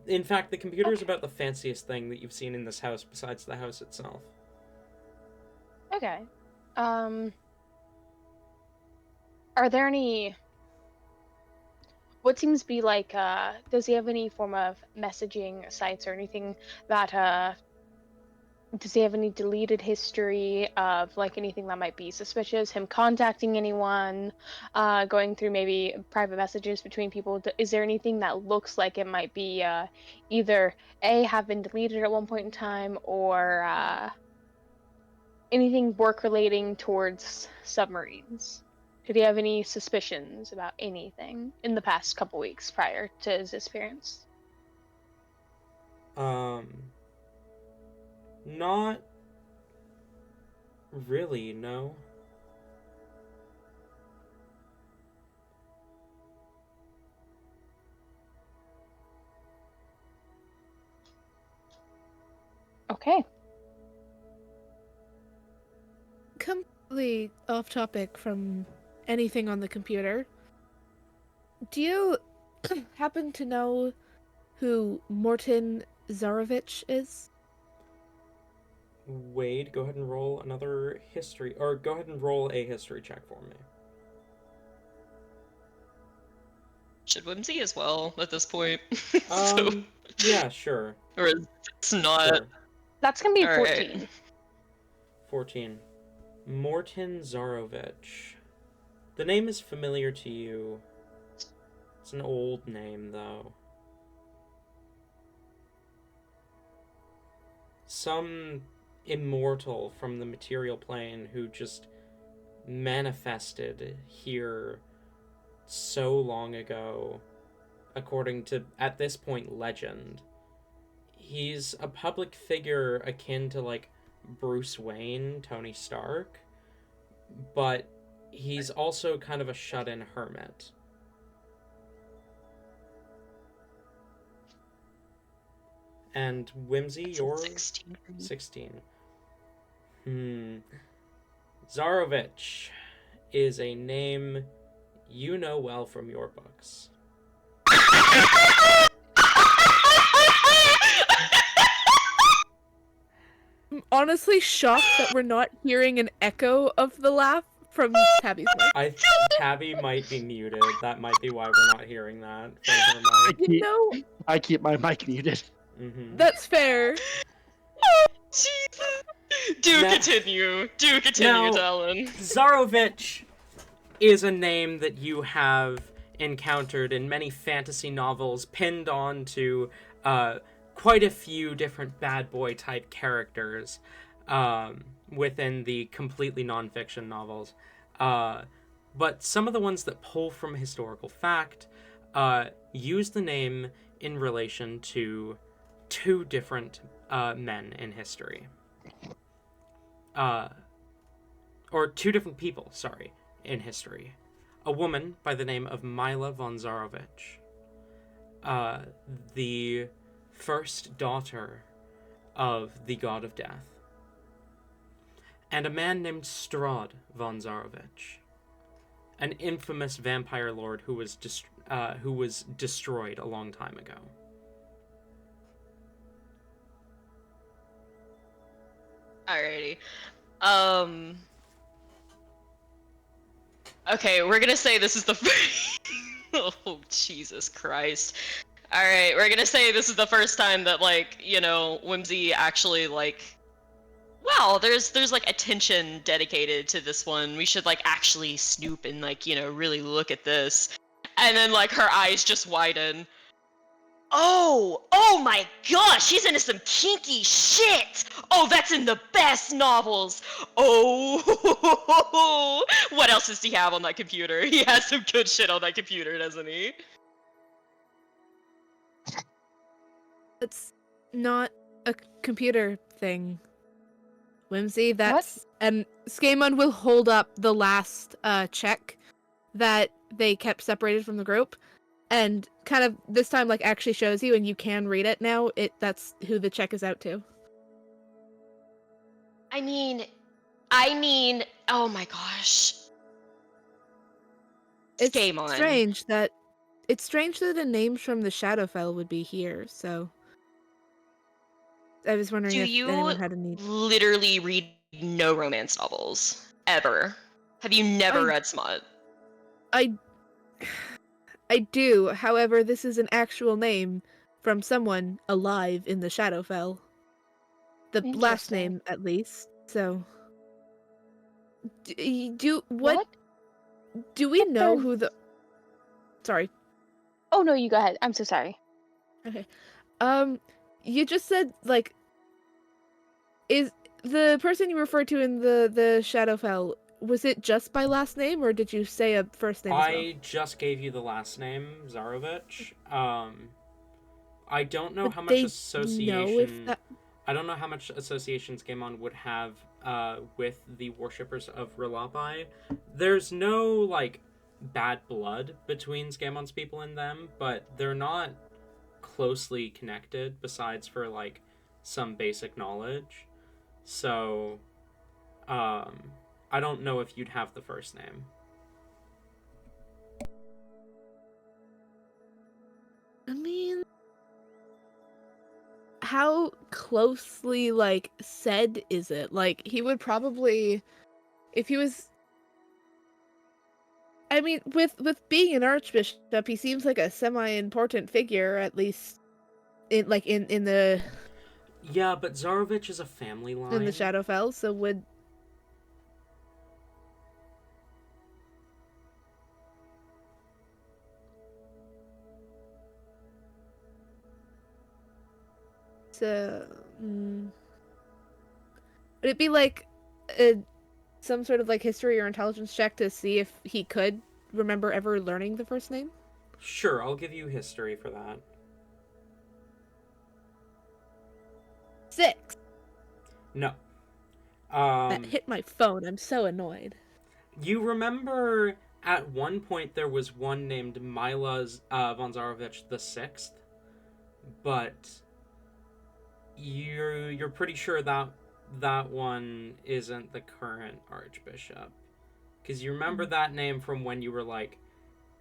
In fact, the computer is about the fanciest thing that you've seen in this house besides the house itself. Okay. Are there any... what seems to be like, does he have any form of messaging sites or anything that, does he have any deleted history of like anything that might be suspicious? Him contacting anyone, going through maybe private messages between people. Is there anything that looks like it might be either A, have been deleted at one point in time, or anything work relating towards submarines? Did he have any suspicions about anything in the past couple weeks prior to his disappearance? Not really, no. Okay. Completely off topic from anything on the computer. Do you happen to know who Morton Zarovich is? Wade, go ahead and roll another history, or go ahead and roll a history check for me. Should Whimsy as well at this point? Yeah, sure. Or it's not. Sure. That's gonna be All 14. right. 14. Morton Zarovich. The name is familiar to you. It's an old name, though. Some immortal from the material plane who just manifested here so long ago, according to, at this point, legend. He's a public figure akin to, like, Bruce Wayne, Tony Stark, but he's also kind of a shut-in hermit. And Whimsy, you're 16. 16. Zarovich is a name you know well from your books. I'm honestly shocked that we're not hearing an echo of the laugh from Tabby's mic. Tabby might be muted. That might be why we're not hearing that from her mic. You know, I keep my mic muted. Mm-hmm. that's fair. Jesus. Do continue, Now, Talon. Zarovich is a name that you have encountered in many fantasy novels, pinned on to quite a few different bad boy type characters within the completely nonfiction novels. But some of the ones that pull from historical fact use the name in relation to two different men in history. Or two different people, sorry, in history. A woman by the name of Mila von Zarovich, the first daughter of the god of death, and a man named Strahd von Zarovich, an infamous vampire lord who was destroyed a long time ago. Alrighty. Okay, we're gonna say this is the first... Oh, Jesus Christ. Alright, we're gonna say this is the first time that, like, you know, Whimsy actually, like... Wow, there's like, attention dedicated to this one. We should, like, actually snoop and, like, you know, really look at this. And then, like, her eyes just widen. Oh my gosh, she's into some kinky shit! Oh, that's in the best novels! Oh, what else does he have on that computer? He has some good shit on that computer, doesn't he? It's not a computer thing. Whimsy, that's... And Skaemon will hold up the last check that they kept separated from the group, and kind of this time like actually shows you, and you can read it now. That's who the check is out to. I mean, oh my gosh. It's Skaemon. strange that a name from the Shadowfell would be here, so I was wondering Do if you anyone had a need. literally read no romance novels? Ever? Have you never read smut? I do. However, this is an actual name from someone alive in the Shadowfell. The last Interesting. name, at least. So, what What do we if know they're... who the? Sorry. Oh no, you go ahead. I'm so sorry. Okay. You just said like, is the person you referred to in the Shadowfell, was it just by last name, or did you say a first name as well? I just gave you the last name, Zarovich. I don't know Would how much they know if association. that? I don't know how much association Skamon would have with the worshippers of Relapai. There's no like bad blood between Skamon's people and them, but they're not closely connected besides for like some basic knowledge. So, I don't know if you'd have the first name. I mean, how closely like said is it? Like he would probably, if he was. I mean, with being an archbishop, he seems like a semi-important figure, at least in the Yeah, but Zarovich is a family line. Shadowfell. So would so would it be like a, some sort of like history or intelligence check to see if he could remember ever learning the first name? Sure, I'll give you history for that. 6. No. That hit my phone. I'm so annoyed. You remember at one point there was one named Mila von Zarovich the Sixth, but you're pretty sure that that one isn't the current archbishop, because you remember that name from when you were like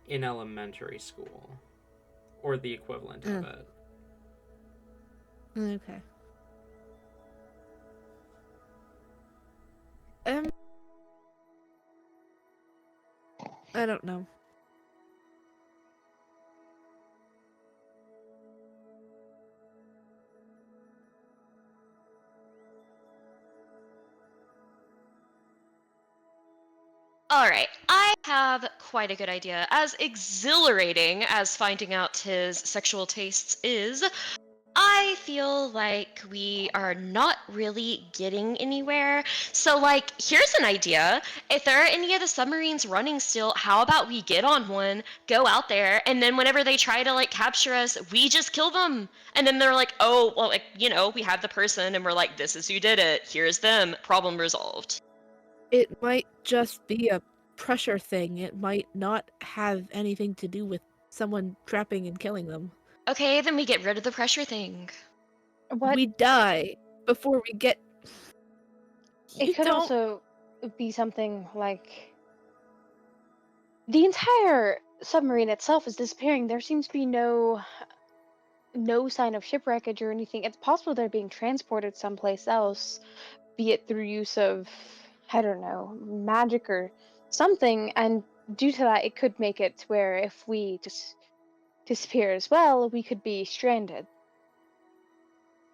in elementary school, or the equivalent of it. Okay. I don't know. All right, I have quite a good idea. As exhilarating as finding out his sexual tastes is, I feel like we are not really getting anywhere. So, like, here's an idea. If there are any of the submarines running still, how about we get on one, go out there, and then whenever they try to, like, capture us, we just kill them. And then they're like, oh, well, like, you know, we have the person, and we're like, this is who did it. Here's them. Problem resolved. It might just be a pressure thing. It might not have anything to do with someone trapping and killing them. Okay, then we get rid of the pressure thing. What We die before we get. it You could don't. also be something like the entire submarine itself is disappearing. There seems to be no sign of shipwreckage or anything. It's possible they're being transported someplace else, be it through use of, I don't know, magic or something. And due to that, it could make it where if we just disappear as well, we could be stranded.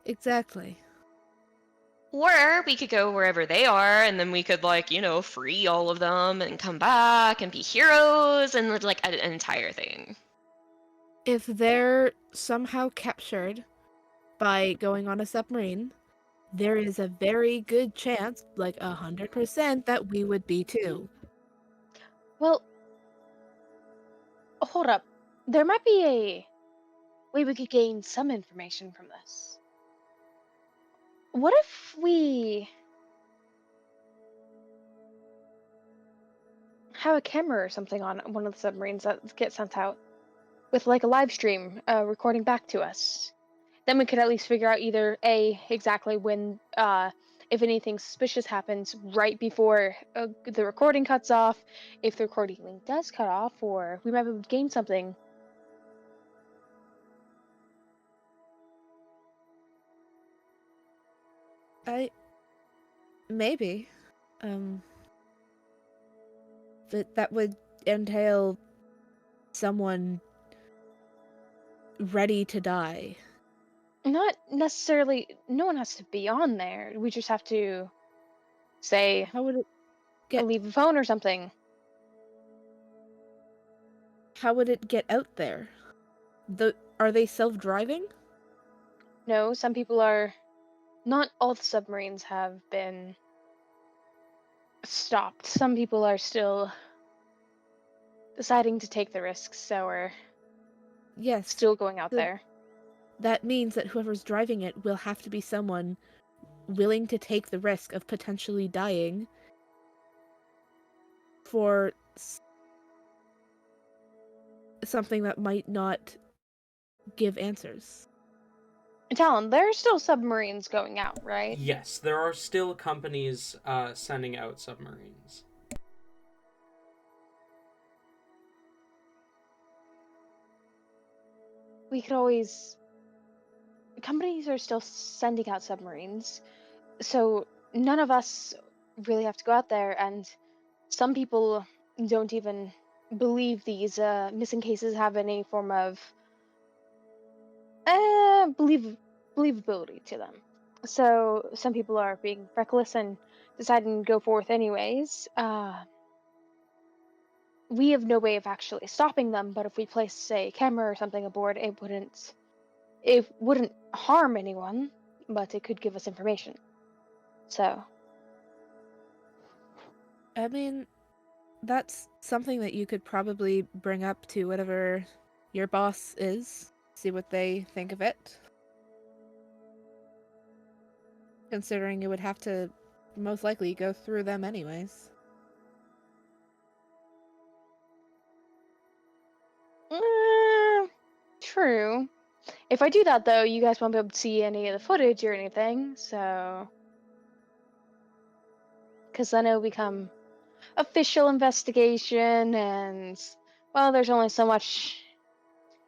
Exactly. Or we could go wherever they are, and then we could, like, you know, free all of them and come back and be heroes and, like, an entire thing. If they're somehow captured by going on a submarine, there is a very good chance, like 100%, that we would be too. Well, hold up. There might be a way we could gain some information from this. What if we have a camera or something on one of the submarines that gets sent out with like a live stream recording back to us? Then we could at least figure out either A, exactly when, if anything suspicious happens right before the recording cuts off, if the recording link does cut off, or we might be able to gain something. Maybe. But that would entail someone ready to die. Not necessarily. No one has to be on there. We just have to say, How would it get leave a phone or something. how would it get out there? Are they self-driving? No, some people are. Not all the submarines have been stopped. Some people are still deciding to take the risks, so we're Yes. still going out So there. that means that whoever's driving it will have to be someone willing to take the risk of potentially dying for something that might not give answers. Talon, there are still submarines going out, right? Yes, there are still companies sending out submarines. We could always. Companies are still sending out submarines, so none of us really have to go out there, and some people don't even believe these missing cases have any form of believability to them. So some people are being reckless and deciding to go forth anyways. We have no way of actually stopping them, but if we place a camera or something aboard, it wouldn't harm anyone, but it could give us information. So I mean, that's something that you could probably bring up to whatever your boss is, see what they think of it. Considering it would have to most likely go through them anyways. true. If I do that though, you guys won't be able to see any of the footage or anything, so because then it'll become official investigation, and well, there's only so much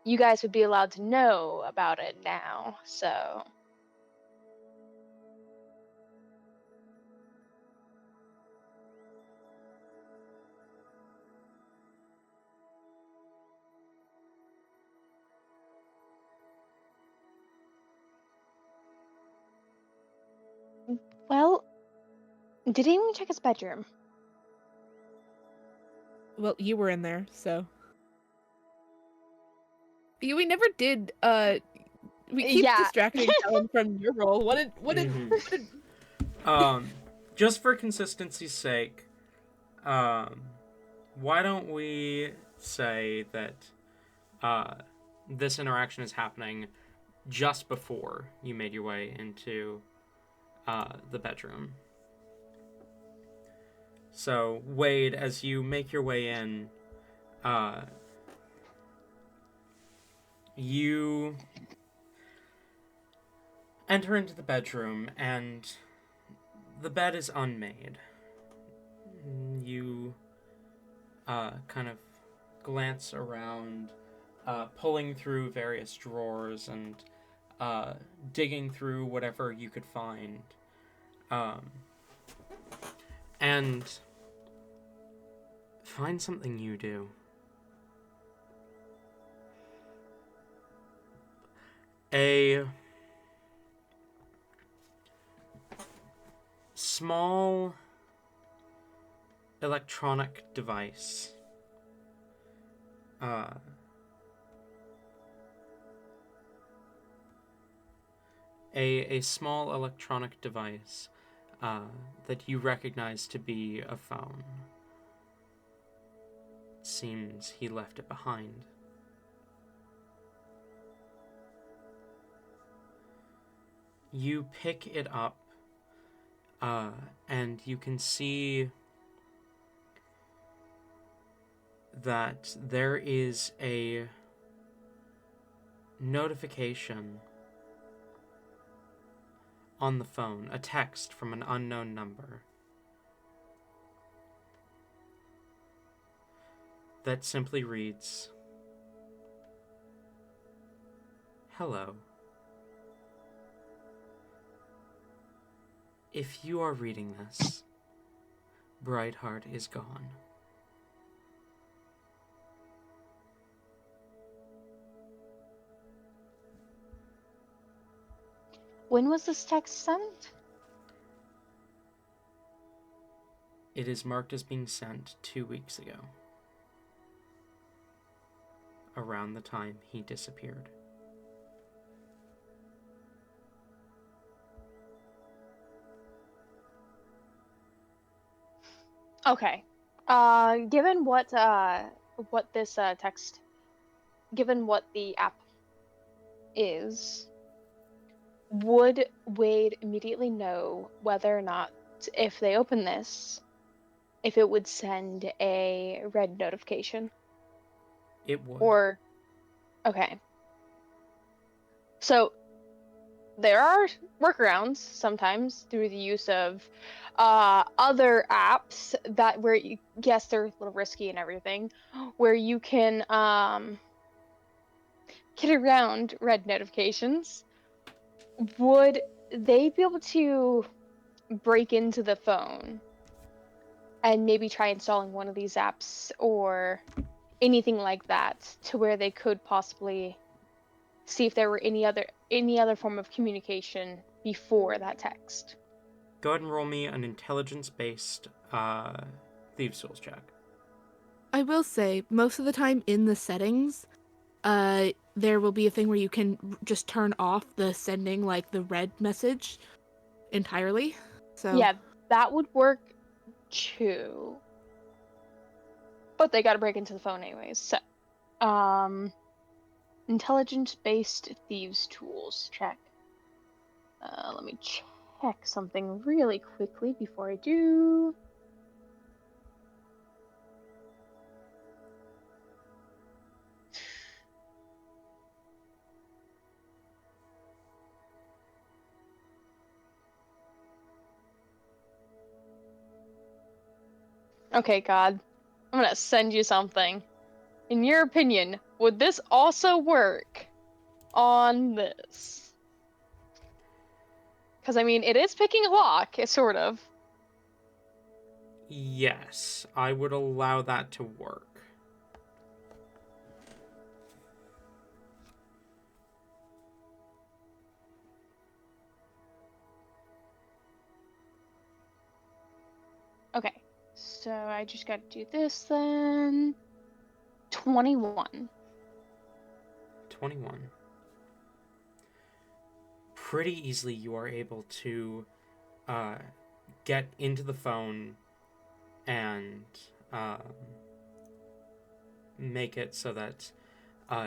you guys would be allowed to know about it now, so well, did anyone check his bedroom? Well, you were in there, so. We never did, we keep Yeah. distracting Helen from your role. What did Just for consistency's sake, why don't we say that this interaction is happening just before you made your way into the bedroom? So, Wade, as you make your way in, you enter into the bedroom, and the bed is unmade. You kind of glance around, pulling through various drawers and digging through whatever you could find. And find something you do. A small electronic device. A small electronic device that you recognize to be a phone. It seems he left it behind. You pick it up, and you can see that there is a notification on the phone, a text from an unknown number that simply reads, "Hello. If you are reading this, Brightheart is gone. when was this text sent? It is marked as being sent 2 weeks ago. Around the time he disappeared. Okay. Given what this text, given what the app is, would Wade immediately know whether or not, if they open this, if it would send a red notification? It would. Or, okay. So, there are workarounds sometimes through the use of other apps that where you, yes, they're a little risky and everything, where you can get around red notifications. Would they be able to break into the phone and maybe try installing one of these apps or anything like that to where they could possibly see if there were any other form of communication before that text? Go ahead and roll me an intelligence-based Thieves' Tools check. I will say, most of the time in the settings, there will be a thing where you can just turn off the sending, like, the red message entirely. So Yeah, that would work too. But they gotta break into the phone anyways. So, intelligence-based thieves tools check. Let me check something really quickly before I do. Okay, God. I'm gonna send you something. In your opinion, would this also work on this? Because, I mean, it is picking a lock, sort of. Yes, I would allow that to work. Okay, so I just gotta do this then. 21. 21. Pretty easily you are able to get into the phone and make it so that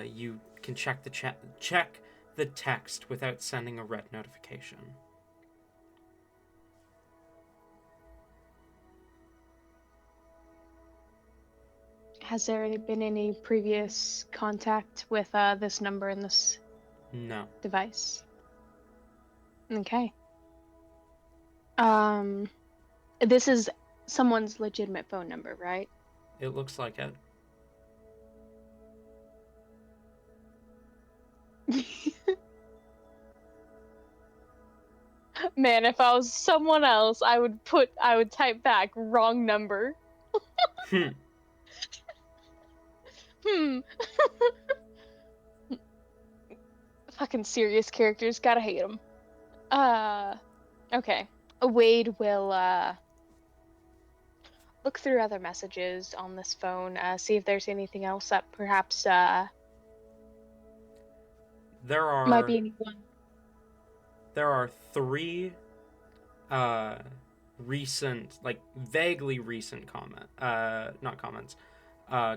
you can check the text without sending a red notification. Has there been any previous contact with this number in this No. device? Okay. This is someone's legitimate phone number, right? It looks like it. Man, if I was someone else, I would type back wrong number. Hmm. Fucking serious characters, gotta hate them. Okay. Wade will look through other messages on this phone, see if there's anything else that perhaps might be anyone. There are 3 recent, like vaguely recent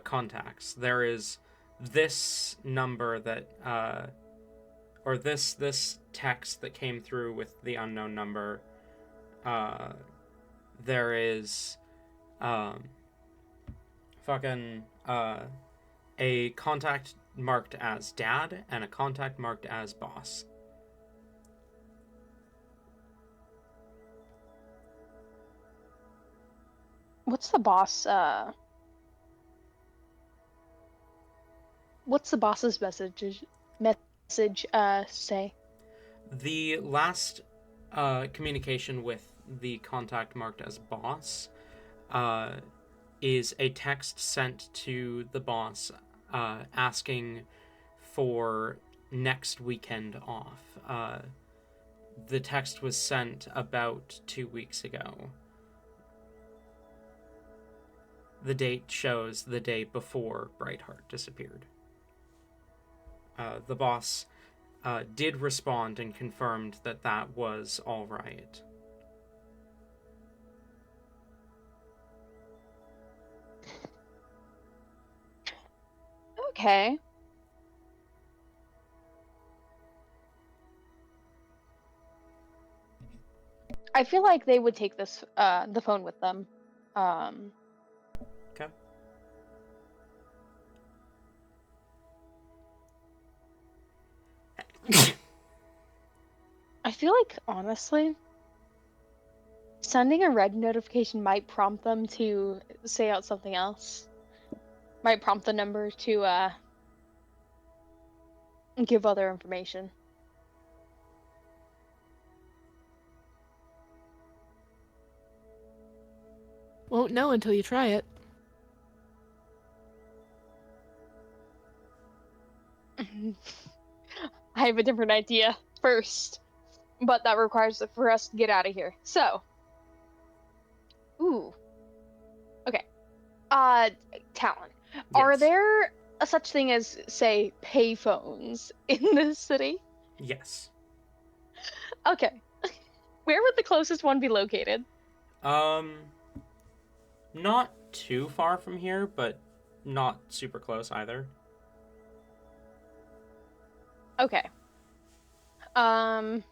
contacts. There is this number that or this text that came through with the unknown number. There is a contact marked as dad and a contact marked as boss. What's the boss? What's the boss's message say? The last communication with the contact marked as boss is a text sent to the boss asking for next weekend off. The text was sent about 2 weeks ago. The date shows the day before Brightheart disappeared. The boss did respond and confirmed that that was all right. Okay. I feel like they would take this the phone with them. Okay. I feel like, honestly, sending a red notification might prompt them to say out something else. Might prompt the number to give other information. Won't know until you try it. I have a different idea first, but that requires for us to get out of here. So, okay. Talon, are Yes. there a such thing as, say, payphones in this city? Yes. Okay. Where would the closest one be located? Not too far from here, but not super close either. Okay. Then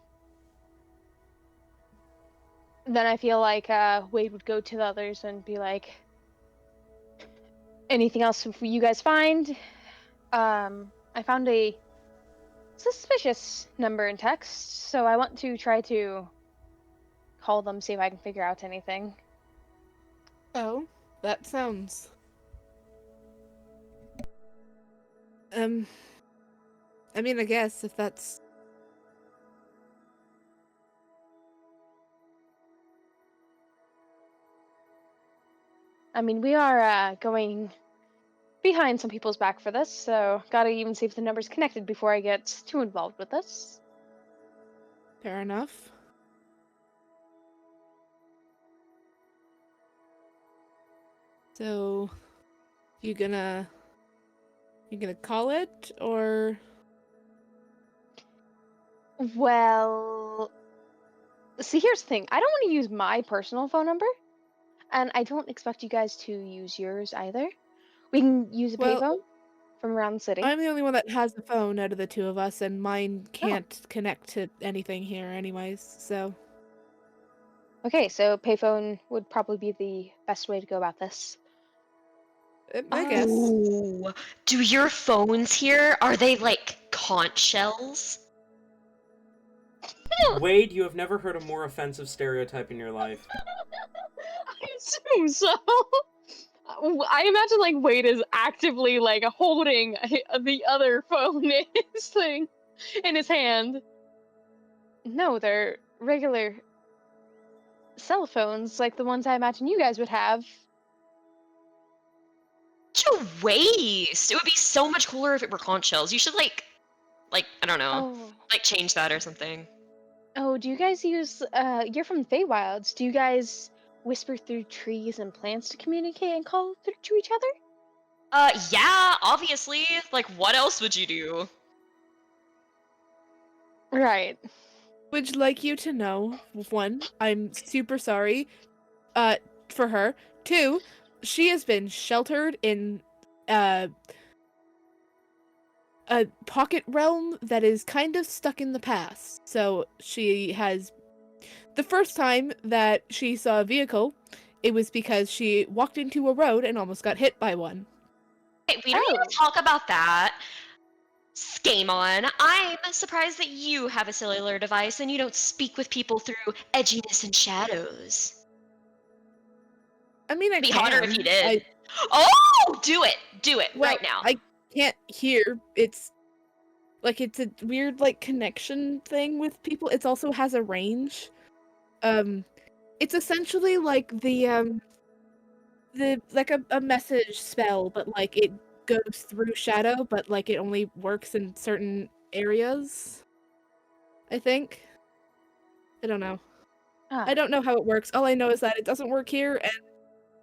I feel like Wade would go to the others and be like, anything else you guys find? I found a suspicious number in text, so I want to try to call them, see if I can figure out anything. Oh, that sounds... I mean, I guess if that's... I mean, we are going behind some people's back for this, so gotta even see if the number's connected before I get too involved with this. Fair enough. So, you gonna call it, or? Well, see, here's the thing. I don't want to use my personal phone number, and I don't expect you guys to use yours either. We can use a Well, payphone from around the city. I'm the only one that has the phone out of the two of us, and mine can't connect to anything here anyways, so... Okay, so payphone would probably be the best way to go about this. I guess. Ooh. Do your phones here, are they like conch shells? Wade, you have never heard a more offensive stereotype in your life. I assume so. I imagine like Wade is actively like holding the other phone in his thing in his hand. No, they're regular cell phones, like the ones I imagine you guys would have. Such a waste! It would be so much cooler if it were conch shells. You should like, I don't know, like change that or something. Oh, do you guys use, you're from Feywilds. Do you guys whisper through trees and plants to communicate and call to each other? Yeah, obviously. Like, what else would you do? Right. Would like you to know, one, I'm super sorry, for her. Two, she has been sheltered in, a pocket realm that is kind of stuck in the past. So she has... The first time that she saw a vehicle, it was because she walked into a road and almost got hit by one. Hey, we don't need to talk about that. Skamon, I'm surprised that you have a cellular device and you don't speak with people through edginess and shadows. I mean, It'd be hotter if you did. Do it Well, right now. I can't hear. It's a weird connection thing with people. It also has a range. It's essentially like the a message spell, but it goes through shadow, but it only works in certain areas, I think. I don't know. Ah, I don't know how it works. All I know is that it doesn't work here, and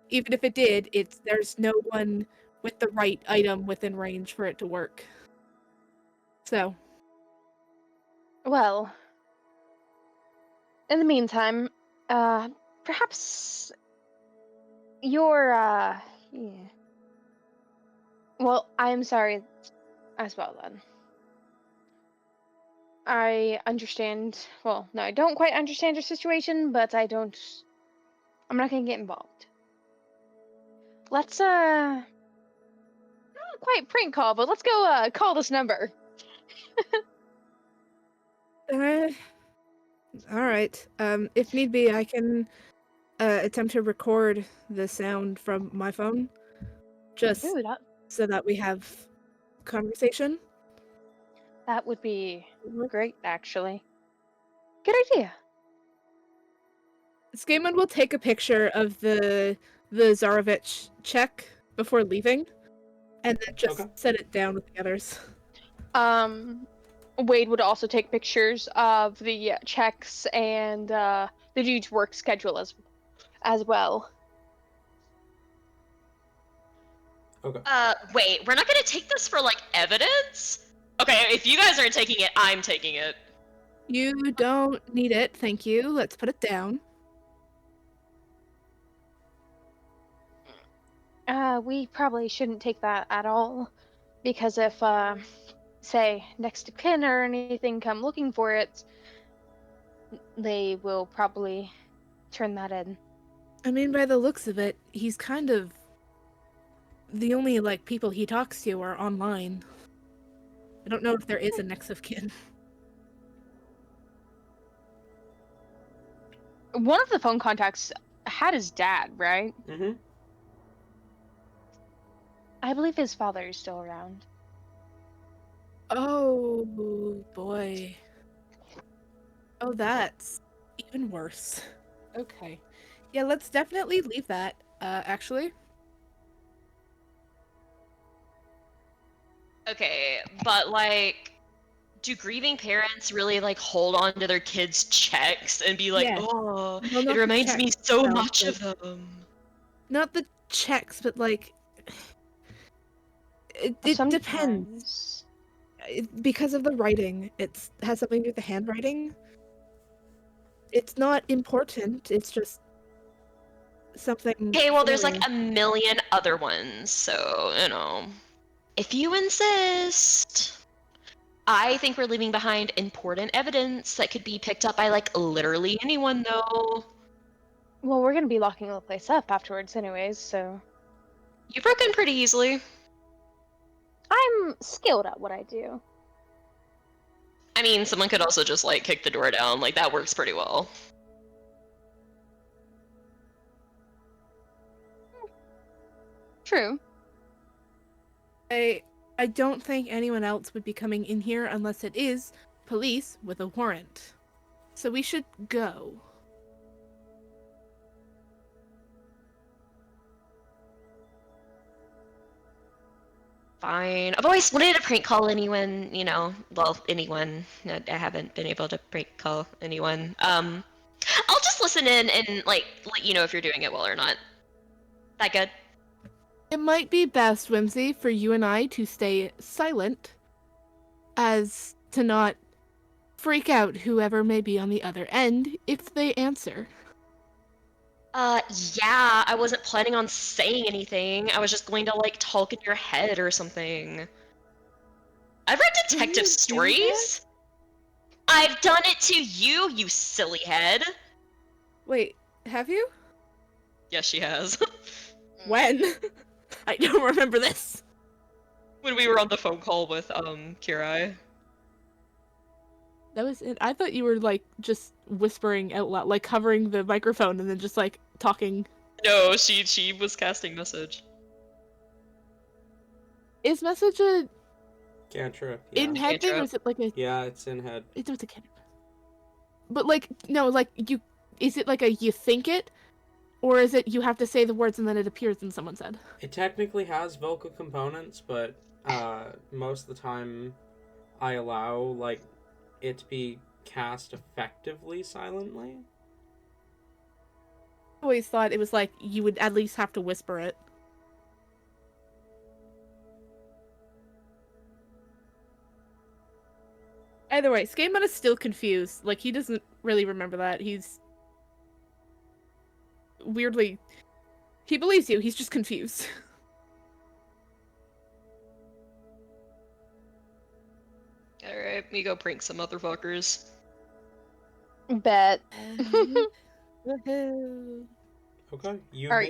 even if it did, there's no one with the right item within range for it to work. So, well, in the meantime, perhaps your, yeah. Well, I'm sorry as well then. I understand. Well, no, I don't quite understand your situation, but I'm not gonna get involved. Let's, not quite prank call, but let's go, call this number. uh, all right. If need be, I can attempt to record the sound from my phone, just Ooh, so that we have conversation. that would be great, actually. Good idea. Skaman will take a picture of the Zarovich check before leaving, and then just Okay. set it down with the others. Wade would also take pictures of the checks and the dude's work schedule as well. Okay. Wait, we're not gonna take this for, like, evidence? Okay, if you guys aren't taking it, I'm taking it. You don't need it, thank you. Let's put it down. We probably shouldn't take that at all, because if, say, next of kin or anything come looking for it, they will probably turn that in. I mean, by the looks of it, he's kind of the only, like, people he talks to are online. I don't know if there is a next of kin. One of the phone contacts had his dad, right? Mm-hmm. I believe his father is still around. Oh, boy. Oh, that's even worse. Okay. Yeah, let's definitely leave that, actually. Okay, but, like, do grieving parents really, like, hold on to their kids' checks and be like, Yeah. oh, Well, it not the reminds me checks so itself, much but- of them? Not the checks, but, like, it depends. Sometimes. Because of the writing, it has something to do with the handwriting. It's not important, it's just something Okay, well, there's, like, familiar. a million other ones, so, you know. If you insist. I think we're leaving behind important evidence that could be picked up by, like, literally anyone, though. Well, we're gonna be locking the place up afterwards anyways, so... You broke in pretty easily. I'm skilled at what I do. I mean, someone could also just, like, kick the door down. Like, that works pretty well. True. I don't think anyone else would be coming in here unless it is police with a warrant. So we should go. Fine. I've always wanted to prank call anyone, you know. Well, anyone. I haven't been able to prank call anyone. I'll just listen in and, like, let you know if you're doing it well or not. That good? It might be best, Whimsy, for you and I to stay silent as to not freak out whoever may be on the other end if they answer. Yeah, I wasn't planning on saying anything. I was just going to, like, talk in your head or something. I've read detective do stories. I've done it to you, you silly head. Wait, have you? Yes, she has. When? I don't remember this. When we were on the phone call with, Kirai. That was it. I thought you were, like, just whispering out loud, like, covering the microphone and then just, like, talking. No, she was casting message. Is message a Cantrip. Yeah. in-head thing, or is it, like, a... Yeah, it's in head. It's a cantrip. But, like, no, like, you... Is it, like, a you think it? Or is it you have to say the words and then it appears in someone's head? It technically has vocal components, but most of the time I allow, like, it to be cast effectively silently? I always thought it was like you would at least have to whisper it. Either way, Skaemon is still confused. Like, he doesn't really remember that. He's weirdly... He believes you, he's just confused. Alright, me go prank some motherfuckers. Bet. Okay, you Are-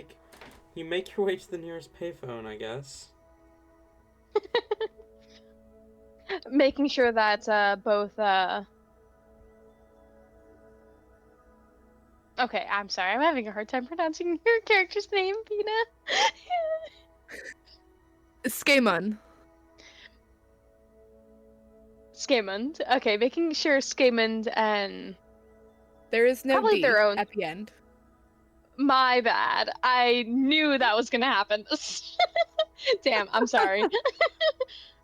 make your way to the nearest payphone, I guess. Making sure that both Okay, I'm sorry. I'm having a hard time pronouncing your character's name, Pina. Skaemon. Skamond. Okay, making sure Skamond and There is no Probably D their own- at the end. my bad. I knew that was gonna happen. Damn, I'm sorry.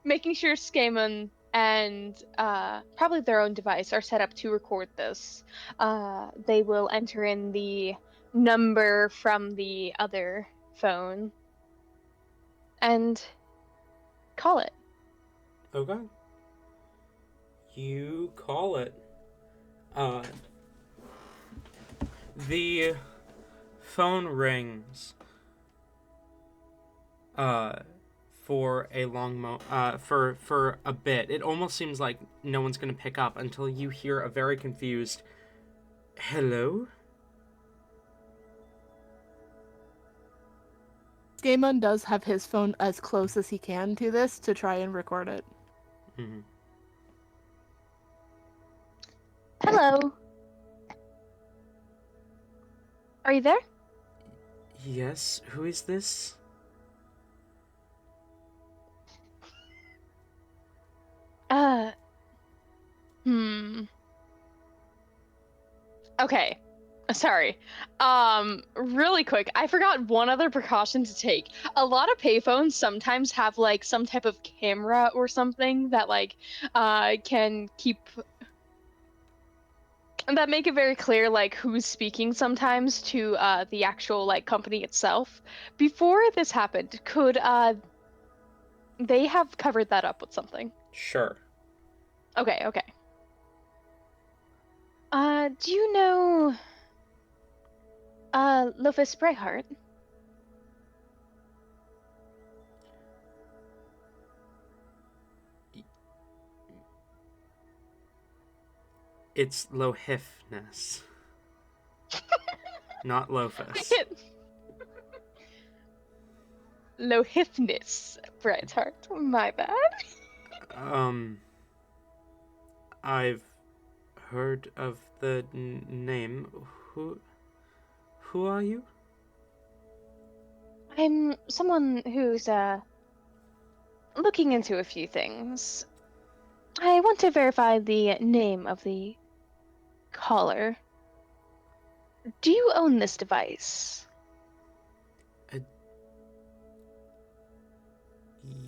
Making sure Skamon and probably their own device are set up to record this. They will enter in the number from the other phone and call it. Okay. You call it. The phone rings. For a long for a bit. It almost seems like no one's gonna pick up until you hear a very confused hello? Skaemon does have his phone as close as he can to this to try and record it. Mm-hmm. Hello. Are you there? Yes, who is this? Hmm. Okay. Sorry. Really quick, I forgot one other precaution to take. A lot of payphones sometimes have like some type of camera or something that like can keep that make it very clear like who's speaking sometimes to the actual like company itself. Before this happened, could they have covered that up with something? Sure. Okay, okay. Do you know Lovis Brayhart? It's Lohifness. Not Lofus. Lohifness Brayhart. My bad. I've heard of the name. Who are you? I'm someone who's looking into a few things. I want to verify the name of the caller. Do you own this device?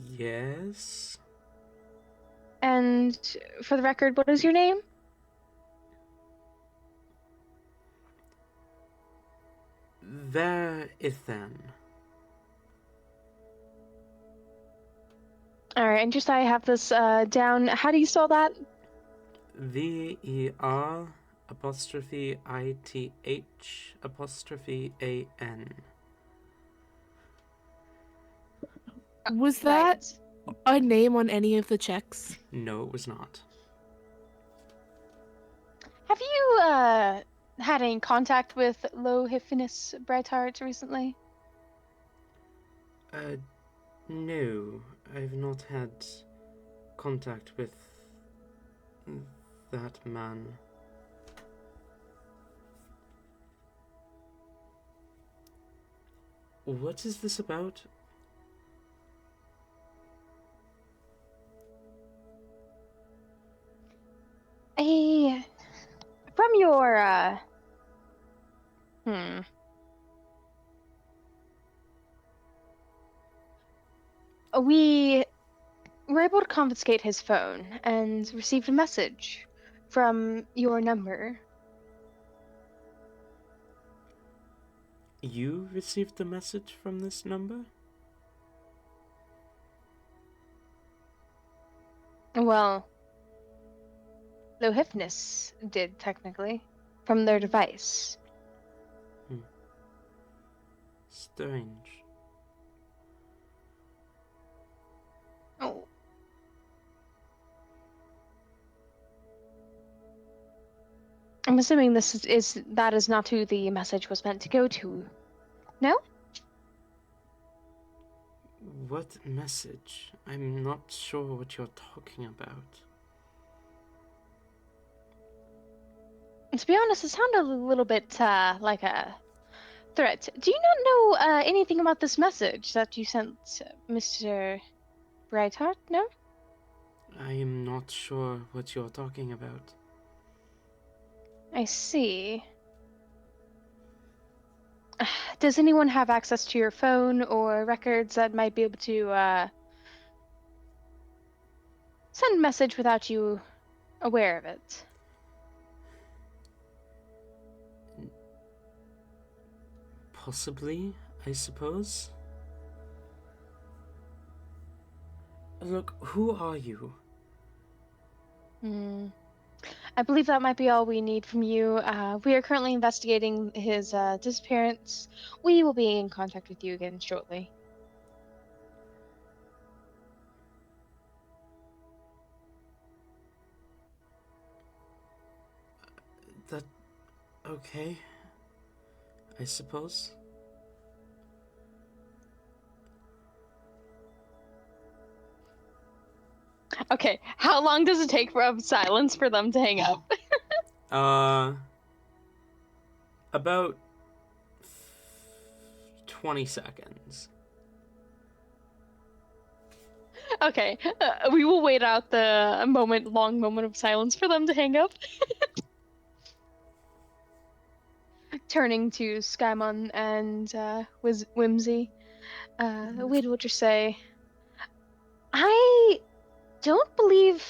Yes. And for the record, what is your name? Verithan. Alright, and just so I have this down, how do you spell that? VER apostrophe ITH apostrophe AN. Was that a name on any of the checks? No, it was not. Have you had any contact with Lohifness Brayhart recently? No, I've not had contact with that man. What is this about? From your we were able to confiscate his phone and received a message from your number. You received the message from this number? Well, Lohifnus did, technically, from their device. Strange. Oh. I'm assuming this that is not who the message was meant to go to. No? What message? I'm not sure what you're talking about. To be honest, it sounded a little bit like a threat. Do you not know anything about this message that you sent, Mr. Brightheart? No? I am not sure what you're talking about. I see. Does anyone have access to your phone or records that might be able to send a message without you aware of it? Possibly, I suppose. Look, who are you? I believe that might be all we need from you. We are currently investigating his disappearance. We will be in contact with you again shortly. That... okay. I suppose. Okay, how long does it take from silence for them to hang up? About 20 seconds. Okay, we will wait out the long moment of silence for them to hang up. Turning to Skymon and Whimsy, Wade will just say, I don't believe,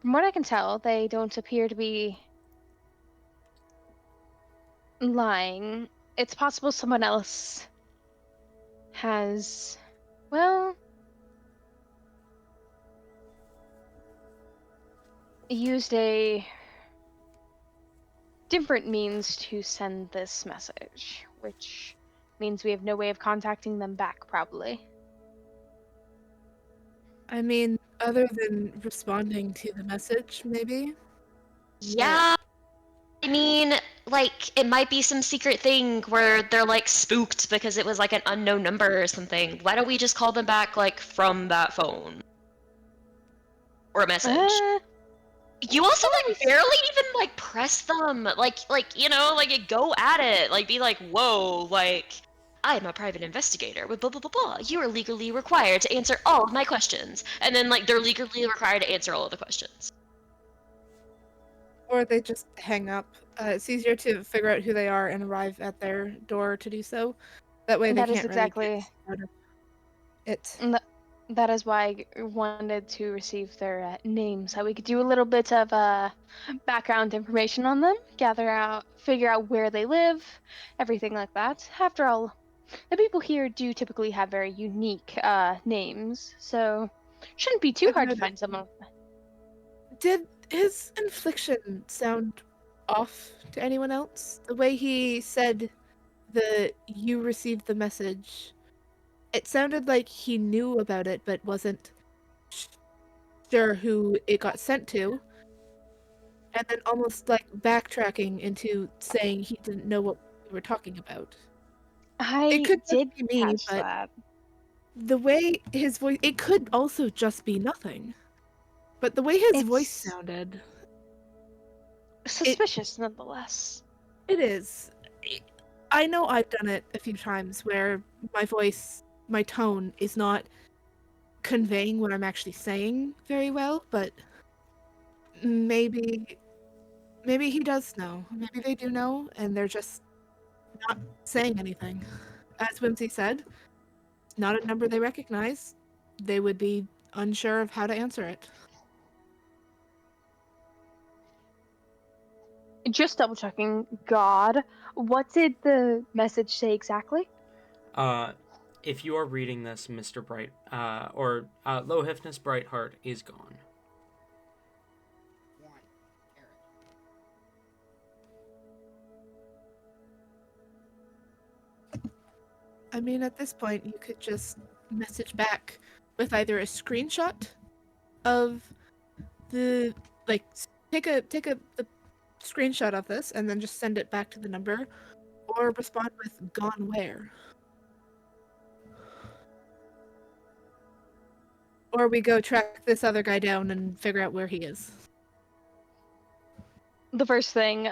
from what I can tell, they don't appear to be lying. It's possible someone else has, well, used a different means to send this message, which means we have no way of contacting them back, probably. I mean, other than responding to the message, maybe? Yeah. I mean, like, it might be some secret thing where they're, like, spooked because it was, like, an unknown number or something. Why don't we just call them back, like, from that phone? Or a message. You also, like, barely even, like, press them. Like, you know, like, go at it. Like, be like, whoa, like, I'm a private investigator with blah, blah, blah, blah. You are legally required to answer all of my questions. And then, like, they're legally required to answer all of the questions. Or they just hang up. It's easier to figure out who they are and arrive at their door to do so. That way they That is can't really exactly get out of it. that is why I wanted to receive their names, so we could do a little bit of background information on them, figure out where they live, everything like that. After all, the people here do typically have very unique names, so shouldn't be too hard to find someone. Did his infliction sound off to anyone else? The way he said that you received the message, it sounded like he knew about it but wasn't sure who it got sent to. And then almost like backtracking into saying he didn't know what we were talking about. It could did just be me, catch but that. the way his voice, it could also just be nothing. But the way his voice sounded, suspicious nonetheless. it is. I know I've done it a few times where my voice, my tone is not conveying what I'm actually saying very well, but maybe he does know. Maybe they do know, and they're just not saying anything. As Whimsy said, not a number they recognize. They would be unsure of how to answer it. Just double checking. God, what did the message say exactly? If you are reading this, Mr. Bright, Low-Hiftness Brightheart is gone. I mean, at this point, you could just message back with either a screenshot of the take a the screenshot of this and then just send it back to the number, or respond with "gone where," or we go track this other guy down and figure out where he is. The first thing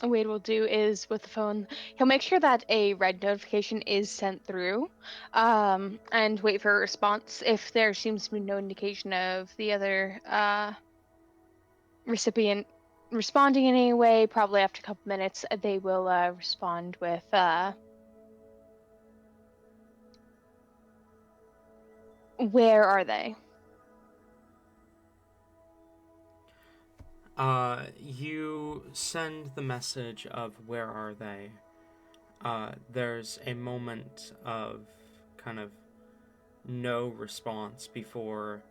Wade will do is with the phone, he'll make sure that a red notification is sent through, and wait for a response. If there seems to be no indication of the other recipient responding in any way, probably after a couple minutes, they will respond with where are they? You send the message of where are they. There's a moment of kind of no response before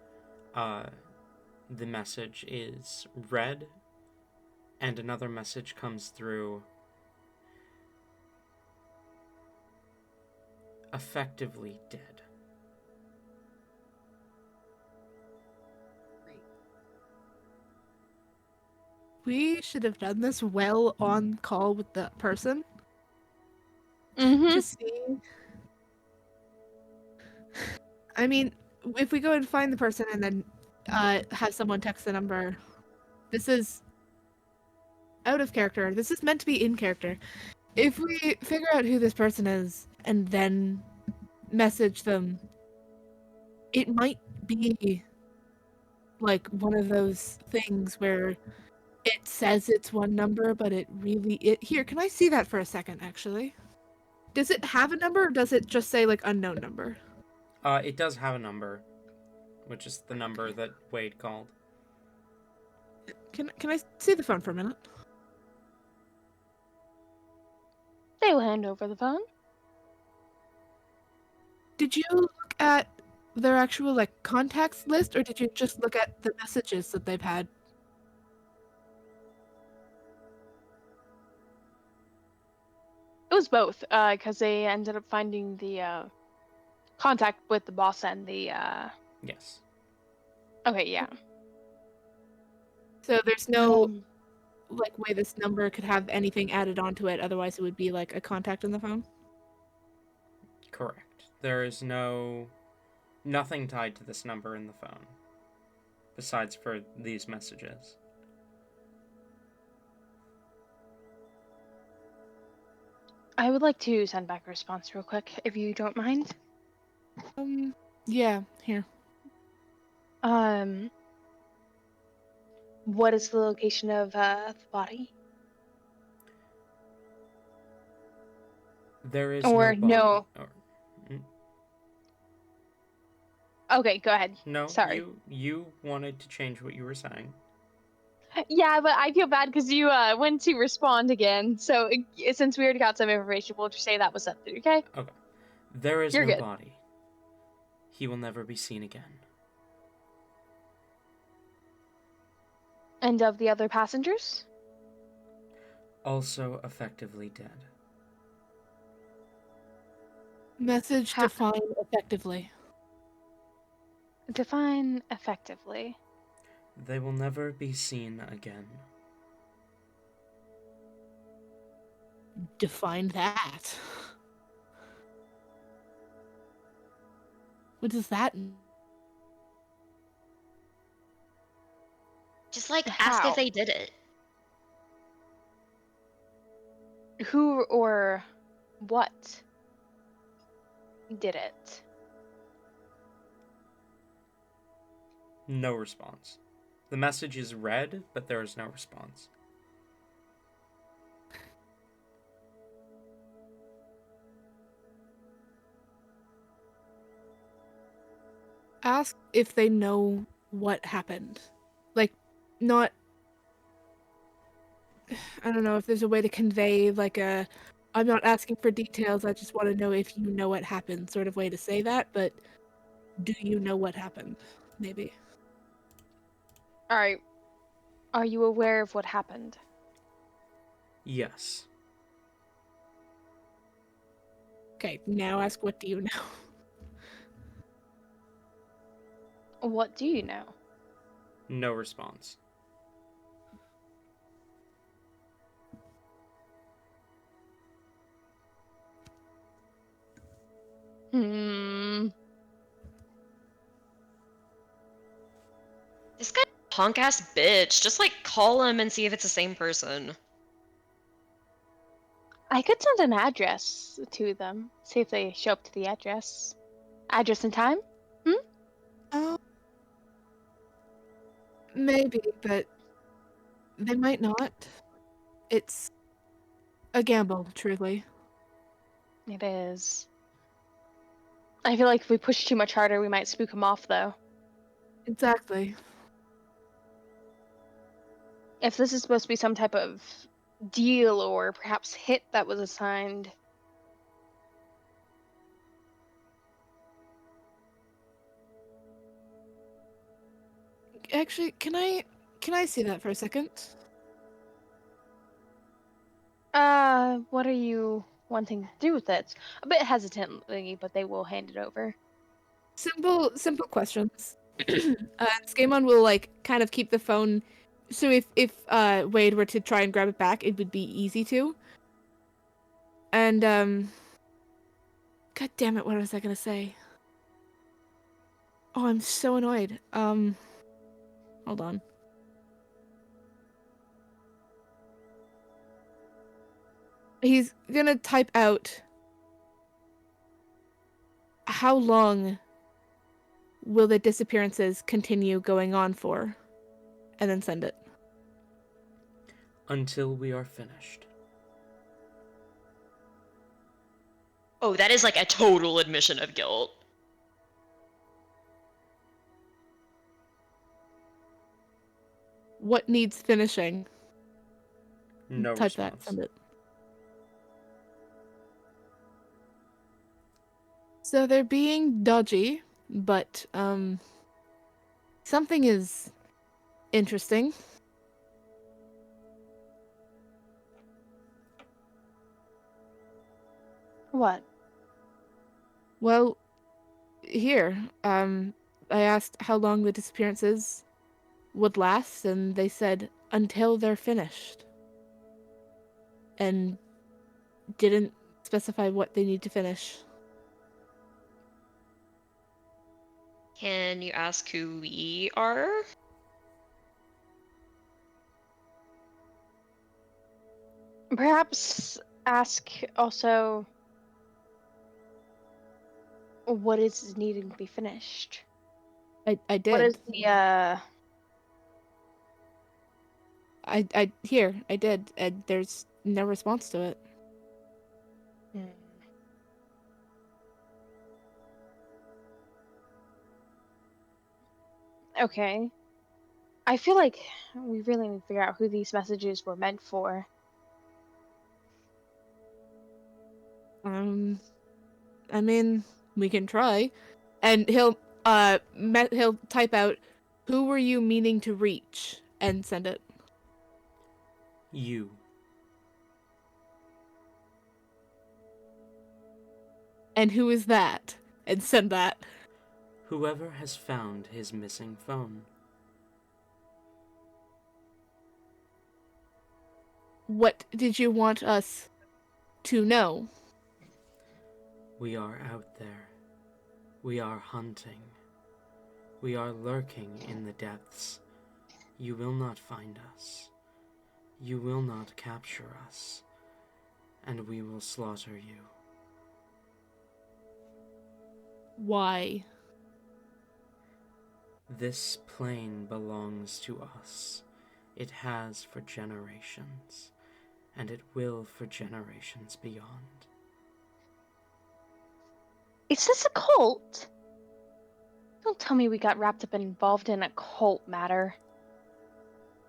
the message is read, and another message comes through. Effectively dead. We should have done this well on call with the person Mm-hmm. to see. I mean, if we go and find the person and then have someone text the number, this is out of character. This is meant to be in character. If we figure out who this person is and then message them, it might be like one of those things where it says it's one number, but here, can I see that for a second, actually? Does it have a number, or does it just say, like, unknown number? It does have a number, which is the number that Wade called. Can I see the phone for a minute? They will hand over the phone. Did you look at their actual, like, contacts list, or did you just look at the messages that they've had? It was both, because they ended up finding the contact with the boss and the. Yes. Okay, yeah. So there's no like way this number could have anything added onto it, otherwise it would be like a contact on the phone? Correct. There is nothing tied to this number in the phone, besides for these messages. I would like to send back a response real quick, if you don't mind. Yeah, here. What is the location of the body? There is Or no body. no. Okay, go ahead. No, Sorry. you wanted to change what you were saying. Yeah, but I feel bad because you went to respond again. So since we already got some information, we'll just say that was something, okay? Okay. There is You're no good. body. He will never be seen again. And of the other passengers? Also effectively dead. Message define effectively. Define effectively. They will never be seen again. Define that. What does that mean? Just like ask How? if they did it. Who or what did it? No response. The message is read, but there is no response. Ask if they know what happened. Like, not... I don't know if there's a way to convey like a I'm not asking for details, I just want to know if you know what happened sort of way to say that, but do you know what happened? Maybe. All right. Are you aware of what happened? Yes. Okay, now ask what do you know? What do you know? No response. Hmm. This guy's a punk ass bitch. Just like call him and see if it's the same person. I could send an address to them. See if they show up to the address. Address and time? Oh, maybe, but they might not. It's a gamble, truly. It is. I feel like if we push too much harder, we might spook them off, though. Exactly. If this is supposed to be some type of deal or perhaps hit that was assigned. Actually, can I see that for a second? What are you wanting to do with it? A bit hesitantly, but they will hand it over. Simple questions. Skamon will like kind of keep the phone. So if Wade were to try and grab it back, it would be easy to. And God damn it, what was I gonna say? Oh, I'm so annoyed. Hold on. He's gonna type out how long will the disappearances continue going on for, and then send it. Until we are finished. Oh, that is like a total admission of guilt. What needs finishing? No Type that, response. send it. So they're being dodgy, but something is interesting. What? Well, here, I asked how long the disappearances would last, and they said until they're finished. And didn't specify what they need to finish. Can you ask who we are? Perhaps ask also what is needing to be finished. I What did. is the I did, and there's no response to it. hmm. Okay. I feel like we really need to figure out who these messages were meant for. I mean, we can try. And he'll type out, who were you meaning to reach, and send it. You. And who is that? And send that. Whoever has found his missing phone. What did you want us to know? We are out there. We are hunting. We are lurking in the depths. You will not find us. You will not capture us. And we will slaughter you. Why? This plane belongs to us. It has for generations, and it will for generations beyond. Is this a cult? Don't tell me we got wrapped up and involved in a cult matter.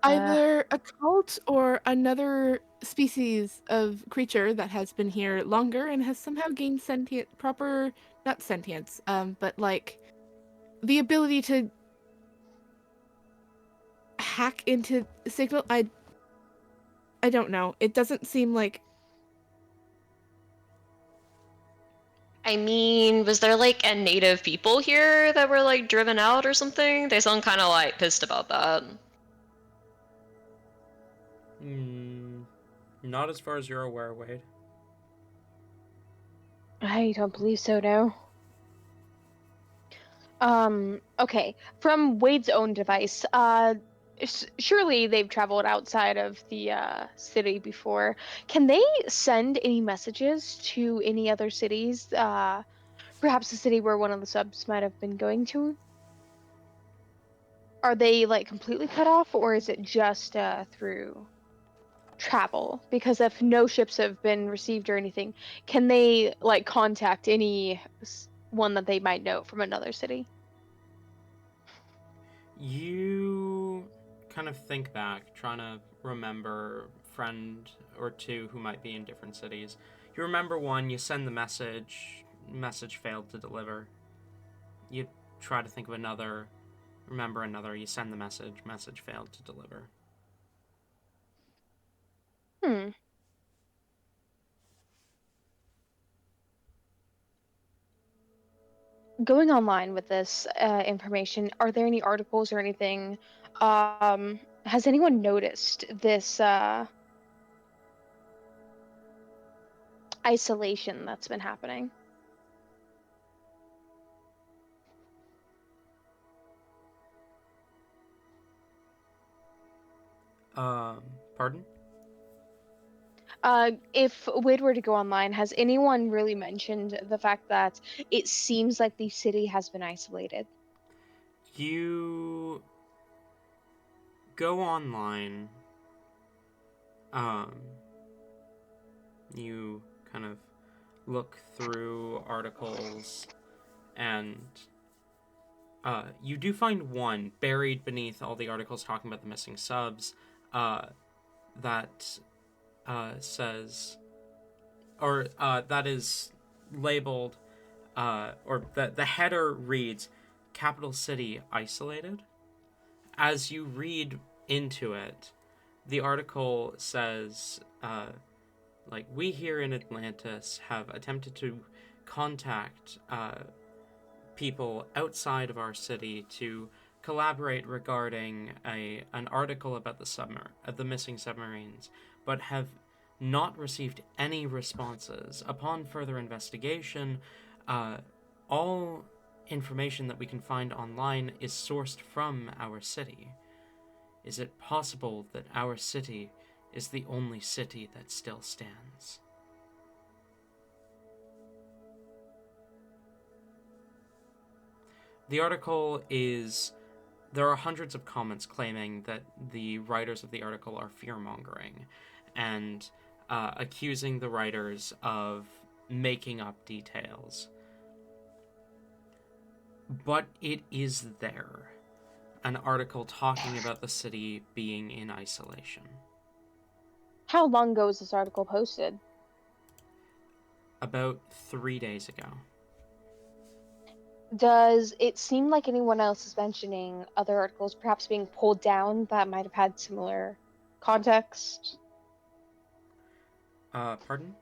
Either a cult or another species of creature that has been here longer and has somehow gained not sentience, but like the ability to hack into signal. I don't know. It doesn't seem like I mean, was there like a native people here that were like driven out or something? They sound kind of like pissed about that. Not as far as you're aware, Wade. I don't believe so, no. Okay. From Wade's own device, surely they've traveled outside of the city before. Can they send any messages to any other cities? Perhaps the city where one of the subs might have been going to? Are they like completely cut off, or is it just through travel? Because if no ships have been received or anything, can they like contact any one that they might know from another city? You kind of think back, trying to remember friend or two who might be in different cities. You remember one, you send the message failed to deliver. You try to think of another, remember another, you send the message failed to deliver. Hmm. Going online with this information, are there any articles or anything? Has anyone noticed this isolation that's been happening? Pardon? If Wade were to go online, has anyone really mentioned the fact that it seems like the city has been isolated? You go online, um, you kind of look through articles, and you do find one buried beneath all the articles talking about the missing subs, that says, or that is labeled, or the header reads, "Capital City Isolated." As you read into it, the article says, like, we here in Atlantis have attempted to contact people outside of our city to collaborate regarding an article about the missing submarines, but have not received any responses. Upon further investigation, all information that we can find online is sourced from our city. Is it possible that our city is the only city that still stands? The article is... There are hundreds of comments claiming that the writers of the article are fear-mongering and accusing the writers of making up details. But it is there. An article talking about the city being in isolation. How long ago was this article posted? About 3 days ago. Does it seem like anyone else is mentioning other articles perhaps being pulled down that might have had similar context? Pardon?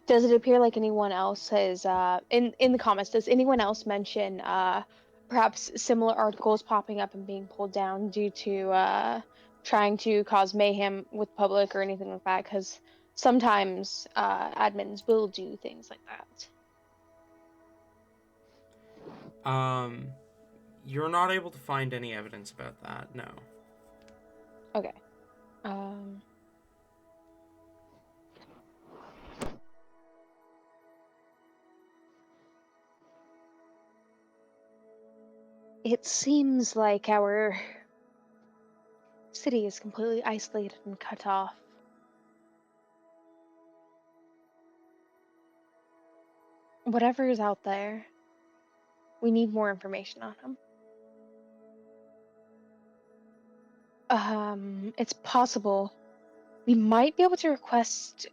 Does it appear like anyone else has in the comments, does anyone else mention perhaps similar articles popping up and being pulled down due to trying to cause mayhem with public or anything like that? Because sometimes admins will do things like that. You're not able to find any evidence about that, no. Okay. Um, it seems like our city is completely isolated and cut off. Whatever is out there, we need more information on them. It's possible. We might be able to request.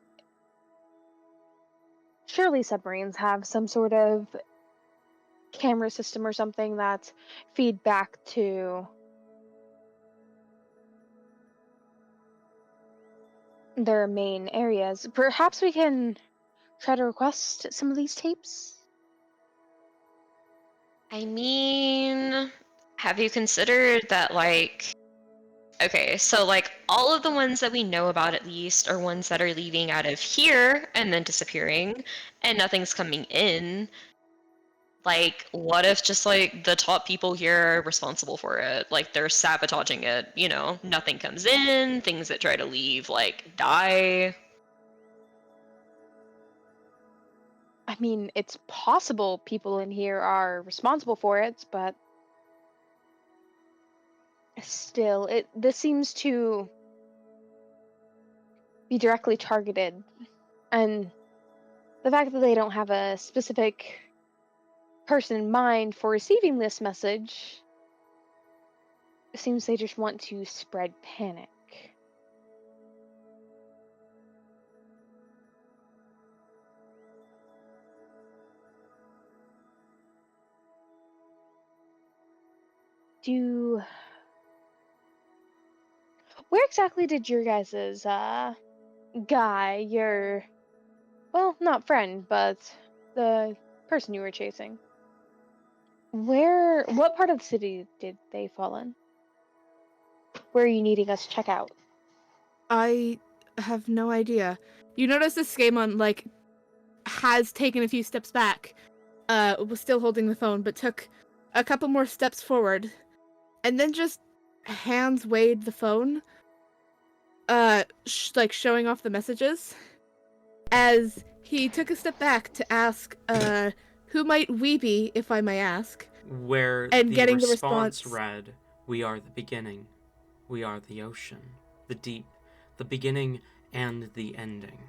Surely submarines have some sort of camera system or something that feed back to their main areas. Perhaps we can try to request some of these tapes? I mean, have you considered that, like, okay, so like all of the ones that we know about at least are ones that are leaving out of here and then disappearing, and nothing's coming in. Like, what if just like the top people here are responsible for it? Like, they're sabotaging it, you know? Nothing comes in, things that try to leave, like, die. I mean, it's possible people in here are responsible for it, but still, this seems to be directly targeted. And the fact that they don't have a specific person in mind for receiving this message seems they just want to spread panic. Where exactly did your guys's guy, your, well, not friend, but the person you were chasing, what part of the city did they fall in? Where are you needing us to check out? I have no idea. You notice this Skamon, like, has taken a few steps back, was still holding the phone, but took a couple more steps forward, and then just hands Wade the phone, like, showing off the messages, as he took a step back to ask, who might we be, if I may ask? Where And the getting the response response read, "We are the beginning. We are the ocean. The deep. The beginning and the ending."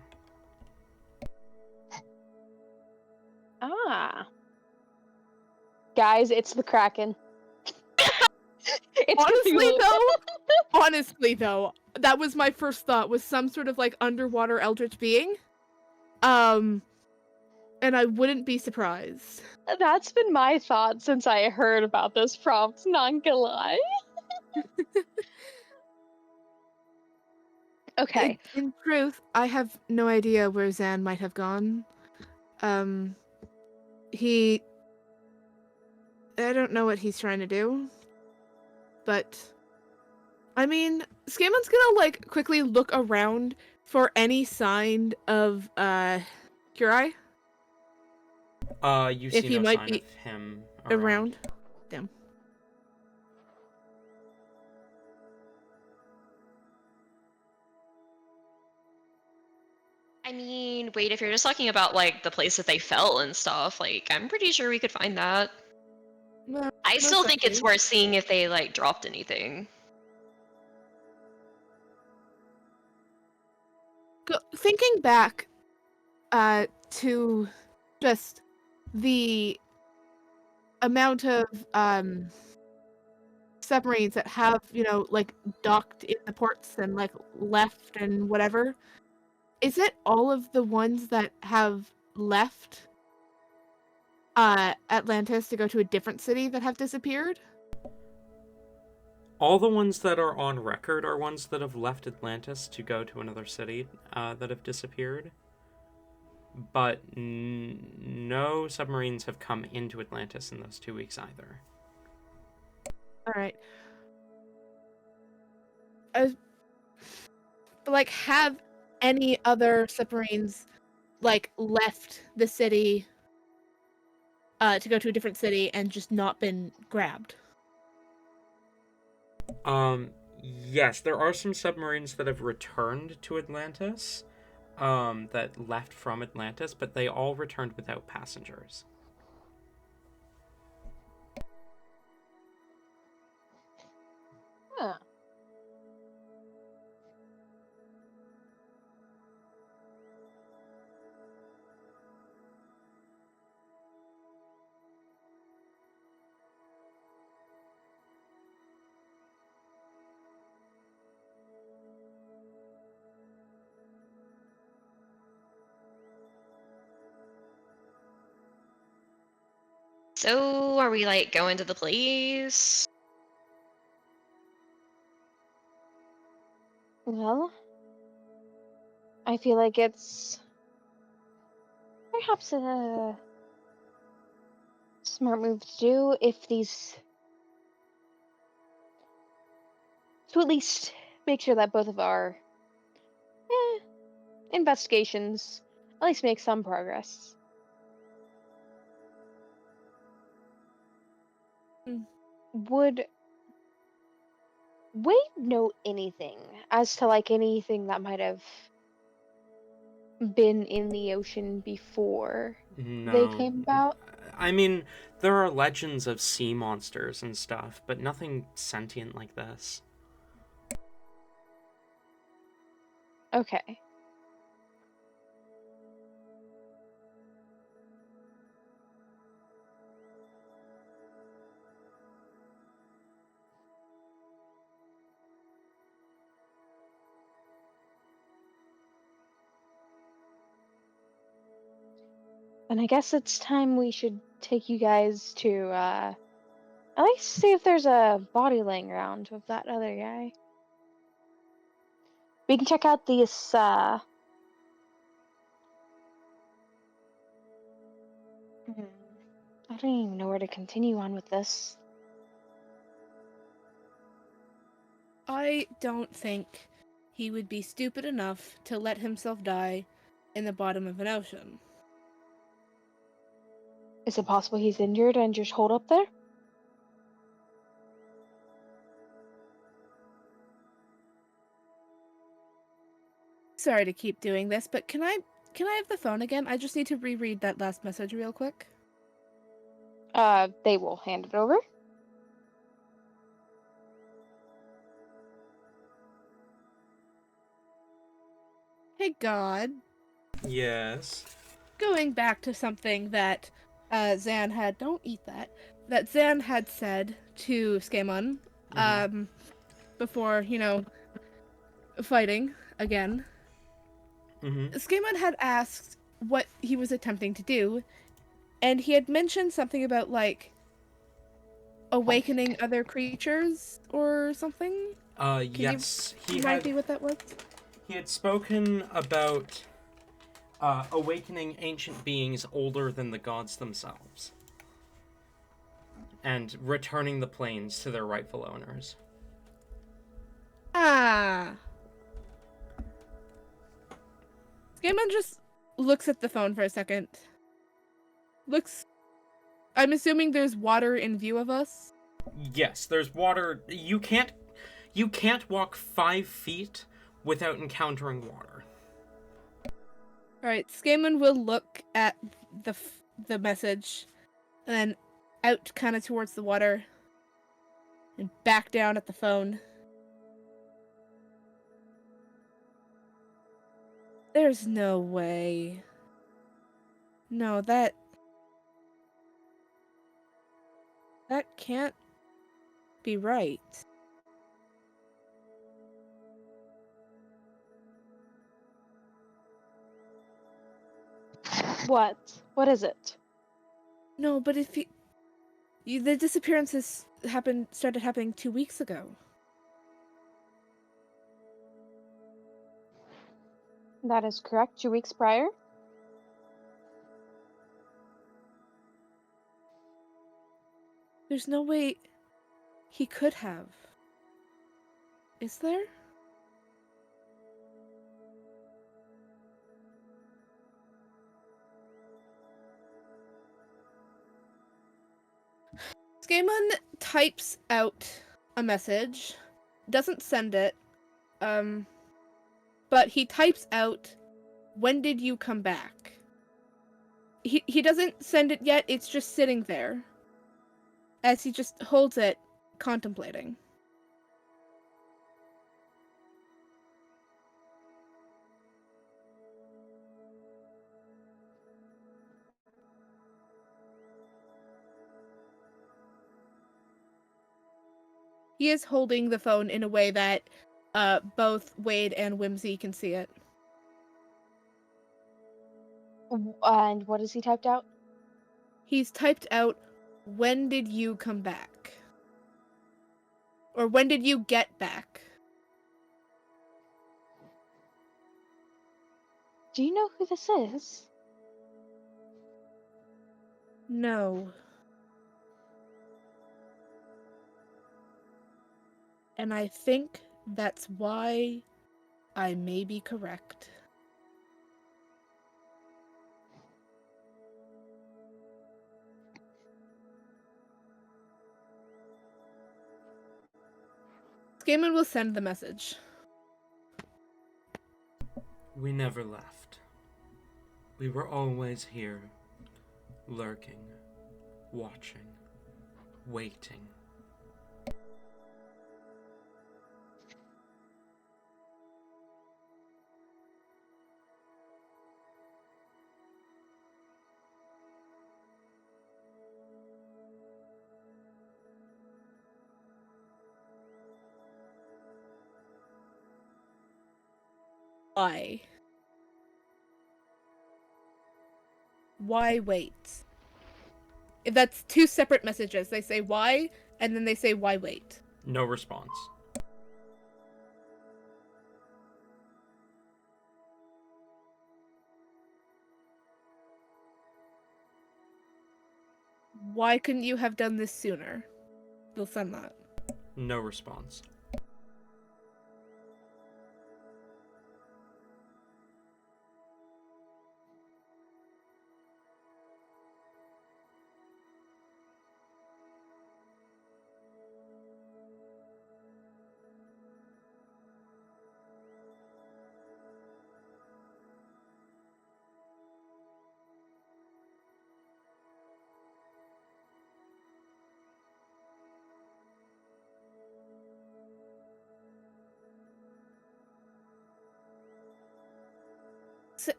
Ah. Guys, it's the Kraken. It's honestly though, that was my first thought, was some sort of like underwater eldritch being. And I wouldn't be surprised. That's been my thought since I heard about this prompt, not gonna lie. Okay. In truth, I have no idea where Zan might have gone. I don't know what he's trying to do. But, I mean, Skamon's gonna, like, quickly look around for any sign of, Kurai. You If see he no might sign be of him around. Damn. I mean, wait, if you're just talking about like the place that they fell and stuff, like I'm pretty sure we could find that. Well, I most still think it's likely. worth seeing if they like dropped anything. Thinking back, to just the amount of, submarines that have, like, docked in the ports and, like, left and whatever, is it all of the ones that have left, Atlantis to go to a different city that have disappeared? All the ones that are on record are ones that have left Atlantis to go to another city that have disappeared. But no submarines have come into Atlantis in those 2 weeks either. Alright. But, like, have any other submarines, like, left the city, to go to a different city and just not been grabbed? Yes, there are some submarines that have returned to Atlantis, that left from Atlantis, but they all returned without passengers. Huh. So, are we like going to the place? Well, I feel like it's perhaps a smart move to do if these, to at least make sure that both of our investigations at least make some progress. Would Wade know anything as to like anything that might have been in the ocean before they No. came about? I mean, there are legends of sea monsters and stuff, but nothing sentient like this. Okay. And I guess it's time we should take you guys to at least see if there's a body laying around of that other guy. We can check out these I don't even know where to continue on with this. I don't think he would be stupid enough to let himself die in the bottom of an ocean. Is it possible he's injured and just holed up there? Sorry to keep doing this, but can I have the phone again? I just need to reread that last message real quick. They will hand it over. Hey God. Yes. Going back to something that Zan had, don't eat that Zan had said to Skamon before, fighting again. Skamon had asked what he was attempting to do, and he had mentioned something about, like, awakening other creatures or something. Yes. He might be what that was. He had spoken about awakening ancient beings older than the gods themselves, and returning the planes to their rightful owners. Ah. Skamon just looks at the phone for a second. I'm assuming there's water in view of us? Yes, there's water. You can't walk 5 feet without encountering water. Alright, Skamon will look at the message, and then out kind of towards the water, and back down at the phone. There's no way. No, that can't be right. What? What is it? No, but if the disappearances started happening 2 weeks ago. That is correct. 2 weeks prior. There's no way he could have. Is there? Skamon types out a message, doesn't send it, but he types out, "When did you come back?" He doesn't send it yet, it's just sitting there, as he just holds it, contemplating. He is holding the phone in a way that both Wade and Whimsy can see it. And what has he typed out? He's typed out, when did you come back? Or when did you get back? Do you know who this is? No. And I think that's why I may be correct. Skaman will send the message. We never left. We were always here, lurking, watching, waiting. Why? Why wait? If that's two separate messages. They say why, and then they say why wait. No response. Why couldn't you have done this sooner? They'll send that. No response.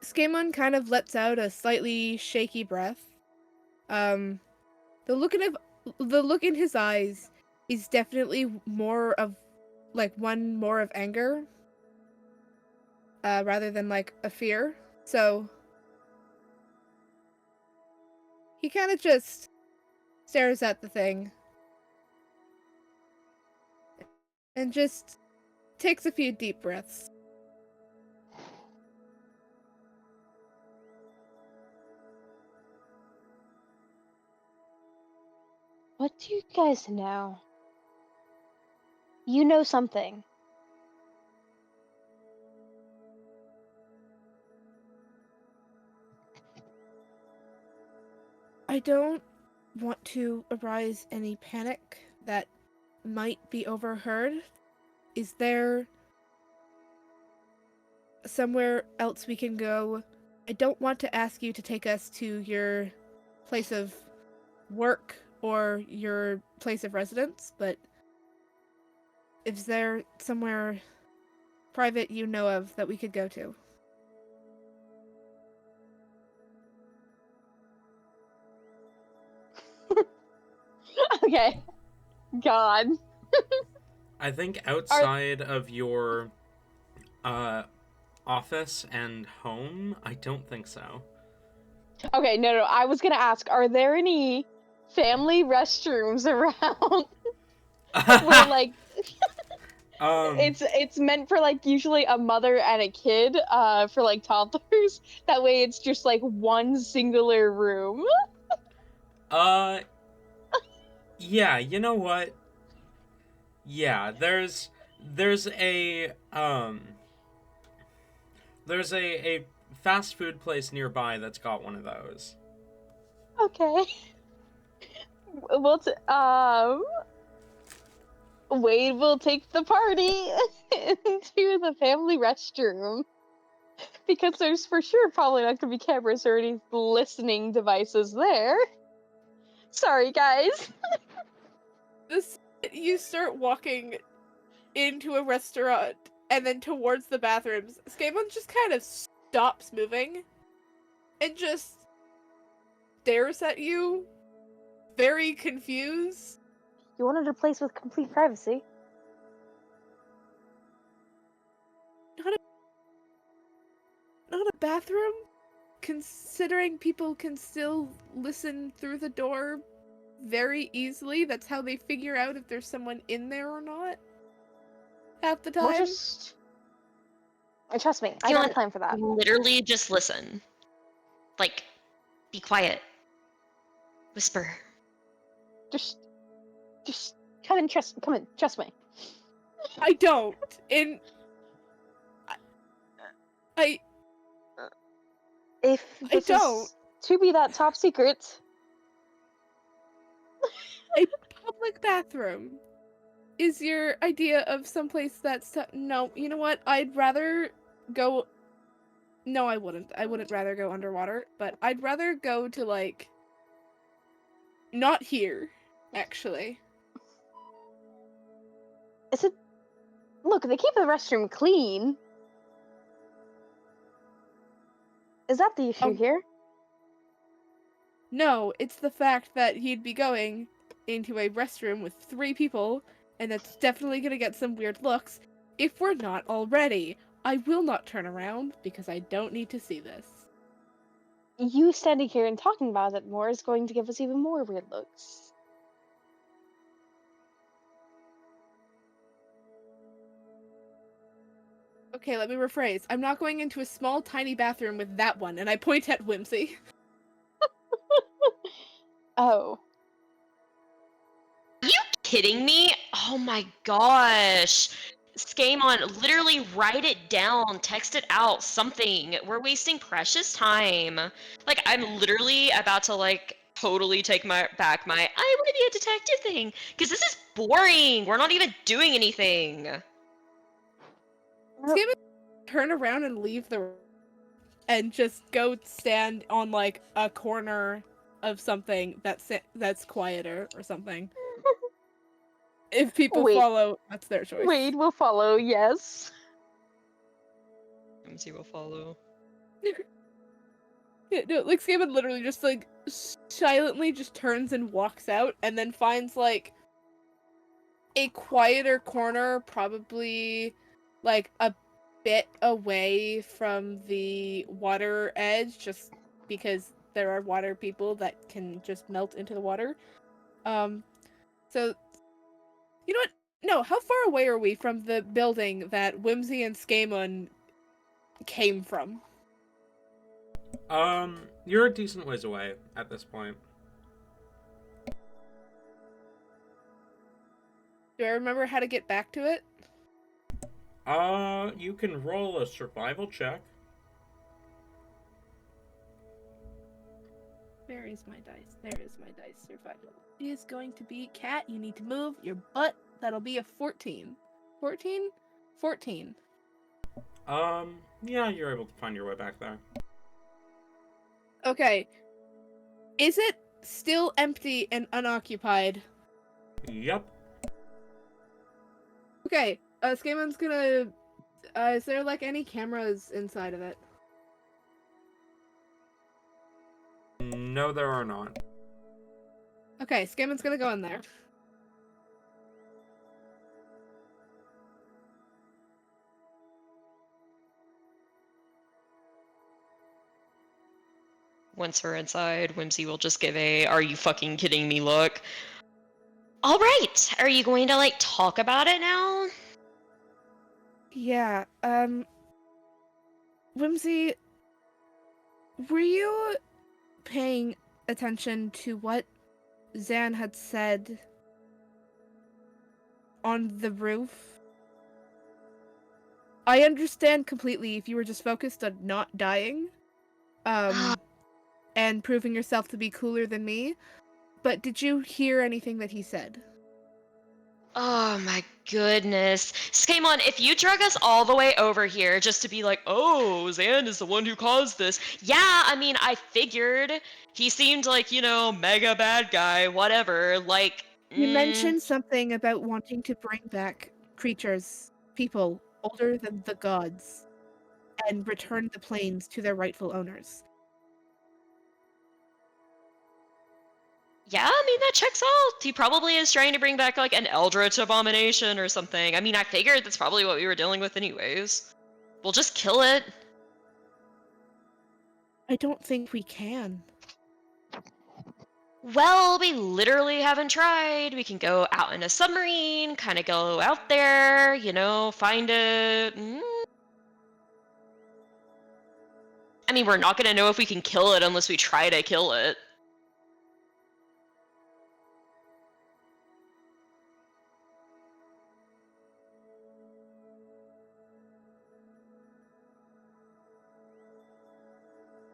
Skamon kind of lets out a slightly shaky breath. The look in his eyes is definitely more of more of anger, rather than like a fear. So he kind of just stares at the thing and just takes a few deep breaths. What do you guys know? You know something. I don't want to arouse any panic that might be overheard. Is there somewhere else we can go? I don't want to ask you to take us to your place of work or your place of residence, but is there somewhere private you know of that we could go to? Okay. God. I think outside of your office and home, I don't think so. Okay, no. I was gonna ask, are there any family restrooms around where like it's meant for like usually a mother and a kid, for like toddlers. That way it's just like one singular room. Yeah, you know what? Yeah, there's a fast food place nearby that's got one of those. Okay. We'll Wade will take the party into the family restroom. Because there's for sure probably not gonna be cameras or any listening devices there. Sorry, guys. You start walking into a restaurant and then towards the bathrooms. Skamon just kind of stops moving and just stares at you, very confused. You wanted a place with complete privacy. Not a bathroom? Considering people can still listen through the door very easily. That's how they figure out if there's someone in there or not. Half the We'll time. just... Trust me, I got a plan for that. Literally just listen. Like, be quiet. Whisper. Just come and trust me. I don't. And I If this don't. is to be that top secret, A public bathroom is your idea of someplace that's no, you know what? I'd rather go. No, I wouldn't. I wouldn't rather go underwater, but I'd rather go to like not here, actually. is it? Look, they keep the restroom clean. Is that the issue here? No, it's the fact that he'd be going into a restroom with 3 people, and that's definitely gonna get some weird looks if we're not already. I will not turn around because I don't need to see this. You standing here and talking about it more is going to give us even more weird looks. Okay, let me rephrase. I'm not going into a small, tiny bathroom with that one, and I point at Whimsy. Oh. Are you kidding me? Oh my gosh. Skamon, literally write it down, text it out, something. We're wasting precious time. Like, I'm literally about to, like, totally take back my I want to be a detective thing. Because this is boring. We're not even doing anything. Skip it, turn around and leave the room and just go stand on, like, a corner of something that's quieter or something. If people follow, that's their choice. Wade will follow, yes. Whimsy will follow. Yeah, no, like, Skaven literally just, like, silently just turns and walks out, and then finds, like, a quieter corner, probably, like, a bit away from the water edge, just because there are water people that can just melt into the water. So, you know what? No, how far away are we from the building that Whimsy and Skamon came from? You're a decent ways away at this point. Do I remember how to get back to it? You can roll a survival check. Where is my dice? There is my dice. Survival is going to be cat. You need to move your butt. That'll be a 14. 14? 14. Yeah, you're able to find your way back there. Okay. Is it still empty and unoccupied? Yep. Okay. Skamon's gonna... is there, like, any cameras inside of it? No, there are not. Okay, Skamon's gonna go in there. Once we're inside, Whimsy will just give a "are you fucking kidding me" look. All right, are you going to, like, talk about it now? Yeah, Whimsy, were you paying attention to what Zan had said on the roof? I understand completely if you were just focused on not dying, and proving yourself to be cooler than me, but did you hear anything that he said? Oh my goodness. Skamon, if you drug us all the way over here just to be like, oh, Zan is the one who caused this. Yeah, I mean, I figured. He seemed like, you know, mega bad guy, whatever. Like, You mentioned something about wanting to bring back creatures, people older than the gods, and return the plains to their rightful owners. yeah, I mean, that checks out. He probably is trying to bring back, like, an eldritch abomination or something. I mean, I figured that's probably what we were dealing with anyways. We'll just kill it. I don't think we can. Well, we literally haven't tried. We can go out in a submarine, kind of go out there, find a. I mean, we're not going to know if we can kill it unless we try to kill it.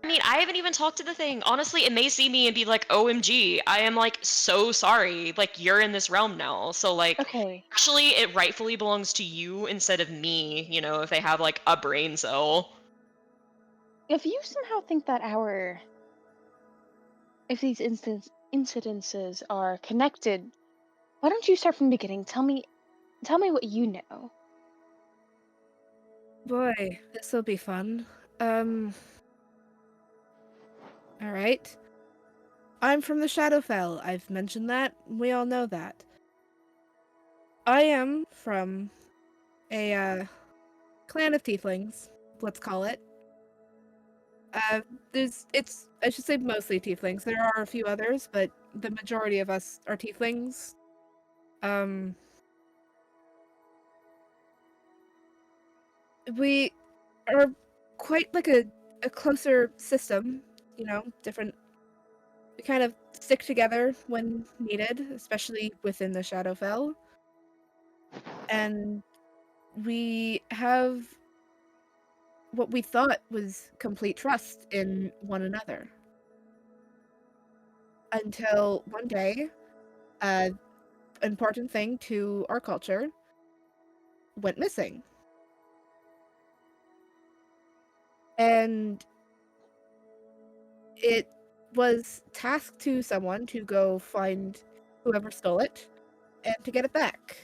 I mean, I haven't even talked to the thing. Honestly, it may see me and be like, OMG, I am like so sorry. Like, you're in this realm now. So, like, Okay. actually, it rightfully belongs to you instead of me, if they have like a brain cell. If you somehow think that if these incidences are connected, why don't you start from the beginning? Tell me what you know. Boy, this will be fun. Alright. I'm from the Shadowfell. I've mentioned that. We all know that. I am from a clan of tieflings, let's call it. I should say mostly tieflings. There are a few others, but the majority of us are tieflings. We are quite like a closer system, different. We kind of stick together when needed, especially within the Shadowfell. And we have what we thought was complete trust in one another. Until one day, an important thing to our culture went missing. And it was tasked to someone to go find whoever stole it and to get it back.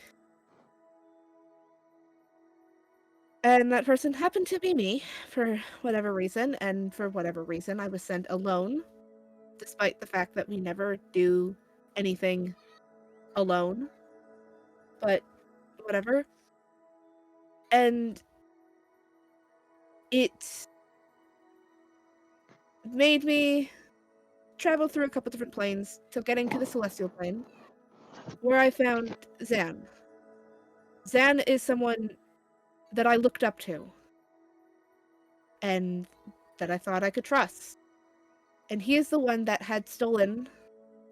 And that person happened to be me for whatever reason, and for whatever reason I was sent alone, despite the fact that we never do anything alone. But whatever. And it made me travel through a couple different planes till getting to the celestial plane, where I found Zan. Zan is someone that I looked up to, and that I thought I could trust. And he is the one that had stolen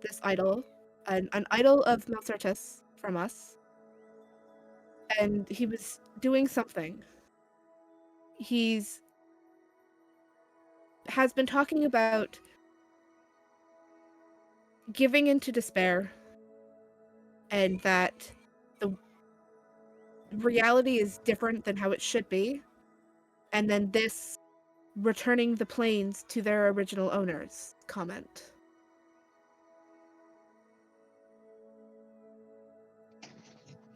this idol, an idol of Melcertus from us. And he was doing something. Has been talking about giving into despair, and that the reality is different than how it should be, and then this returning the planes to their original owners comment.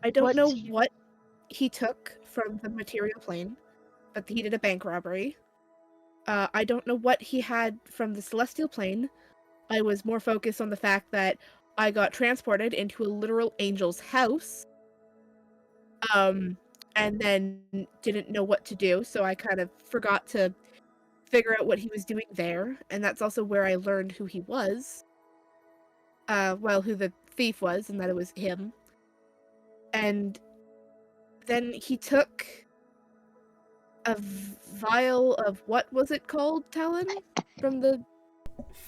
I don't know what he took from the material plane, but he did a bank robbery. I don't know what he had from the celestial plane. I was more focused on the fact that I got transported into a literal angel's house, and then didn't know what to do, so I kind of forgot to figure out what he was doing there, and that's also where I learned who he was. Who the thief was, and that it was him. And then he took a vial of, what was it called, Talon? From the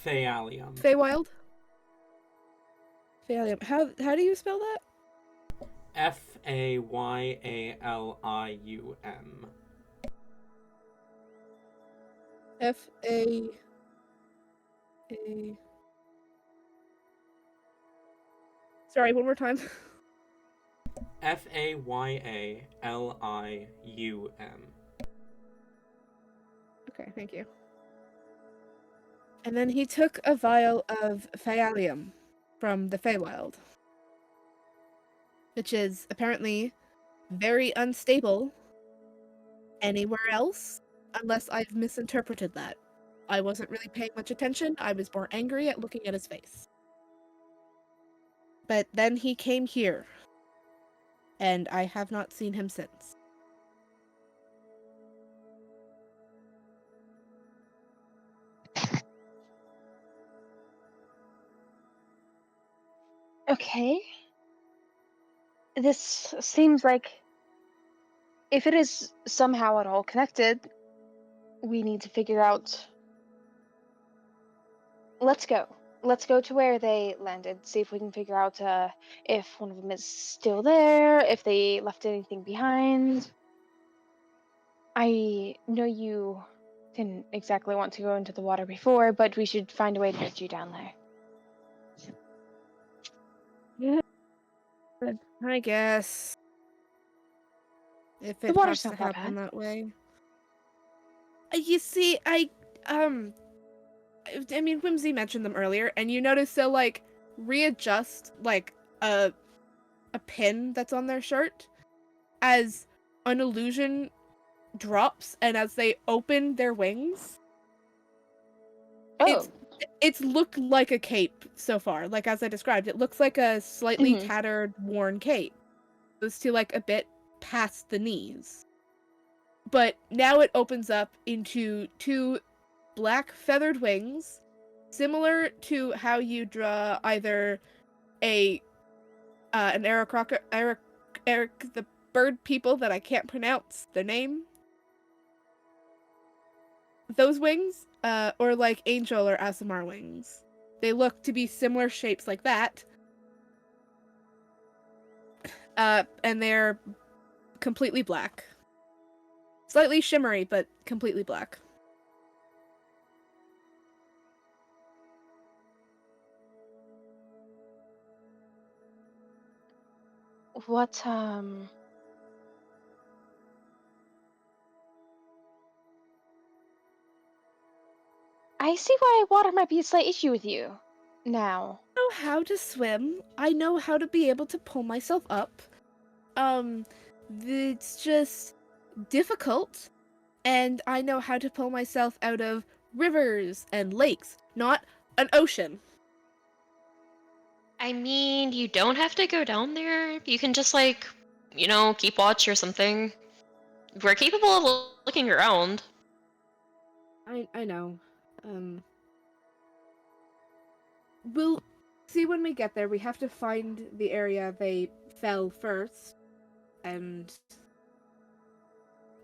Phallium. Feywild? Phallium. How do you spell that? Fayalium. F-A... Sorry, one more time. Fayalium. Okay, thank you. And then he took a vial of Phallium from the Feywild, which is apparently very unstable anywhere else, unless I've misinterpreted that. I wasn't really paying much attention. I was more angry at looking at his face. But then he came here, and I have not seen him since. Okay. This seems like if it is somehow at all connected, we need to figure out. Let's go. Let's go to where they landed. See if we can figure out if one of them is still there, if they left anything behind. I know you didn't exactly want to go into the water before, but we should find a way to get you down there. I guess. If The it water's has to not that happen bad. that way. You see, I mean, Whimsy mentioned them earlier, and you notice they'll, like, readjust, like, a pin that's on their shirt as an illusion drops, and as they open their wings, Oh. it's looked like a cape so far. Like, as I described, it looks like a slightly tattered, worn cape. It goes to, like, a bit past the knees. But now it opens up into two black feathered wings, similar to how you draw either an the bird people that I can't pronounce their name. Those wings, or like angel or Asimar wings. They look to be similar shapes like that. And they're completely black. Slightly shimmery, but completely black. What, I see why water might be a slight issue with you. Now. I know how to swim. I know how to be able to pull myself up. It's just difficult. And I know how to pull myself out of rivers and lakes, not an ocean. I mean, you don't have to go down there. You can just, like, keep watch or something. We're capable of looking around. I know. We'll see when we get there. We have to find the area they fell first. And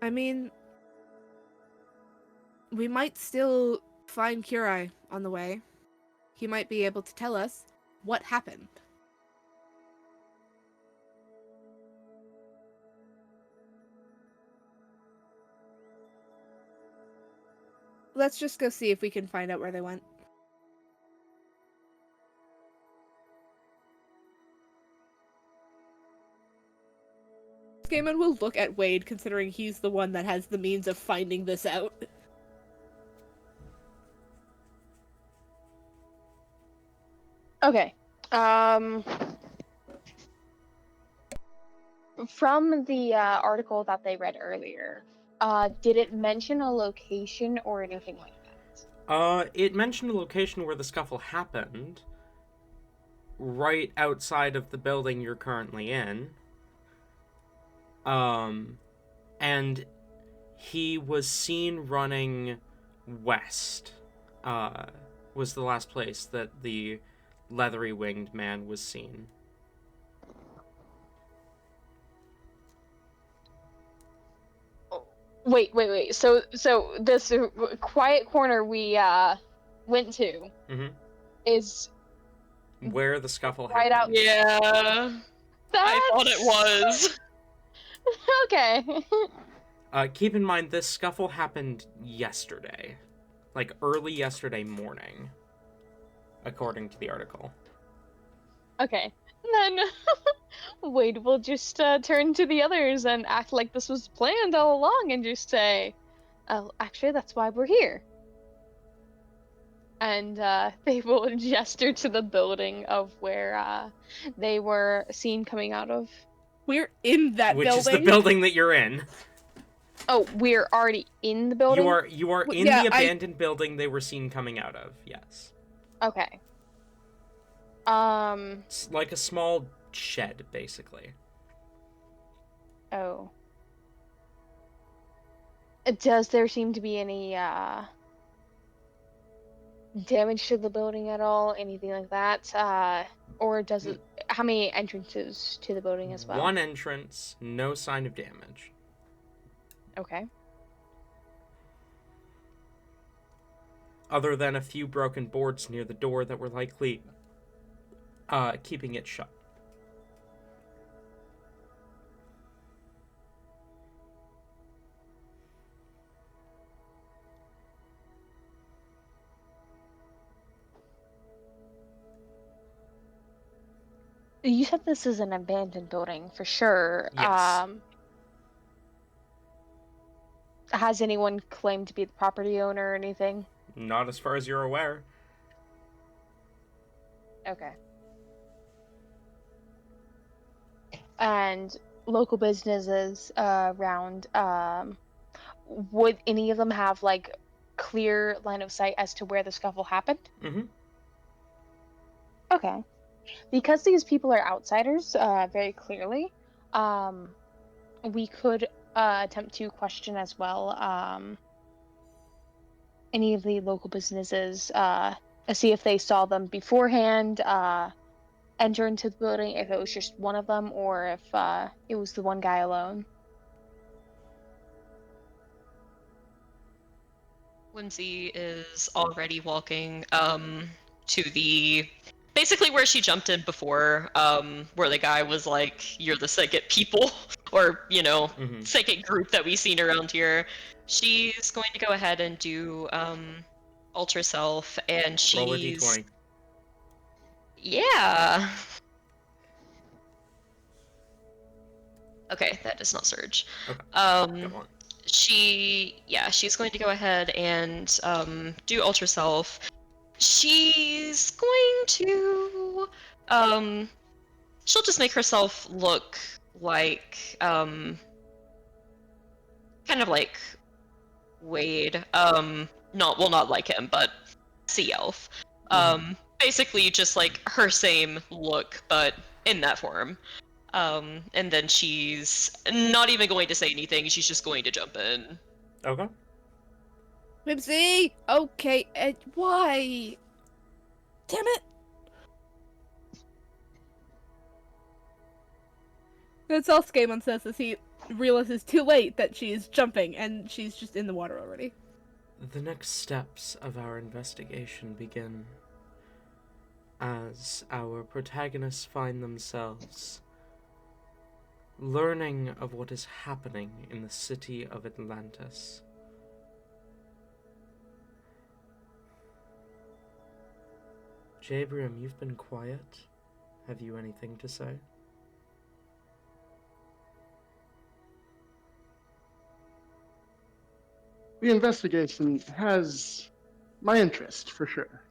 I mean, we might still find Kurai on the way. He might be able to tell us what happened. Let's just go see if we can find out where they went. Gaiman will look at Wade, considering he's the one that has the means of finding this out. Okay. From the article that they read earlier, did it mention a location or anything like that? It mentioned a location where the scuffle happened, right outside of the building you're currently in. And he was seen running west, was the last place that the leathery winged man was seen. Wait. So this quiet corner we went to is where the scuffle right happened. Yeah. I thought it was. Okay. Keep in mind, this scuffle happened yesterday. Like, early yesterday morning. According to the article. Okay. And then Wade will just turn to the others and act like this was planned all along and just say, "Oh, actually, that's why we're here." And they will gesture to the building of where they were seen coming out of. We're in that Which building. is the building that you're in. Oh, we're already in the building? You are in the abandoned building they were seen coming out of, yes. Okay. It's like a small shed, basically. Oh. Does there seem to be any damage to the building at all? Anything like that? Or does it how many entrances to the building as well? One entrance, no sign of damage. Okay. Other than a few broken boards near the door that were likely keeping it shut. You said this is an abandoned building for sure. Yes. Has anyone claimed to be the property owner or anything? Not as far as you're aware. Okay. And local businesses around, would any of them have like clear line of sight as to where the scuffle happened? Mm-hmm. Okay. Because these people are outsiders, very clearly, we could attempt to question as well any of the local businesses, see if they saw them beforehand, enter into the building, if it was just one of them, or if it was the one guy alone. Whimsy is already walking to the basically where she jumped in before, where the guy was like, "You're the second people," or second group that we've seen around here. She's going to go ahead and do ultra self, and Roll a she's d20. yeah. Okay, that does not surge. Okay. Got one. She's going to go ahead and do ultra self. She's going to she'll just make herself look like kind of like Wade. Not like him, but sea elf. Basically just like her same look, but in that form. And then she's not even going to say anything, she's just going to jump in. Okay. Whimsy! Okay, why? Damn it! That's all Skaemon says as he realizes too late that she's jumping and she's just in the water already. The next steps of our investigation begin as our protagonists find themselves learning of what is happening in the city of Atlantis. Jabrium, you've been quiet. Have you anything to say? The investigation has my interest, for sure.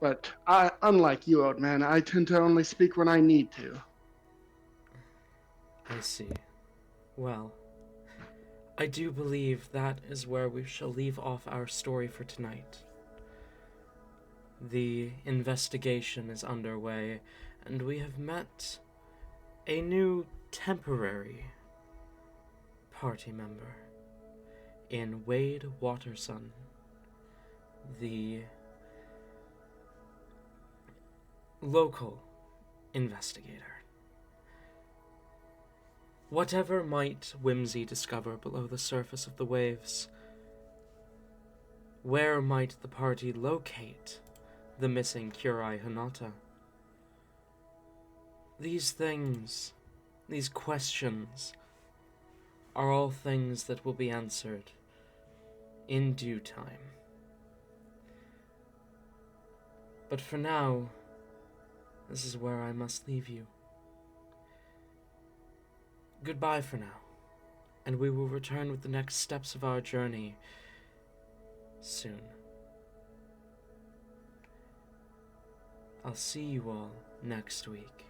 But unlike you, old man, I tend to only speak when I need to. I see. Well, I do believe that is where we shall leave off our story for tonight. The investigation is underway, and we have met a new temporary party member in Wade Waterson, the local investigator. Whatever might Whimsy discover below the surface of the waves, where might the party locate the missing Kurai Hinata? These things, these questions, are all things that will be answered in due time. But for now, this is where I must leave you. Goodbye for now, and we will return with the next steps of our journey soon. I'll see you all next week.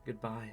Goodbye.